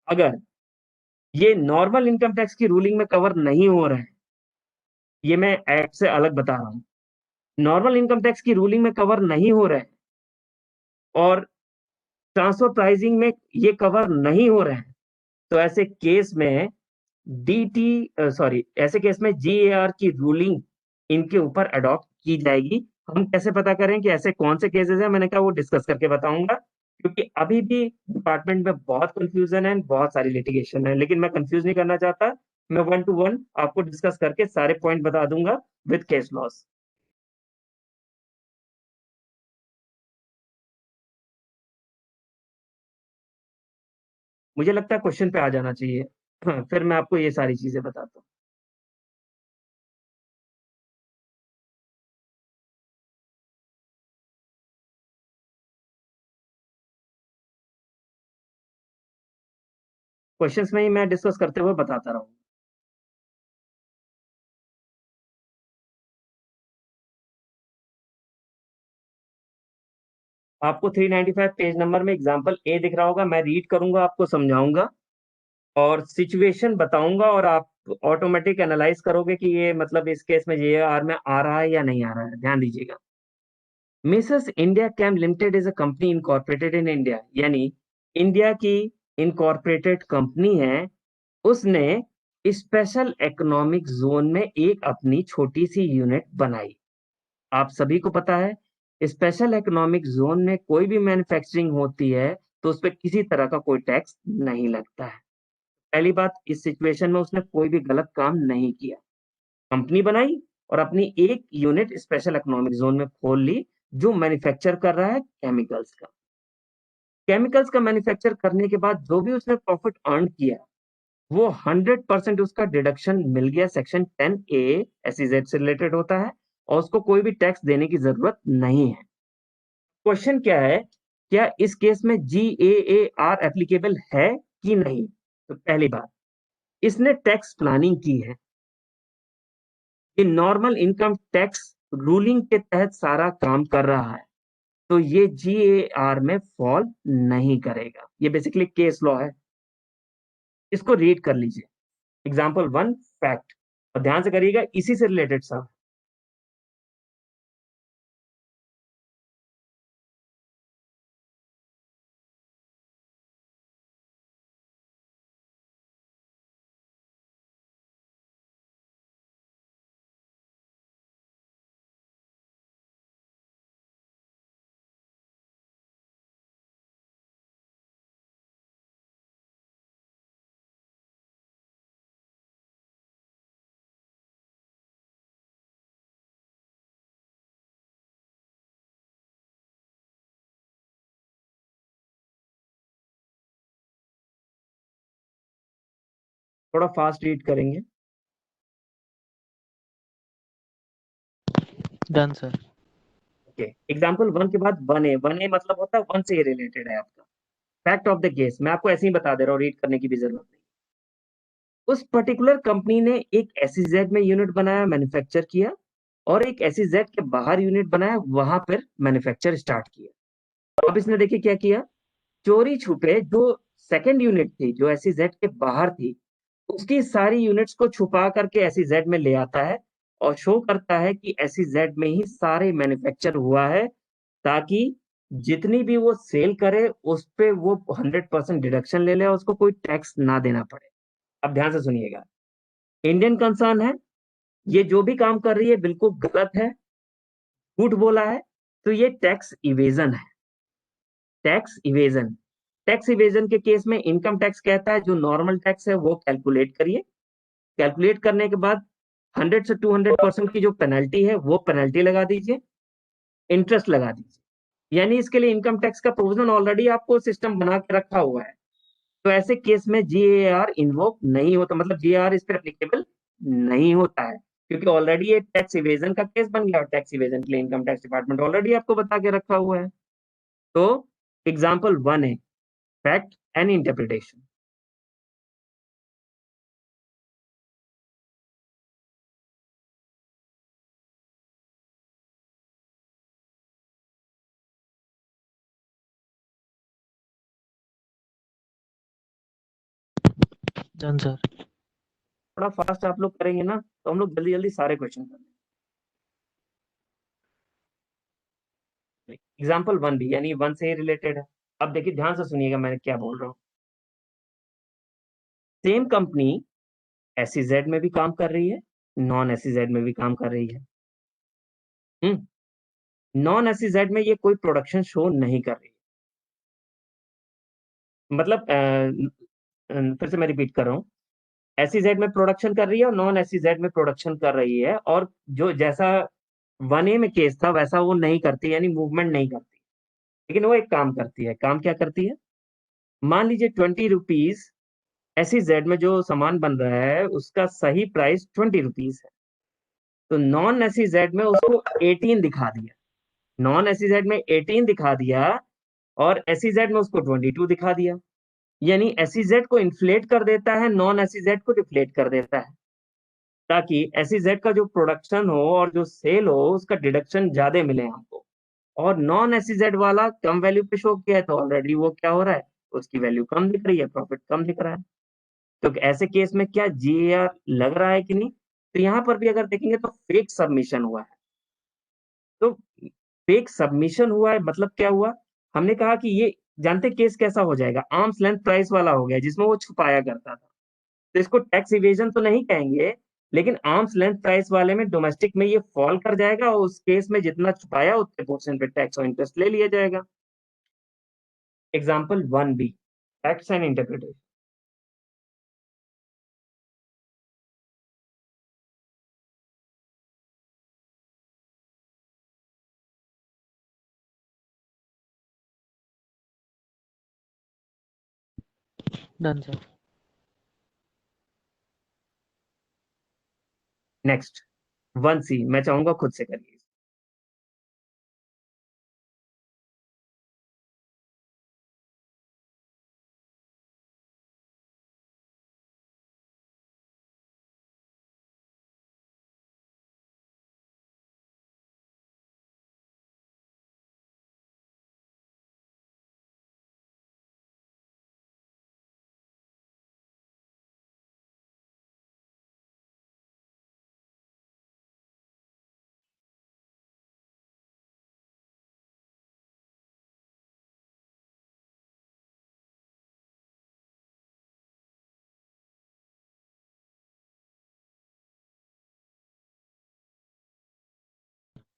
अगर ये नॉर्मल इनकम टैक्स की रूलिंग में कवर नहीं हो रहे हैं, ये मैं एक्ट से अलग बता रहा हूं, नॉर्मल इनकम टैक्स की रूलिंग में कवर नहीं हो रहे हैं और ट्रांसफर प्राइसिंग में ये कवर नहीं हो रहे हैं, तो ऐसे केस में ऐसे केस में जीएआर की रूलिंग इनके ऊपर अडॉप्ट की जाएगी। हम कैसे पता करें कि ऐसे कौन से केसेस हैं, मैंने कहा वो डिस्कस करके बताऊंगा, क्योंकि अभी भी डिपार्टमेंट में बहुत कंफ्यूजन है, बहुत सारी लिटिगेशन है, लेकिन मैं कंफ्यूज नहीं करना चाहता। मैं 1 to 1 आपको डिस्कस करके सारे पॉइंट बता दूंगा विद केस लॉस। मुझे लगता है क्वेश्चन पे आ जाना चाहिए। हाँ, फिर मैं आपको ये सारी चीजें बताता हूँ। क्वेश्चंस में ही मैं डिस्कस करते हुए बताता रहूँ। आपको 395 पेज नंबर में एग्जाम्पल ए दिख रहा होगा, मैं रीड करूंगा, आपको समझाऊंगा और सिचुएशन बताऊंगा, और आप ऑटोमेटिक एनालाइज करोगे कि ये मतलब इस केस में ये आर में आ रहा है या नहीं आ रहा है। ध्यान दीजिएगा। Mrs India Cam limited is a company incorporated in India, यानी इंडिया की इनकॉर्पोरेटेड कंपनी है, उसने स्पेशल इकोनॉमिक जोन में एक अपनी छोटी सी यूनिट बनाई। आप सभी को पता है स्पेशल इकोनॉमिक जोन में कोई भी मैन्युफैक्चरिंग होती है तो उस पर किसी तरह का कोई टैक्स नहीं लगता है। पहली बात, इस सिचुएशन में उसने कोई भी गलत काम नहीं किया, कंपनी बनाई और अपनी एक यूनिट स्पेशल इकोनॉमिक जोन में खोल ली, जो मैन्युफैक्चर कर रहा है केमिकल्स का। केमिकल्स का मैन्युफैक्चर करने के बाद जो भी उसने प्रॉफिट अर्न किया, वो 100% उसका डिडक्शन मिल गया, सेक्शन 10A एसईजेड से रिलेटेड होता है, और उसको कोई भी टैक्स देने की जरूरत नहीं है। क्वेश्चन क्या है, क्या इस केस में GAAR एप्लीकेबल है कि नहीं? तो पहली बात, इसने टैक्स प्लानिंग की है, ये नॉर्मल इनकम टैक्स रूलिंग के तहत सारा काम कर रहा है, तो ये GAR में फॉल नहीं करेगा। ये बेसिकली केस लॉ है, इसको रीड कर लीजिए। एग्जाम्पल 1 फैक्ट, और ध्यान से करिएगा, इसी से रिलेटेड सब। थोड़ा फास्ट रीड करेंगे। Done sir. ओके, एग्जाम्पल 1 के बाद 1A। 1A मतलब होता है 1 से रिलेटेड है आपका। फैक्ट ऑफ द केस मैं आपको ऐसे ही बता दे रहा हूँ, रीड करने की भी जरूरत नहीं। उस पर्टिकुलर कंपनी ने एक SEZ में यूनिट बनाया, मैन्युफैक्चर किया, और एक SEZ के बाहर यूनिट बनाया, वहां पर मैन्युफैक्चर स्टार्ट किया। अब इसने देखिए क्या किया, चोरी छुपे जो सेकंड यूनिट थी, जो SEZ के बाहर थी, उसकी सारी यूनिट्स को छुपा करके SEZ में ले आता है और शो करता है कि SEZ में ही सारे मैन्युफैक्चर हुआ है, ताकि जितनी भी वो सेल करे उस पे वो 100% डिडक्शन ले ले और उसको कोई टैक्स ना देना पड़े। अब ध्यान से सुनिएगा, इंडियन कंसर्न है, ये जो भी काम कर रही है बिल्कुल गलत है, झूठ बोला है, तो ये टैक्स इवेजन है। टैक्स इवेजन, टैक्स इवेजन के केस में इनकम टैक्स कहता है जो नॉर्मल टैक्स है वो कैलकुलेट करिए, कैलकुलेट करने के बाद 100 से 200% की जो पेनल्टी है वो पेनल्टी लगा दीजिए, इंटरेस्ट लगा दीजिए। यानी इसके लिए इनकम टैक्स का प्रोविजन ऑलरेडी आपको सिस्टम बना के रखा हुआ है। तो ऐसे केस में GAR इन्वोक नहीं होता, मतलब GAR इस पर एप्लीकेबल नहीं होता है, क्योंकि ऑलरेडी ये टैक्स इवेजन का केस बन गया और टैक्स इवेजन के लिए इनकम टैक्स डिपार्टमेंट ऑलरेडी आपको बता के रखा हुआ है। तो एग्जाम्पल 1 है fact and interpretation. Done sir. थोड़ा फास्ट आप लोग करेंगे ना तो हम लोग जल्दी जल्दी सारे क्वेश्चन कर लेंगे। एग्जाम्पल 1 भी यानी 1 से ही रिलेटेड है। अब देखिए ध्यान से सुनिएगा मैं क्या बोल रहा हूँ। सेम कंपनी SEZ में भी काम कर रही है, नॉन SEZ में भी काम कर रही है। नॉन SEZ में ये कोई प्रोडक्शन शो नहीं कर रही, मतलब फिर से मैं रिपीट कर रहा हूँ, SEZ में प्रोडक्शन कर रही है और नॉन SEZ में प्रोडक्शन कर रही है, और जो जैसा 1A में केस था वैसा वो नहीं करती, यानी मूवमेंट नहीं करती। लेकिन वो एक काम करती है, काम क्या करती है, मान लीजिए 20 रुपीज SEZ में जो सामान बन रहा है उसका सही प्राइस 20 रुपीज है, तो नॉन SEZ में उसको 18 दिखा दिया, नॉन SEZ में 18 दिखा दिया और SEZ में उसको 22 दिखा दिया। यानी SEZ को इन्फ्लेट कर देता है, नॉन SEZ को डिफ्लेट कर देता है, ताकि SEZ का जो प्रोडक्शन हो और जो सेल हो उसका डिडक्शन ज्यादा मिले हमको। और नॉन SEZ वाला कम वैल्यू पे शो किया है तो ऑलरेडी वो क्या हो रहा है, उसकी वैल्यू कम दिख रही है, प्रॉफिट कम दिख रहा है। तो ऐसे केस में क्या GAR लग रहा है कि नहीं, तो यहाँ पर भी अगर देखेंगे तो फेक सबमिशन हुआ है। तो फेक सबमिशन हुआ है मतलब क्या हुआ, हमने कहा कि ये जानते केस कैसा हो जाएगा, आर्म्स लेंथ प्राइस वाला हो गया जिसमें वो छुपाया करता था। तो इसको टैक्स इवेजन तो नहीं कहेंगे, लेकिन आर्म्स लेंथ प्राइस वाले में डोमेस्टिक में ये फॉल कर जाएगा और उस केस में जितना छुपाया उतने पोर्शन पे टैक्स और इंटरेस्ट ले लिया जाएगा। Example 1B, facts and interpretation. Done sir. Next 1C, मैं चाहूंगा खुद से करिए।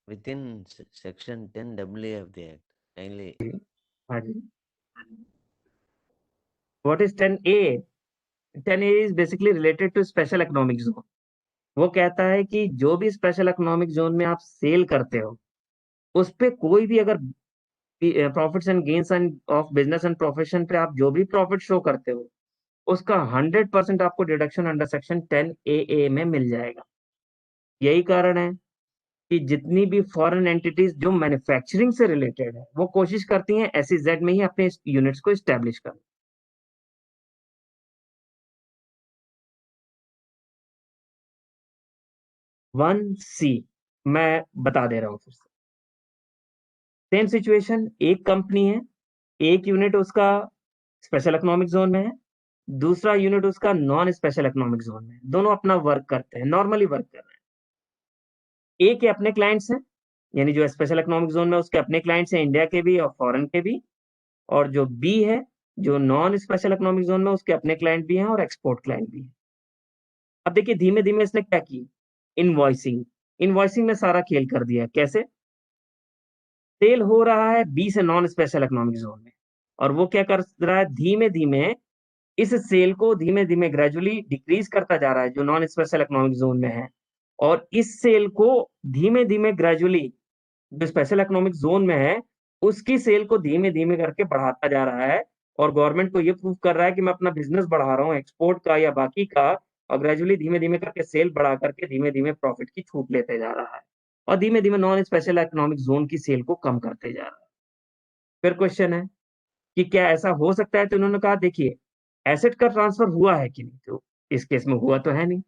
within section 10W of the Act. Kindly. हाँ जी, what is 10A? 10A is basically related to special economic zone. वो कहता है कि जो भी स्पेशल इकोनॉमिक जोन में आप सेल करते हो उस पे कोई भी अगर profits and gains end of business and profession पे आप जो भी प्रॉफिट शो करते हो उसका 100% आपको डिडक्शन अंडर सेक्शन 10AA में मिल जाएगा। यही कारण है कि जितनी भी फॉरेन एंटिटीज जो मैन्युफैक्चरिंग से रिलेटेड है वो कोशिश करती हैं SEZ में ही अपने यूनिट्स को स्टैब्लिश करना। वन सी मैं बता दे रहा हूं फिर से। सेम सिचुएशन, एक कंपनी है, एक यूनिट उसका स्पेशल इकोनॉमिक जोन में है, दूसरा यूनिट उसका नॉन स्पेशल इकोनॉमिक जोन में है। दोनों अपना वर्क करते हैं, नॉर्मली वर्क कर रहे हैं। ए के अपने क्लाइंट्स हैं, यानी जो स्पेशल इकोनॉमिक जोन में उसके अपने क्लाइंट्स हैं, इंडिया के भी और फॉरेन के भी। और जो बी है, जो नॉन स्पेशल इकोनॉमिक जोन में, उसके अपने क्लाइंट भी हैं और एक्सपोर्ट क्लाइंट भी हैं। अब देखिए धीमे धीमे इसने क्या की, इनवॉइसिंग। इनवॉइसिंग में सारा खेल कर दिया। कैसे? सेल हो रहा है बी से नॉन स्पेशल इकोनॉमिक जोन में, और वो क्या कर रहा है, धीमे धीमे इस सेल को धीमे धीमे ग्रेजुअली डिक्रीज करता जा रहा है जो नॉन स्पेशल इकोनॉमिक जोन में है, और इस सेल को धीमे धीमे ग्रेजुअली जो स्पेशल इकोनॉमिक जोन में है उसकी सेल को धीमे धीमे करके बढ़ाता जा रहा है, और गवर्नमेंट को ये प्रूव कर रहा है कि मैं अपना बिजनेस बढ़ा रहा हूँ एक्सपोर्ट का या बाकी का, और ग्रेजुअली धीमे धीमे करके सेल बढ़ा करके धीमे धीमे प्रॉफिट की छूट लेते जा रहा है, और धीमे धीमे नॉन स्पेशल इकोनॉमिक जोन की सेल को कम करते जा रहा है। फिर क्वेश्चन है कि क्या ऐसा हो सकता है? तो उन्होंने कहा देखिए एसेट का ट्रांसफर हुआ है कि नहीं, तो इस केस में हुआ तो है नहीं।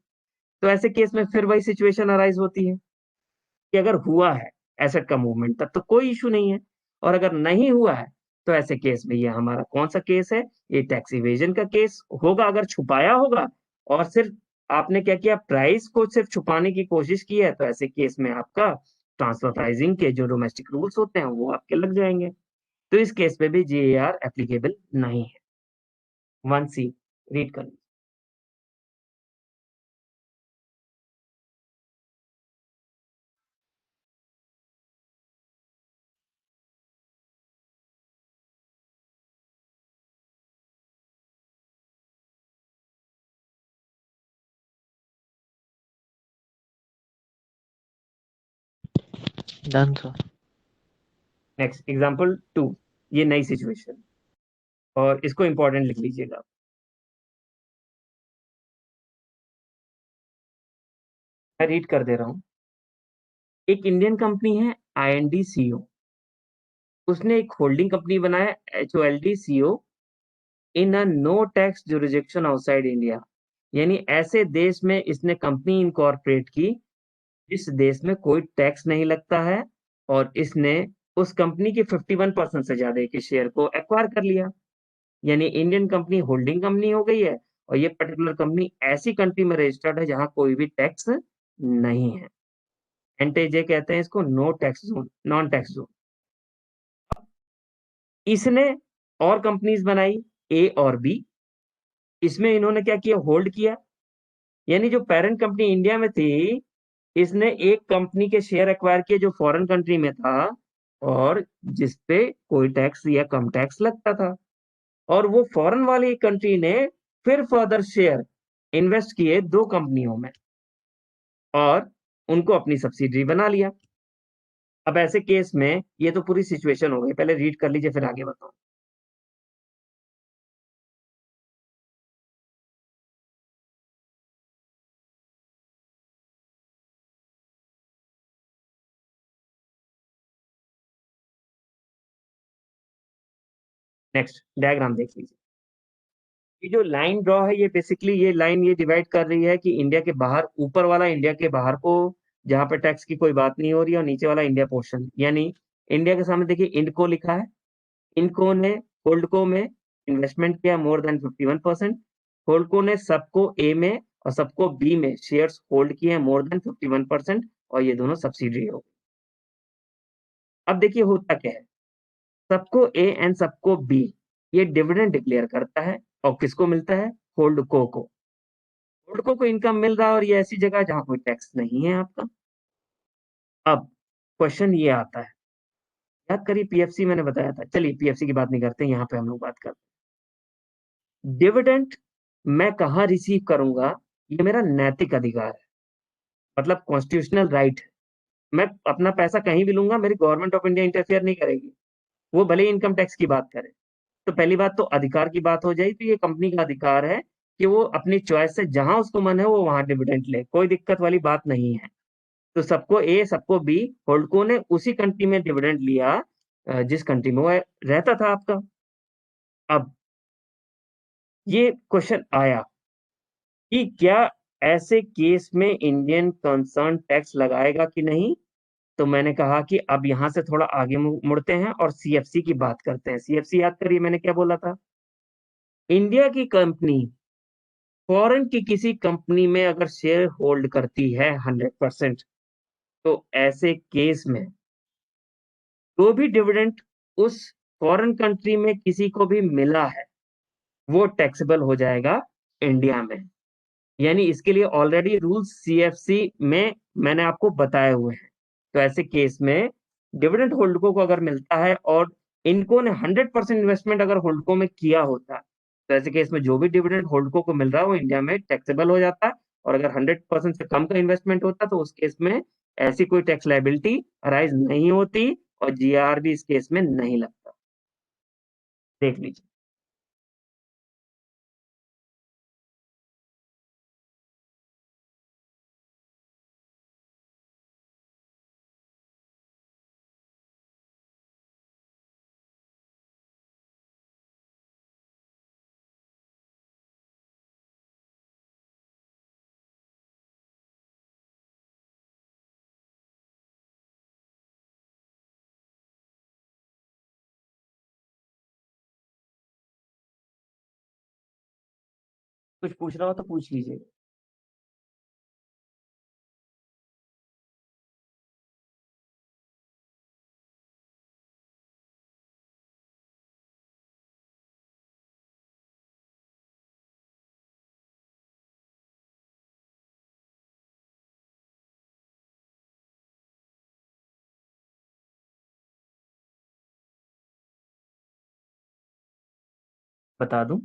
तो ऐसे केस में फिर वही सिचुएशन अराइज होती है कि अगर हुआ है एसेट का मूवमेंट तब तो कोई इशू नहीं है, और अगर नहीं हुआ है तो ऐसे केस में ये हमारा कौन सा केस है, ये टैक्स इवेजन का केस होगा। अगर छुपाया होगा और सिर्फ आपने क्या किया, प्राइस को सिर्फ छुपाने की कोशिश की है, तो ऐसे केस में आपका ट्रांसफर प्राइसिंग के जो डोमेस्टिक रूल्स होते हैं वो आपके लग जाएंगे। तो इस केस पे भी GAR एप्लीकेबल नहीं है। 1C रीड कर। Done, sir. नेक्स्ट एग्जांपल 2, ये नई सिचुएशन, और इसको इंपॉर्टेंट लिख लीजिएगा। मैं रीड कर दे रहा हूँ। एक इंडियन कंपनी है INDCO, उसने एक होल्डिंग कंपनी बनाया HOLDCO in a no tax jurisdiction outside India, यानी ऐसे देश में इसने कंपनी इनकॉर्पोरेट की जिस देश में कोई टैक्स नहीं लगता है, और इसने उस कंपनी के 51% से ज्यादा के शेयर को एक्वायर कर लिया। यानी इंडियन कंपनी होल्डिंग कंपनी हो गई है, और ये पर्टिकुलर कंपनी ऐसी कंट्री में रजिस्टर्ड है जहां कोई भी टैक्स नहीं है। एनटेजे कहते हैं इसको, no tax zone, non tax zone. इसने और कंपनीज बनाई A और B, इसमें इन्होंने क्या किया, होल्ड किया। यानी जो पेरेंट कंपनी इंडिया में थी, इसने एक कंपनी के शेयर एक्वायर किए जो फॉरेन कंट्री में था और जिसपे कोई टैक्स या कम टैक्स लगता था, और वो फॉरेन वाली कंट्री ने फिर फर्दर शेयर इन्वेस्ट किए दो कंपनियों में और उनको अपनी सब्सिडरी बना लिया। अब ऐसे केस में ये तो पूरी सिचुएशन हो गई, पहले रीड कर लीजिए फिर आगे बताओ। नेक्स्ट डायग्राम देख लीजिए। ये जो लाइन ड्रॉ है, ये बेसिकली ये लाइन ये डिवाइड कर रही है कि इंडिया के बाहर, ऊपर वाला इंडिया के बाहर को जहां पर टैक्स की कोई बात नहीं हो रही है, और नीचे वाला इंडिया पोर्शन, यानी इंडिया के सामने देखिए इंडको लिखा है। इनको ने होल्डको में इन्वेस्टमेंट किया मोर देन 51%। होल्डको ने सबको ए में और सबको बी में शेयर्स होल्ड किए हैं मोर देन 51%, और ये दोनों सब्सिडरी हो गई। अब देखिए होता क्या है, सबको ए एंड सबको बी ये डिविडेंड डिक्लेयर करता है, और किसको मिलता है, होल्डको को। होल्डको को इनकम मिल रहा है, और ये ऐसी जगह जहां कोई टैक्स नहीं है आपका। अब क्वेश्चन ये आता है, याद करिए PFC मैंने बताया था, चलिए PFC की बात नहीं करते, यहाँ पे हम लोग बात करते हैं डिविडेंड मैं कहाँ रिसीव करूंगा, ये मेरा नैतिक अधिकार है, मतलब कॉन्स्टिट्यूशनल राइट है। मैं अपना पैसा कहीं भी लूंगा, मेरी गवर्नमेंट ऑफ इंडिया इंटरफेयर नहीं करेगी, वो भले ही इनकम टैक्स की बात करे। तो पहली बात तो अधिकार की बात हो जाए, तो ये कंपनी का अधिकार है कि वो अपनी चॉइस से जहां उसको मन है वो वहां डिविडेंड ले, कोई दिक्कत वाली बात नहीं है। तो सबको ए सबको बी, होल्डको ने उसी कंट्री में डिविडेंड लिया जिस कंट्री में वो रहता था आपका। अब ये क्वेश्चन आया कि क्या ऐसे केस में इंडियन कंसर्न टैक्स लगाएगा कि नहीं? तो मैंने कहा कि अब यहां से थोड़ा आगे मुड़ते हैं और सीएफसी की बात करते हैं। सीएफसी याद करिए मैंने क्या बोला था? इंडिया की कंपनी फॉरेन की किसी कंपनी में अगर शेयर होल्ड करती है 100%, तो ऐसे केस में जो भी डिविडेंड उस फॉरेन कंट्री में किसी को भी मिला है, वो टैक्सेबल हो जाएगा इंडिया में। यानी इसके लिए ऑलरेडी रूल्स सीएफसी में मैंने आपको बताए हुए हैं। तो ऐसे केस में डिविडेंड होल्डको को अगर मिलता है और इनको ने 100% इन्वेस्टमेंट अगर होल्डको में किया होता, तो ऐसे केस में जो भी डिविडेंड होल्डको को मिल रहा है वो इंडिया में टैक्सेबल हो जाता है। और अगर 100% से कम का इन्वेस्टमेंट होता तो उस केस में ऐसी कोई टैक्स लायबिलिटी अराइज नहीं होती और जीआर भी इस केस में नहीं लगता। देख लीजिए। कुछ पूछना हो तो पूछ लीजिए। बता दूं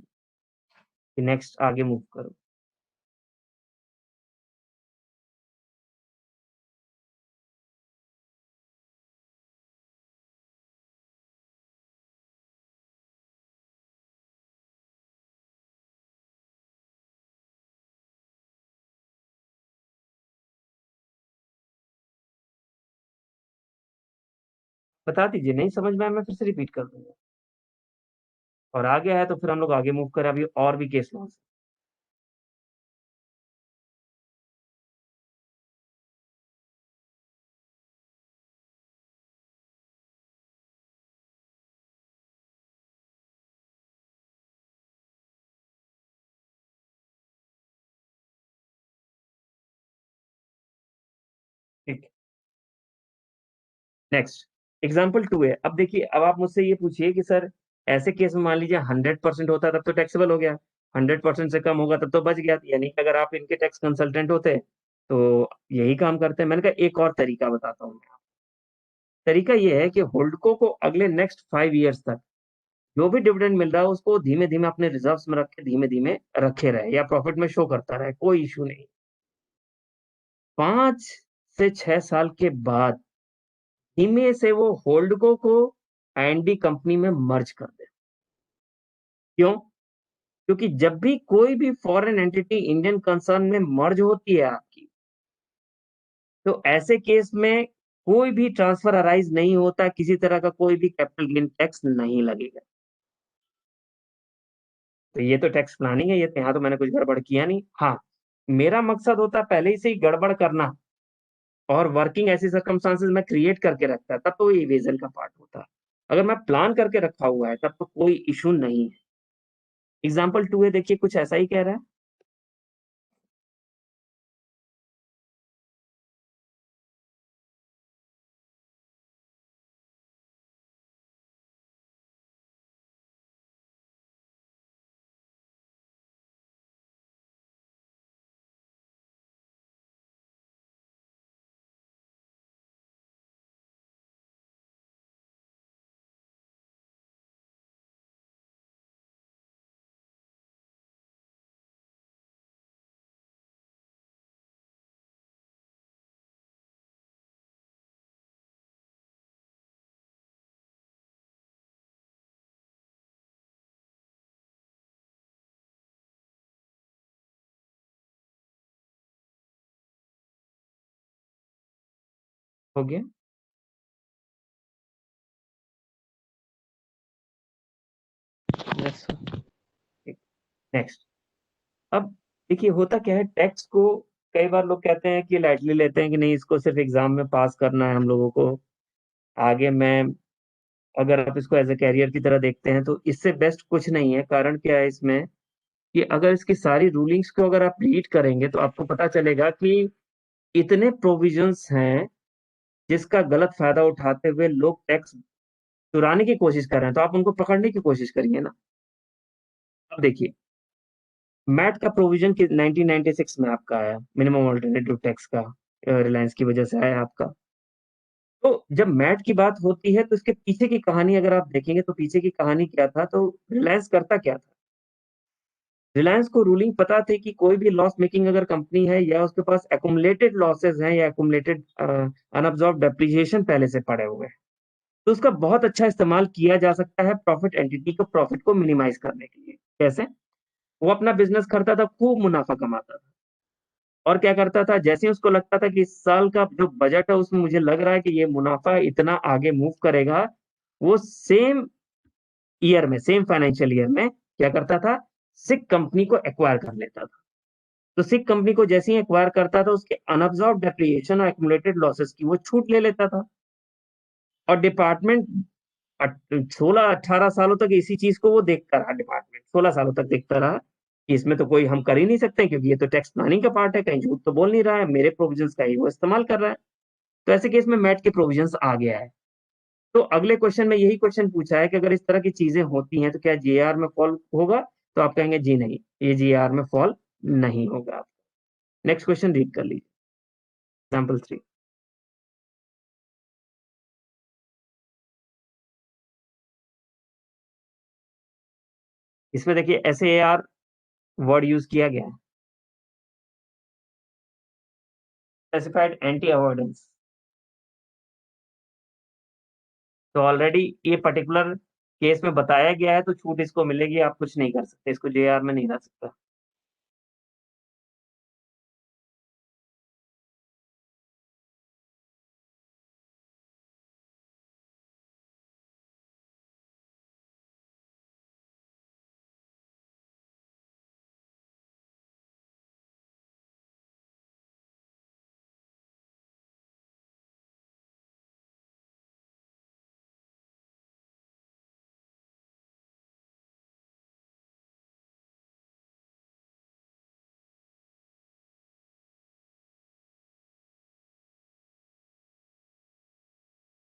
कि नेक्स्ट आगे मूव करो? बता दीजिए, नहीं समझ में आया मैं फिर से रिपीट कर दूंगा। और आगे है तो फिर हम लोग आगे मूव करें, अभी और भी केस लॉस। ठीक। नेक्स्ट एग्जाम्पल 2 है। अब देखिए, अब आप मुझसे ये पूछिए कि सर ऐसे केस में मान लीजिए 100% होता तब तो टैक्सेबल हो गया, 100% से कम होगा तब तो बच गया। यानी कि अगर आप इनके टैक्स कंसल्टेंट होते तो यही काम करते हैं। मैंने कहा एक और तरीका बताता हूँ मैं। तरीका ये है कि होल्डको को अगले नेक्स्ट 5 ईयर्स तक जो भी डिविडेंड मिल रहा है उसको धीमे धीमे अपने रिजर्व्स में रख के धीमे धीमे रखे रहे या प्रॉफिट में शो करता रहे, कोई इशू नहीं। 5 से 6 साल के बाद धीमे से वो होल्डको को आईएनडी कंपनी में मर्ज कर दे। क्यों? क्योंकि जब भी कोई भी फॉरेन एंटिटी इंडियन कंसर्न में मर्ज होती है आपकी, तो ऐसे केस में कोई भी ट्रांसफर अराइज नहीं होता, किसी तरह का कोई भी कैपिटल गेन टैक्स नहीं लगेगा। तो ये तो टैक्स प्लानिंग है, ये तो यहाँ तो मैंने कुछ गड़बड़ किया नहीं। हाँ, मेरा मकसद होता है पहले ही से ही गड़बड़ करना और वर्किंग ऐसी सर्कमस्टांसेस में क्रिएट करके रखता है, तब तो ये इवेजन का पार्ट होता है। अगर मैं प्लान करके रखा हुआ है तब तो कोई इशू नहीं है। एग्जाम्पल 2 है, देखिए कुछ ऐसा ही कह रहा है। हो गया? Yes sir. नेक्स्ट। अब देखिए होता क्या है, टैक्स को कई बार लोग कहते हैं कि लाइटली लेते हैं कि नहीं, इसको सिर्फ एग्जाम में पास करना है हम लोगों को, आगे मैं, अगर आप इसको एज ए कैरियर की तरह देखते हैं तो इससे बेस्ट कुछ नहीं है। कारण क्या है इसमें, कि अगर इसकी सारी रूलिंग्स को अगर आप रीड करेंगे तो आपको पता चलेगा कि इतने प्रोविजंस हैं जिसका गलत फायदा उठाते हुए लोग टैक्स चुराने की कोशिश कर रहे हैं, तो आप उनको पकड़ने की कोशिश करिए ना। अब देखिए, मैट का प्रोविजन 1996 में आपका आया, मिनिमम ऑल्टरनेटिव टैक्स का, रिलायंस की वजह से आया आपका। तो जब मैट की बात होती है तो इसके पीछे की कहानी अगर आप देखेंगे तो पीछे की कहानी क्या था, तो रिलायंस करता क्या था। रिलायंस को रूलिंग पता थी कि कोई भी लॉस मेकिंग अगर कंपनी है या उसके पास एक्यूमुलेटेड लॉसेस हैं या एक्यूमुलेटेड अनअब्सॉर्ब्ड डेप्रिसिएशन पहले से पड़े हुए हैं, तो उसका बहुत अच्छा इस्तेमाल किया जा सकता है प्रॉफिट एंटिटी को, प्रॉफिट को मिनिमाइज करने के लिए। कैसे? वो अपना बिजनेस करता था, खूब मुनाफा कमाता था, और क्या करता था, जैसे ही उसको लगता था कि इस साल का जो बजट है उसमें मुझे लग रहा है कि ये मुनाफा इतना आगे मूव करेगा, वो सेम ईयर में, सेम फाइनेंशियल ईयर में क्या करता था, सिक कंपनी को एक्वायर कर लेता था। तो सिक कंपनी को जैसे ही एक्वायर करता था, उसके अनअब्सॉर्ब्ड डेप्रिसिएशन और एक्यूमुलेटेड लॉसेस की वो छूट ले लेता था। और डिपार्टमेंट 16-18 सालों तक इसी चीज को वो देखता रहा, डिपार्टमेंट 16 सालों तक देखता रहा कि इसमें तो कोई हम कर ही नहीं सकते, क्योंकि ये तो टैक्स प्लानिंग का पार्ट है, कहीं झूठ तो बोल नहीं रहा है, मेरे प्रोविजंस का ही वो इस्तेमाल कर रहा है। तो ऐसे केस में मैट के प्रोविजंस आ गया है। तो अगले क्वेश्चन में यही क्वेश्चन पूछा है कि अगर इस तरह की चीजें होती हैं तो क्या जीएआर में फॉल होगा, तो आप कहेंगे जी नहीं, ये जीएआर में फॉल नहीं होगा। नेक्स्ट क्वेश्चन रीड कर लीजिए, एग्जाम्पल 3। इसमें देखिए एसएआर वर्ड यूज किया गया है, स्पेसिफाइड एंटी अवॉइडेंस। तो ऑलरेडी ये पर्टिकुलर केस में बताया गया है, तो छूट इसको मिलेगी, आप कुछ नहीं कर सकते, इसको जेआर में नहीं ला सकता।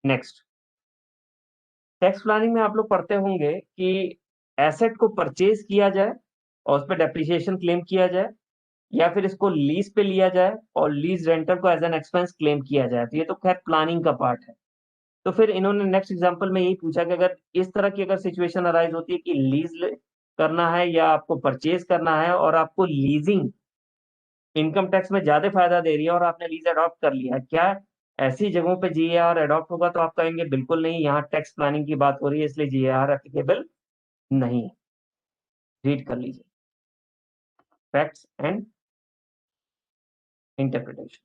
नेक्स्ट, टैक्स प्लानिंग में आप लोग पढ़ते होंगे कि एसेट को परचेज किया जाए और उस पर डेप्रिसिएशन क्लेम किया जाए, या फिर इसको लीज पे लिया जाए और लीज रेंटल को एज एन एक्सपेंस क्लेम किया जाए। तो ये तो खैर प्लानिंग का पार्ट है। तो फिर इन्होंने नेक्स्ट एग्जांपल में यही पूछा कि अगर इस तरह की अगर सिचुएशन अराइज होती है कि लीज करना है या आपको परचेज करना है, और आपको लीजिंग इनकम टैक्स में ज्यादा फायदा दे रही है और आपने लीज अडॉप्ट कर लिया, क्या ऐसी जगहों पे जीएआर अडॉप्ट होगा? तो आप कहेंगे बिल्कुल नहीं, यहाँ टैक्स प्लानिंग की बात हो रही है, इसलिए जीएआर एप्लीकेबल नहीं है। रीड कर लीजिए, फैक्ट्स एंड इंटरप्रिटेशन।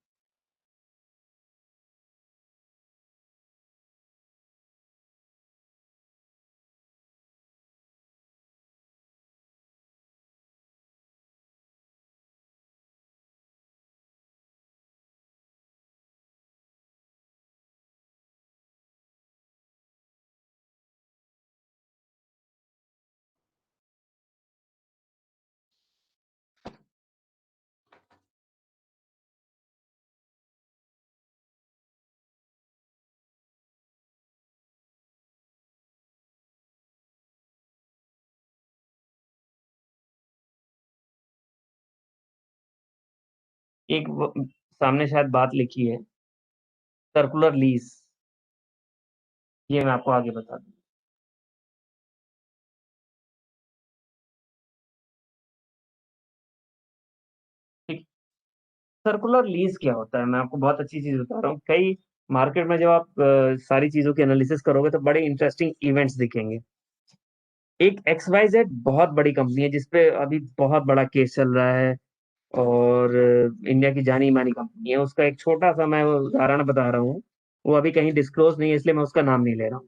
एक सामने शायद बात लिखी है, सर्कुलर लीज, ये मैं आपको आगे बता दूं। ठीक, सर्कुलर लीज क्या होता है, मैं आपको बहुत अच्छी चीज बता रहा हूँ। कई मार्केट में जब आप सारी चीजों की एनालिसिस करोगे तो बड़े इंटरेस्टिंग इवेंट्स दिखेंगे। एक एक्स वाई जेड बहुत बड़ी कंपनी है जिसपे अभी बहुत बड़ा केस चल रहा है, और इंडिया की जानी मानी कंपनी है, उसका एक छोटा सा मैं उदाहरण बता रहा हूँ। वो अभी कहीं डिस्क्लोज नहीं है, इसलिए मैं उसका नाम नहीं ले रहा हूँ।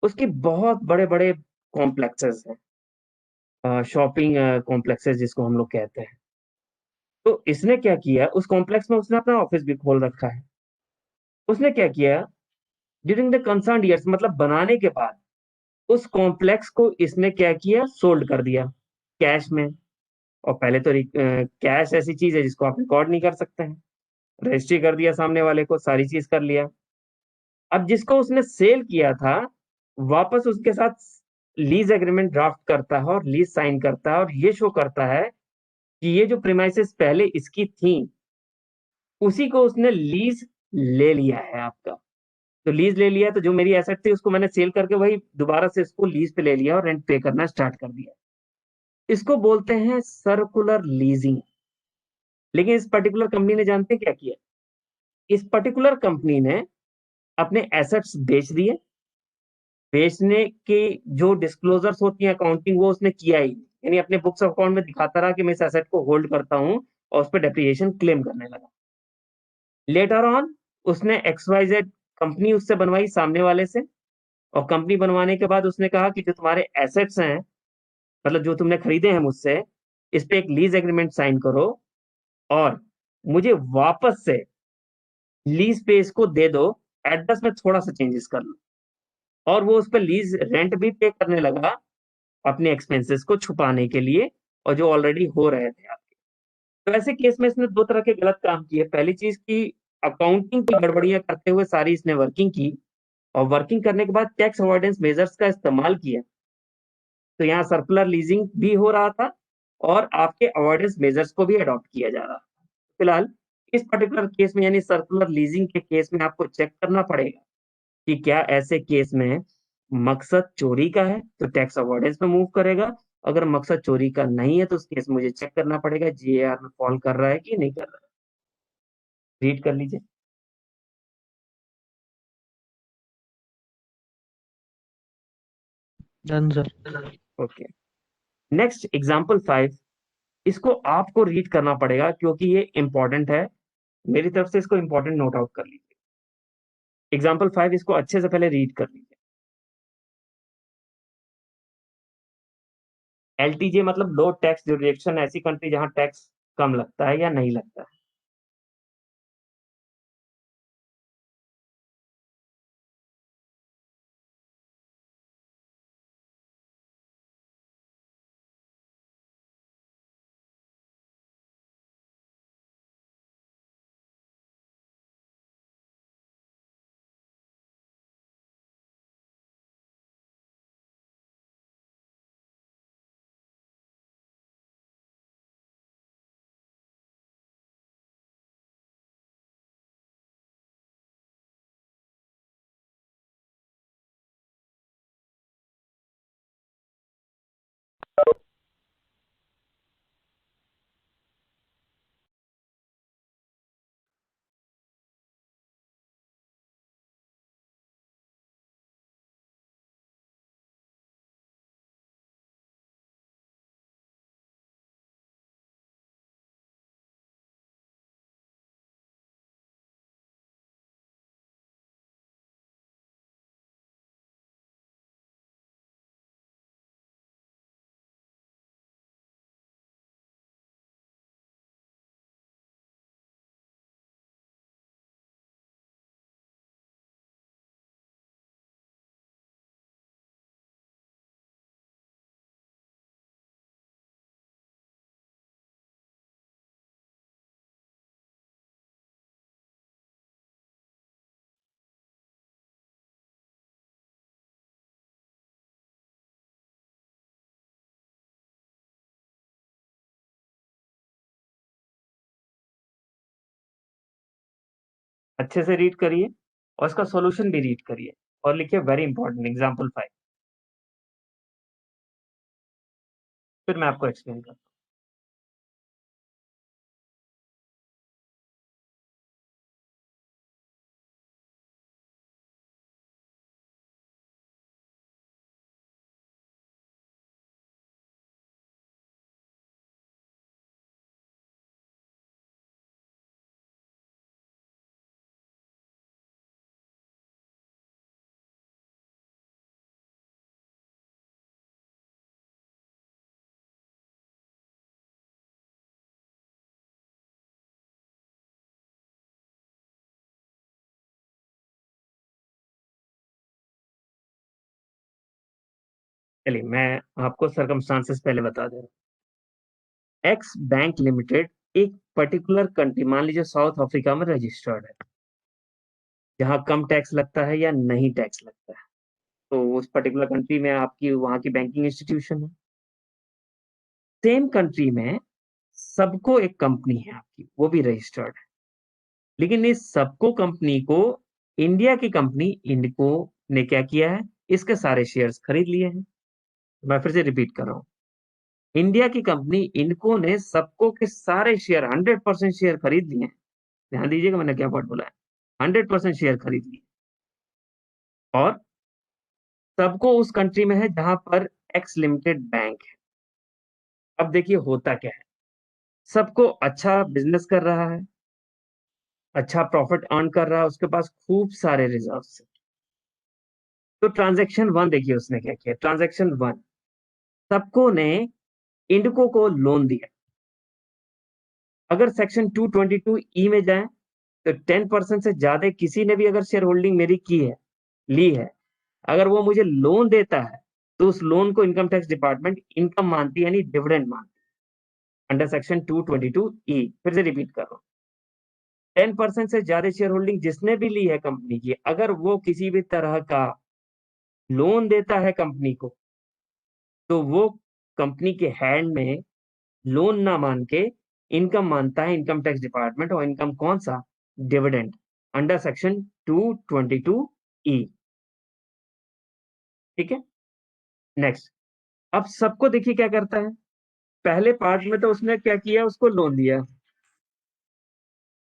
उसके बहुत बड़े बड़े कॉम्प्लेक्सेस हैं, शॉपिंग कॉम्प्लेक्सेस जिसको हम लोग कहते हैं। तो इसने क्या किया, उस कॉम्प्लेक्स में उसने अपना ऑफिस भी खोल रखा है। उसने क्या किया, ड्यूरिंग द कंसर्न ईयर्स, मतलब बनाने के बाद उस कॉम्प्लेक्स को इसने क्या किया, सोल्ड कर दिया कैश में। और पहले तो कैश ऐसी चीज है जिसको आप रिकॉर्ड नहीं कर सकते हैं। रजिस्ट्री कर दिया, सामने वाले को सारी चीज कर लिया। अब जिसको उसने सेल किया था, वापस उसके साथ लीज एग्रीमेंट ड्राफ्ट करता है और लीज साइन करता है, और ये शो करता है कि ये जो प्रीमाइसेस पहले इसकी थी, उसी को उसने लीज ले लिया है आपका। तो लीज ले लिया, तो जो मेरी एसेट थी उसको मैंने सेल करके वही दोबारा से इसको लीज पे ले लिया और रेंट पे करना स्टार्ट कर दिया। इसको बोलते हैं सर्कुलर लीजिंग। लेकिन इस पर्टिकुलर कंपनी ने जानते हैं क्या किया, इस पर्टिकुलर कंपनी ने अपने एसेट्स बेच दिए। बेचने के जो डिस्क्लोजर्स होती है अकाउंटिंग, वो उसने किया ही नहीं। यानी अपने बुक्स ऑफ अकाउंट में दिखाता रहा कि मैं इस एसेट को होल्ड करता हूं, और उस पर डेप्रिसिएशन क्लेम करने लगा। लेटर ऑन उसने XYZ कंपनी उससे बनवाई सामने वाले से, और कंपनी बनवाने के बाद उसने कहा कि जो तुम्हारे एसेट्स हैं, मतलब जो तुमने खरीदे हैं मुझसे, इस पे एक लीज एग्रीमेंट साइन करो, और मुझे वापस से लीज पे इसको दे दो, एड्रेस में थोड़ा सा चेंजेस कर लो। और वो उस पर लीज रेंट भी पे करने लगा अपने एक्सपेंसेस को छुपाने के लिए, और जो ऑलरेडी हो रहे थे आपके। तो ऐसे केस में इसने दो तरह के गलत काम किए। पहली चीज की, अकाउंटिंग की गड़बड़ियां करते हुए सारी इसने वर्किंग की, और वर्किंग करने के बाद टैक्स अवॉइडेंस मेजर्स का इस्तेमाल किया। तो यहाँ सर्कुलर लीजिंग भी हो रहा था, और आपके अवॉइडेंस मेजर्स को भी अडॉप्ट किया जा रहा था। फिलहाल इस पर्टिकुलर केस में, यानी सर्कुलर लीजिंग के केस में, आपको चेक करना पड़ेगा कि क्या ऐसे केस में मकसद चोरी का है तो टैक्स अवॉइडेंस में मूव करेगा। अगर मकसद चोरी का नहीं है तो उस केस में मुझे चेक करना पड़ेगा GAR में फॉल कर रहा है कि नहीं कर रहा है। रीड कर लीजिए। Done sir. Okay, next example 5। इसको आपको रीड करना पड़ेगा क्योंकि ये इंपॉर्टेंट है। मेरी तरफ से इसको इंपॉर्टेंट नोट आउट कर लीजिए। एग्जांपल 5, इसको अच्छे से पहले रीड कर लीजिए। LTJ मतलब लो टैक्स जुरिडिक्शन, ऐसी कंट्री जहां टैक्स कम लगता है या नहीं लगता है। अच्छे से रीड करिए, और इसका सॉल्यूशन भी रीड करिए, और लिखिए वेरी इंपॉर्टेंट एग्जांपल 5। फिर मैं आपको एक्सप्लेन करता हूँ। चलिए मैं आपको सर्कमस्टांसेस पहले बता दे रहा हूँ। एक्स बैंक लिमिटेड एक पर्टिकुलर कंट्री, मान लीजिए साउथ अफ्रीका में रजिस्टर्ड है, जहां कम टैक्स लगता है या नहीं टैक्स लगता है, तो उस पर्टिकुलर कंट्री में आपकी वहां की बैंकिंग इंस्टीट्यूशन है। सेम कंट्री में सबको एक कंपनी है आपकी, वो भी रजिस्टर्ड है, लेकिन इस सबको कंपनी को इंडिया की कंपनी इंडको ने क्या किया है, इसके सारे शेयर्स खरीद लिए हैं। मैं फिर से रिपीट कर रहा हूं, इंडिया की कंपनी इंडको ने सबको के सारे शेयर 100% शेयर खरीद लिए हैं। ध्यान दीजिएगा मैंने क्या वर्ड बोला है, 100% शेयर खरीद लिए, और सबको उस कंट्री में है जहां पर एक्स लिमिटेड बैंक है। अब देखिए होता क्या है, सबको अच्छा बिजनेस कर रहा है, अच्छा प्रॉफिट अर्न कर रहा है, उसके पास खूब सारे रिजर्व्स है। तो ट्रांजैक्शन वन देखिए उसने क्या किया, ट्रांजैक्शन वन, सबको ने इंडको को लोन दिया। अगर सेक्शन 222 ई में जाए तो 10% से ज्यादा किसी ने भी अगर शेयर होल्डिंग मेरी की है, ली है, अगर वो मुझे लोन देता है, तो उस लोन को इनकम टैक्स डिपार्टमेंट इनकम मानती है, यानी डिविडेंड मानती है, अंडर सेक्शन 222 ई। फिर से रिपीट कर रहा हूं, 10% से ज्यादा शेयर होल्डिंग जिसने भी ली है कंपनी की, अगर वो किसी भी तरह का लोन देता है कंपनी को, तो वो कंपनी के हैंड में लोन ना मान के इनकम मानता है इनकम टैक्स डिपार्टमेंट, और इनकम कौन सा, डिविडेंड, अंडर सेक्शन 222 ई। ठीक है, नेक्स्ट। अब सबको देखिए क्या करता है, पहले पार्ट में तो उसने क्या किया, उसको लोन दिया,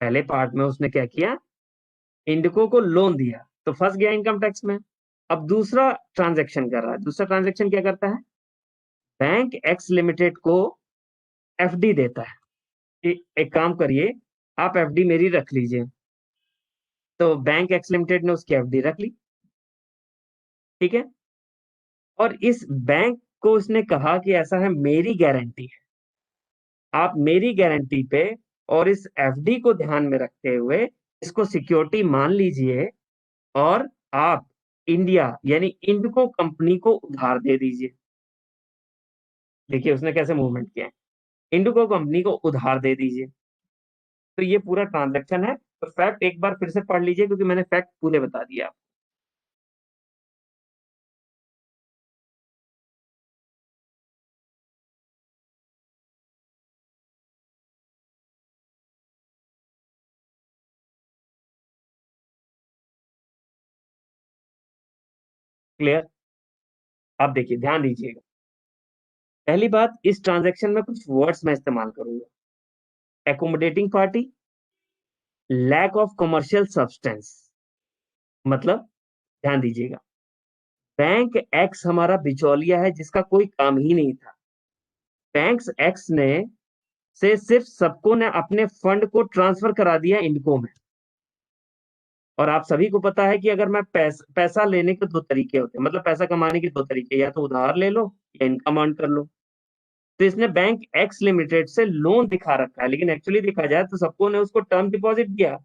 पहले पार्ट में उसने क्या किया, इंडिको को लोन दिया, तो फंस गया इनकम टैक्स में। अब दूसरा ट्रांजैक्शन कर रहा है, दूसरा ट्रांजैक्शन क्या करता है, बैंक एक्स लिमिटेड को एफडी देता है कि एक काम करिए, आप एफडी मेरी रख लीजिए। तो बैंक एक्स लिमिटेड ने उसकी एफडी रख ली, ठीक है, और इस बैंक को उसने कहा कि ऐसा है, मेरी गारंटी है, आप मेरी गारंटी पे और इस एफडी को ध्यान में रखते हुए इसको सिक्योरिटी मान लीजिए, और आप इंडिया यानी इंडको कंपनी को उधार दे दीजिए। देखिए उसने कैसे मूवमेंट किया है, इंडिको कंपनी को उधार दे दीजिए। तो ये पूरा ट्रांजैक्शन है। तो फैक्ट एक बार फिर से पढ़ लीजिए, क्योंकि मैंने फैक्ट पूरे बता दिया। क्लियर? आप देखिए ध्यान दीजिएगा, पहली बात, इस ट्रांजैक्शन में कुछ वर्ड्स मैं इस्तेमाल करूंगा, accommodating party, lack of commercial substance. मतलब ध्यान दीजिएगा, बैंक एक्स हमारा बिचौलिया है जिसका कोई काम ही नहीं था। बैंक एक्स ने से सिर्फ सबको ने अपने फंड को ट्रांसफर करा दिया इंडको में। और आप सभी को पता है कि अगर मैं पैसा लेने के दो तरीके होते हैं, मतलब पैसा कमाने के दो तरीके, या तो उधार ले लो या इनकम अर्न कर लो। तो इसने बैंक एक्स लिमिटेड से लोन दिखा रखा है, लेकिन एक्चुअली देखा जाए तो सबको ने उसको टर्म डिपॉजिट दिया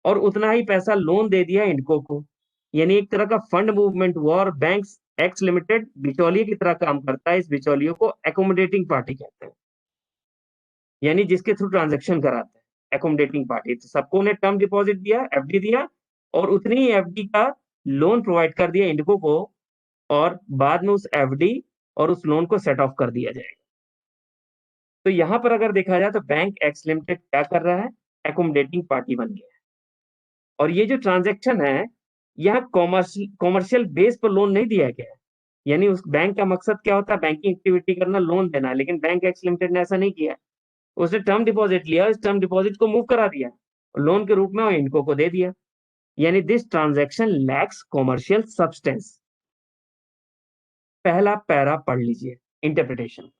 और उतना ही पैसा लोन दे दिया इनको को। यानी एक तरह का फंड मूवमेंट हुआ, और बैंक एक्स लिमिटेड बिचौलिए की तरह काम करता है। इस बिचौलियों को एकोमोडेटिंग पार्टी कहते हैं, यानी जिसके थ्रू ट्रांजेक्शन कराते हैं, एकोमोडेटिंग पार्टी। तो सबको ने टर्म डिपॉजिट दिया, एफडी दिया, और उतनी ही एफडी का लोन प्रोवाइड कर दिया इंडिको को, और बाद में उस एफडी और उस लोन को सेट ऑफ कर दिया जाएगा। तो यहां पर अगर देखा जाए तो बैंक एक्स लिमिटेड क्या कर रहा है, एकोमोडेटिंग पार्टी बन गया है। और ये जो ट्रांजेक्शन है, यह कॉमर्शियल बेस पर लोन नहीं दिया गया है। यानी उस बैंक का मकसद क्या होता है, बैंकिंग एक्टिविटी करना, लोन देना, लेकिन बैंक एक्स लिमिटेड ने ऐसा नहीं किया। उसने टर्म डिपॉजिट लिया, इस टर्म डिपॉजिट को मूव करा दिया लोन के रूप में और इनको को दे दिया। यानी this transaction lacks commercial substance. पहला पैरा पढ़ लीजिए, interpretation.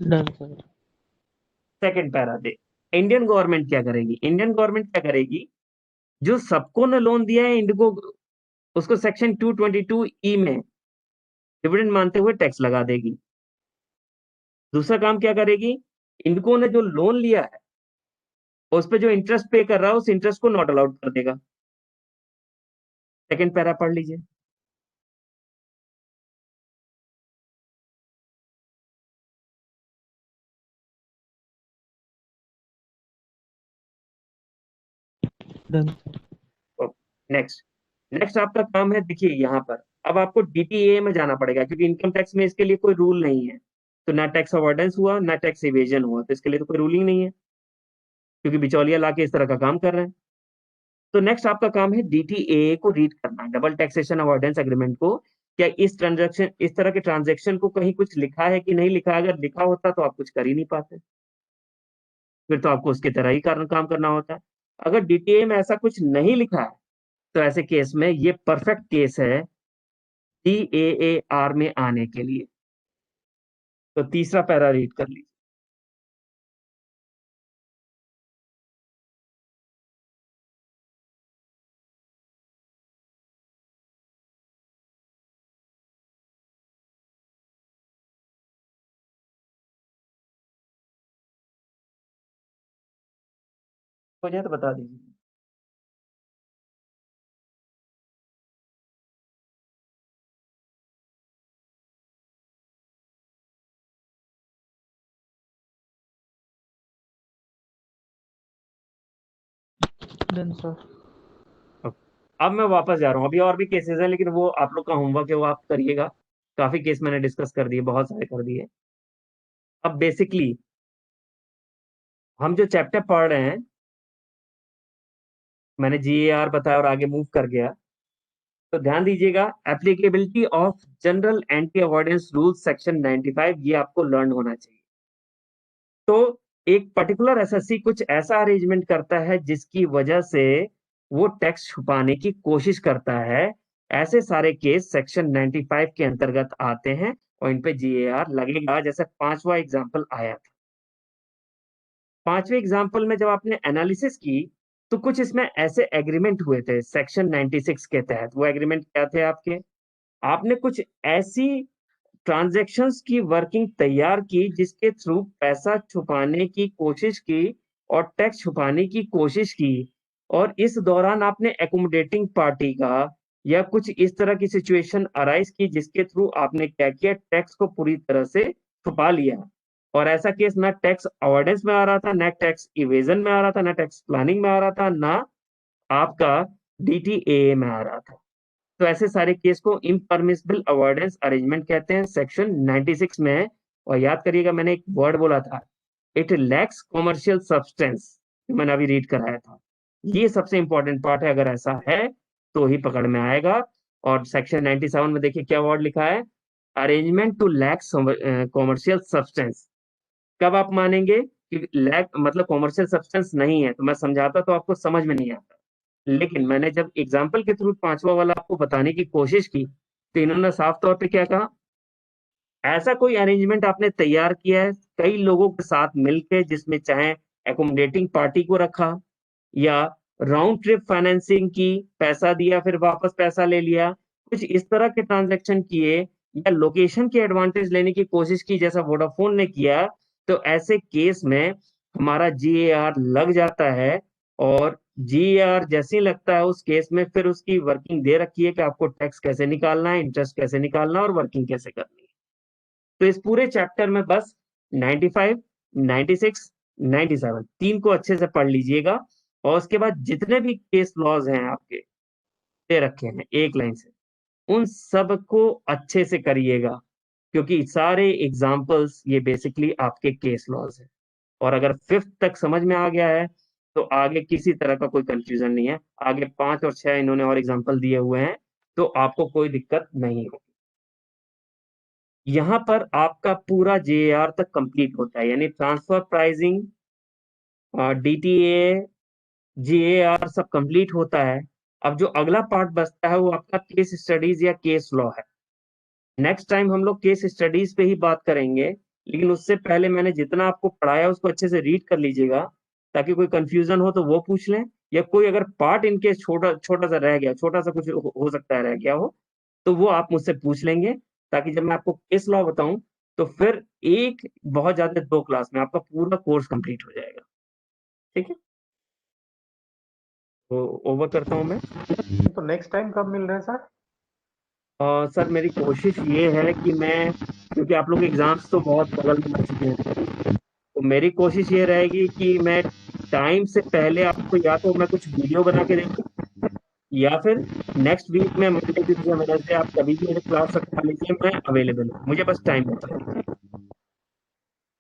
Done sir. Second para दे। इंडियन गवर्नमेंट क्या करेगी? इंडियन गवर्नमेंट क्या करेगी, जो सबको ने लोन दिया है इंडिगो, उसको सेक्शन 222 ई में डिविडेंड मानते हुए टैक्स लगा देगी। दूसरा काम क्या करेगी, इंडिगो ने जो लोन लिया है उस पे जो इंटरेस्ट पे कर रहा है उस इंटरेस्ट को नॉट अलाउड कर देगा। सेकंड पैरा पढ़ लीजिए। डन। नेक्स्ट। नेक्स्ट आपका काम है, देखिए यहाँ पर अब आपको डीटीए में जाना पड़ेगा, क्योंकि इनकम टैक्स में इसके लिए कोई रूल नहीं है। तो ना टैक्स अवॉइडेंस हुआ ना टैक्स इवेजन हुआ, तो इसके लिए तो कोई रूलिंग नहीं है, क्योंकि बिचौलिया लाके इस तरह का काम कर रहे हैं। तो नेक्स्ट आपका काम है डीटीए को रीड करना, डबल टैक्सेशन अवॉइडेंस एग्रीमेंट को। क्या इस तरह के ट्रांजेक्शन को कहीं कुछ लिखा है कि नहीं लिखा है? अगर लिखा होता तो आप कुछ कर ही नहीं पाते, फिर तो आपको उसकी तरह ही कारण काम करना होता है। अगर डीटीए में ऐसा कुछ नहीं लिखा है तो ऐसे केस में ये परफेक्ट केस है DAAR में आने के लिए। तो तीसरा पैरा रीड कर लीजिए। हो जाए तो बता दीजिए। Done sir. अब मैं वापस जा रहा हूँ, अभी और भी केसेस हैं लेकिन वो आप लोग का होमवर्क है, वो आप करिएगा। काफी केस मैंने डिस्कस कर दिए, बहुत सारे कर दिए। अब बेसिकली हम जो चैप्टर पढ़ रहे हैं, मैंने GAR बताया और आगे मूव कर गया, तो ध्यान दीजिएगा। Applicability of general anti avoidance rule section 95, ये आपको लर्न होना चाहिए। तो एक पर्टिकुलर एसएससी कुछ ऐसा अरेंजमेंट करता है जिसकी वजह से वो टैक्स छुपाने की कोशिश करता है। ऐसे सारे केस सेक्शन 95 के अंतर्गत आते हैं और इन पे GAR लगेगा। जैसे पांचवा एग्जाम्पल आया था, पांचवे एग्जाम्पल में जब आपने एनालिसिस की तो कुछ इसमें ऐसे एग्रीमेंट हुए थे सेक्शन 96 के तहत। वो एग्रीमेंट क्या थे आपके? आपने कुछ ऐसी ट्रांजैक्शंस की वर्किंग तैयार की जिसके थ्रू पैसा छुपाने की कोशिश की और टैक्स छुपाने की कोशिश की, और इस दौरान आपने एकोमोडेटिंग पार्टी का या कुछ इस तरह की सिचुएशन अराइज की जिसके थ्रू आपने क्या किया, टैक्स को पूरी तरह से छुपा लिया। और ऐसा केस ना टैक्स अवॉइडेंस में आ रहा था, ना टैक्स इवेजन में आ रहा था, ना टैक्स प्लानिंग में आ रहा था, ना आपका DTAA में आ रहा था। तो ऐसे सारे केस को इम्परमिसिबल अवॉइडेंस अरेंजमेंट कहते हैं, सेक्शन 96 में है। और याद करिएगा, मैंने एक वर्ड बोला था, इट लैक्स कॉमर्शियल सब्सटेंस, मैंने अभी रीड कराया था। ये सबसे इंपॉर्टेंट पार्ट है, अगर ऐसा है तो ही पकड़ में आएगा। और सेक्शन 97 में देखिए क्या वर्ड लिखा है, arrangement to lacks commercial substance. कब आप मानेंगे कि लैक मतलब कॉमर्शियल सब्सटेंस नहीं है? तो मैं समझाता तो आपको समझ में नहीं आता, लेकिन मैंने जब एग्जाम्पल के थ्रू पांचवा वाला आपको बताने की कोशिश की तो इन्होंने साफ तौर पे क्या कहा, ऐसा कोई अरेंजमेंट आपने तैयार किया है कई लोगों के साथ मिलकर, जिसमें चाहे एकोमोडेटिंग पार्टी को रखा या राउंड ट्रिप फाइनेंसिंग की, पैसा दिया फिर वापस पैसा ले लिया, कुछ इस तरह के ट्रांजैक्शन किए, या लोकेशन के एडवांटेज लेने की कोशिश की जैसा वोडाफोन ने किया, तो ऐसे केस में हमारा GAR लग जाता है। और GAR जैसे ही लगता है उस केस में फिर उसकी वर्किंग दे रखी है कि आपको टैक्स कैसे निकालना है, इंटरेस्ट कैसे निकालना है और वर्किंग कैसे करनी है। तो इस पूरे चैप्टर में बस 95, 96, 97 तीन को अच्छे से पढ़ लीजिएगा, और उसके बाद जितने भी केस लॉज हैं आपके दे रखे हैं एक लाइन से, उन सब को अच्छे से करिएगा, क्योंकि सारे एग्जाम्पल्स ये बेसिकली आपके केस लॉज है। और अगर फिफ्थ तक समझ में आ गया है तो आगे किसी तरह का कोई कंफ्यूजन नहीं है। आगे 5 और 6 इन्होंने और एग्जाम्पल दिए हुए हैं, तो आपको कोई दिक्कत नहीं होगी। यहाँ पर आपका पूरा JAR तक कंप्लीट होता है, यानी ट्रांसफर प्राइसिंग, DTA, GAR सब कंप्लीट होता है। अब जो अगला पार्ट बचता है वो आपका केस स्टडीज या केस लॉ है। नेक्स्ट टाइम हम लोग केस स्टडीज पे ही बात करेंगे, लेकिन उससे पहले मैंने जितना आपको पढ़ाया उसको अच्छे से रीड कर लीजिएगा, ताकि कोई कंफ्यूजन हो तो वो पूछ लें, या कोई अगर पार्ट इनकेस छोटा सा रह गया, छोटा सा कुछ हो सकता है रह गया हो, तो वो आप मुझसे पूछ लेंगे, ताकि जब मैं आपको केस लॉ बताऊं तो फिर एक बहुत ज्यादा 2 क्लास में आपका पूरा कोर्स कंप्लीट हो जाएगा। ठीक है, तो ओवर करता हूं मैं। तो नेक्स्ट टाइम कब मिल रहे हैं सर? सर मेरी कोशिश ये है कि मैं, क्योंकि आप लोग एग्जाम्स तो बहुत बगल में आ चुके हैं, तो मेरी कोशिश ये रहेगी कि मैं टाइम से पहले आपको या तो मैं कुछ वीडियो बना के दे दूं, या फिर नेक्स्ट वीक में मंडे ट्यूसडे वेडनेसडे आप कभी भी मेरे क्लास रखवा लीजिए, मैं अवेलेबल हूँ, मुझे बस टाइम बता दीजिए।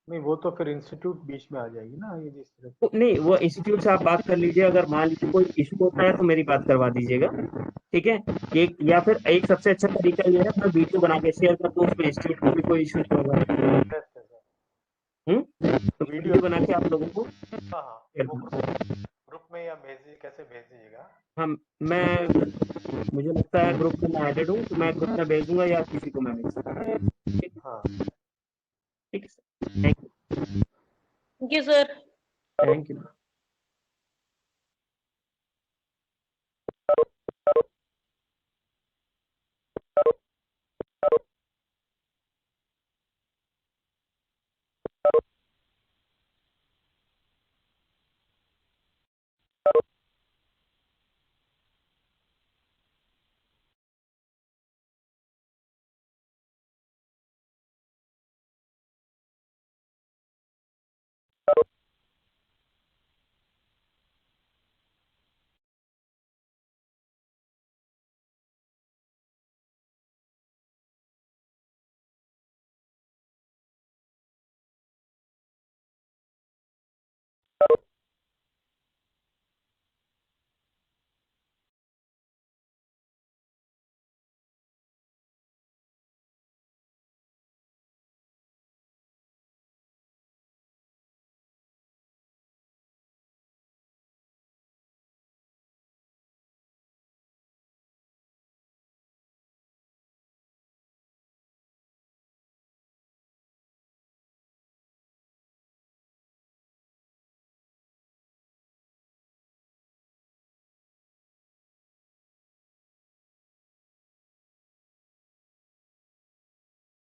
नहीं, वो तो फिर इंस्टीट्यूट बीच में आ जाएगी ना, ये जिस तरह नहीं, वो इंस्टीट्यूट से आप बात कर लीजिए, अगर मान लीजिए कोई इशू होता है तो मेरी बात करवा दीजिएगा। ठीक है, एक या फिर एक सबसे अच्छा तरीका ये है मैं वीडियो बना के शेयर कर दूं, उसमें इंस्टीट्यूट को भी कोई इशू नहीं होगा। बेस्ट है सर। तो वीडियो वीडियो बना के आप लोगों को हाँ हाँ, शेयर वो कर दूं। ग्रुप में या कैसे भेज दीजिएगा? हाँ, मैं, मुझे लगता है ग्रुप में मैं एडेड हूँ, तो मैं ग्रुप में भेज दूंगा या किसी को मैं भेज दूंगा। हाँ। ठीक है sir, thank you. Thank you sir. Thank you.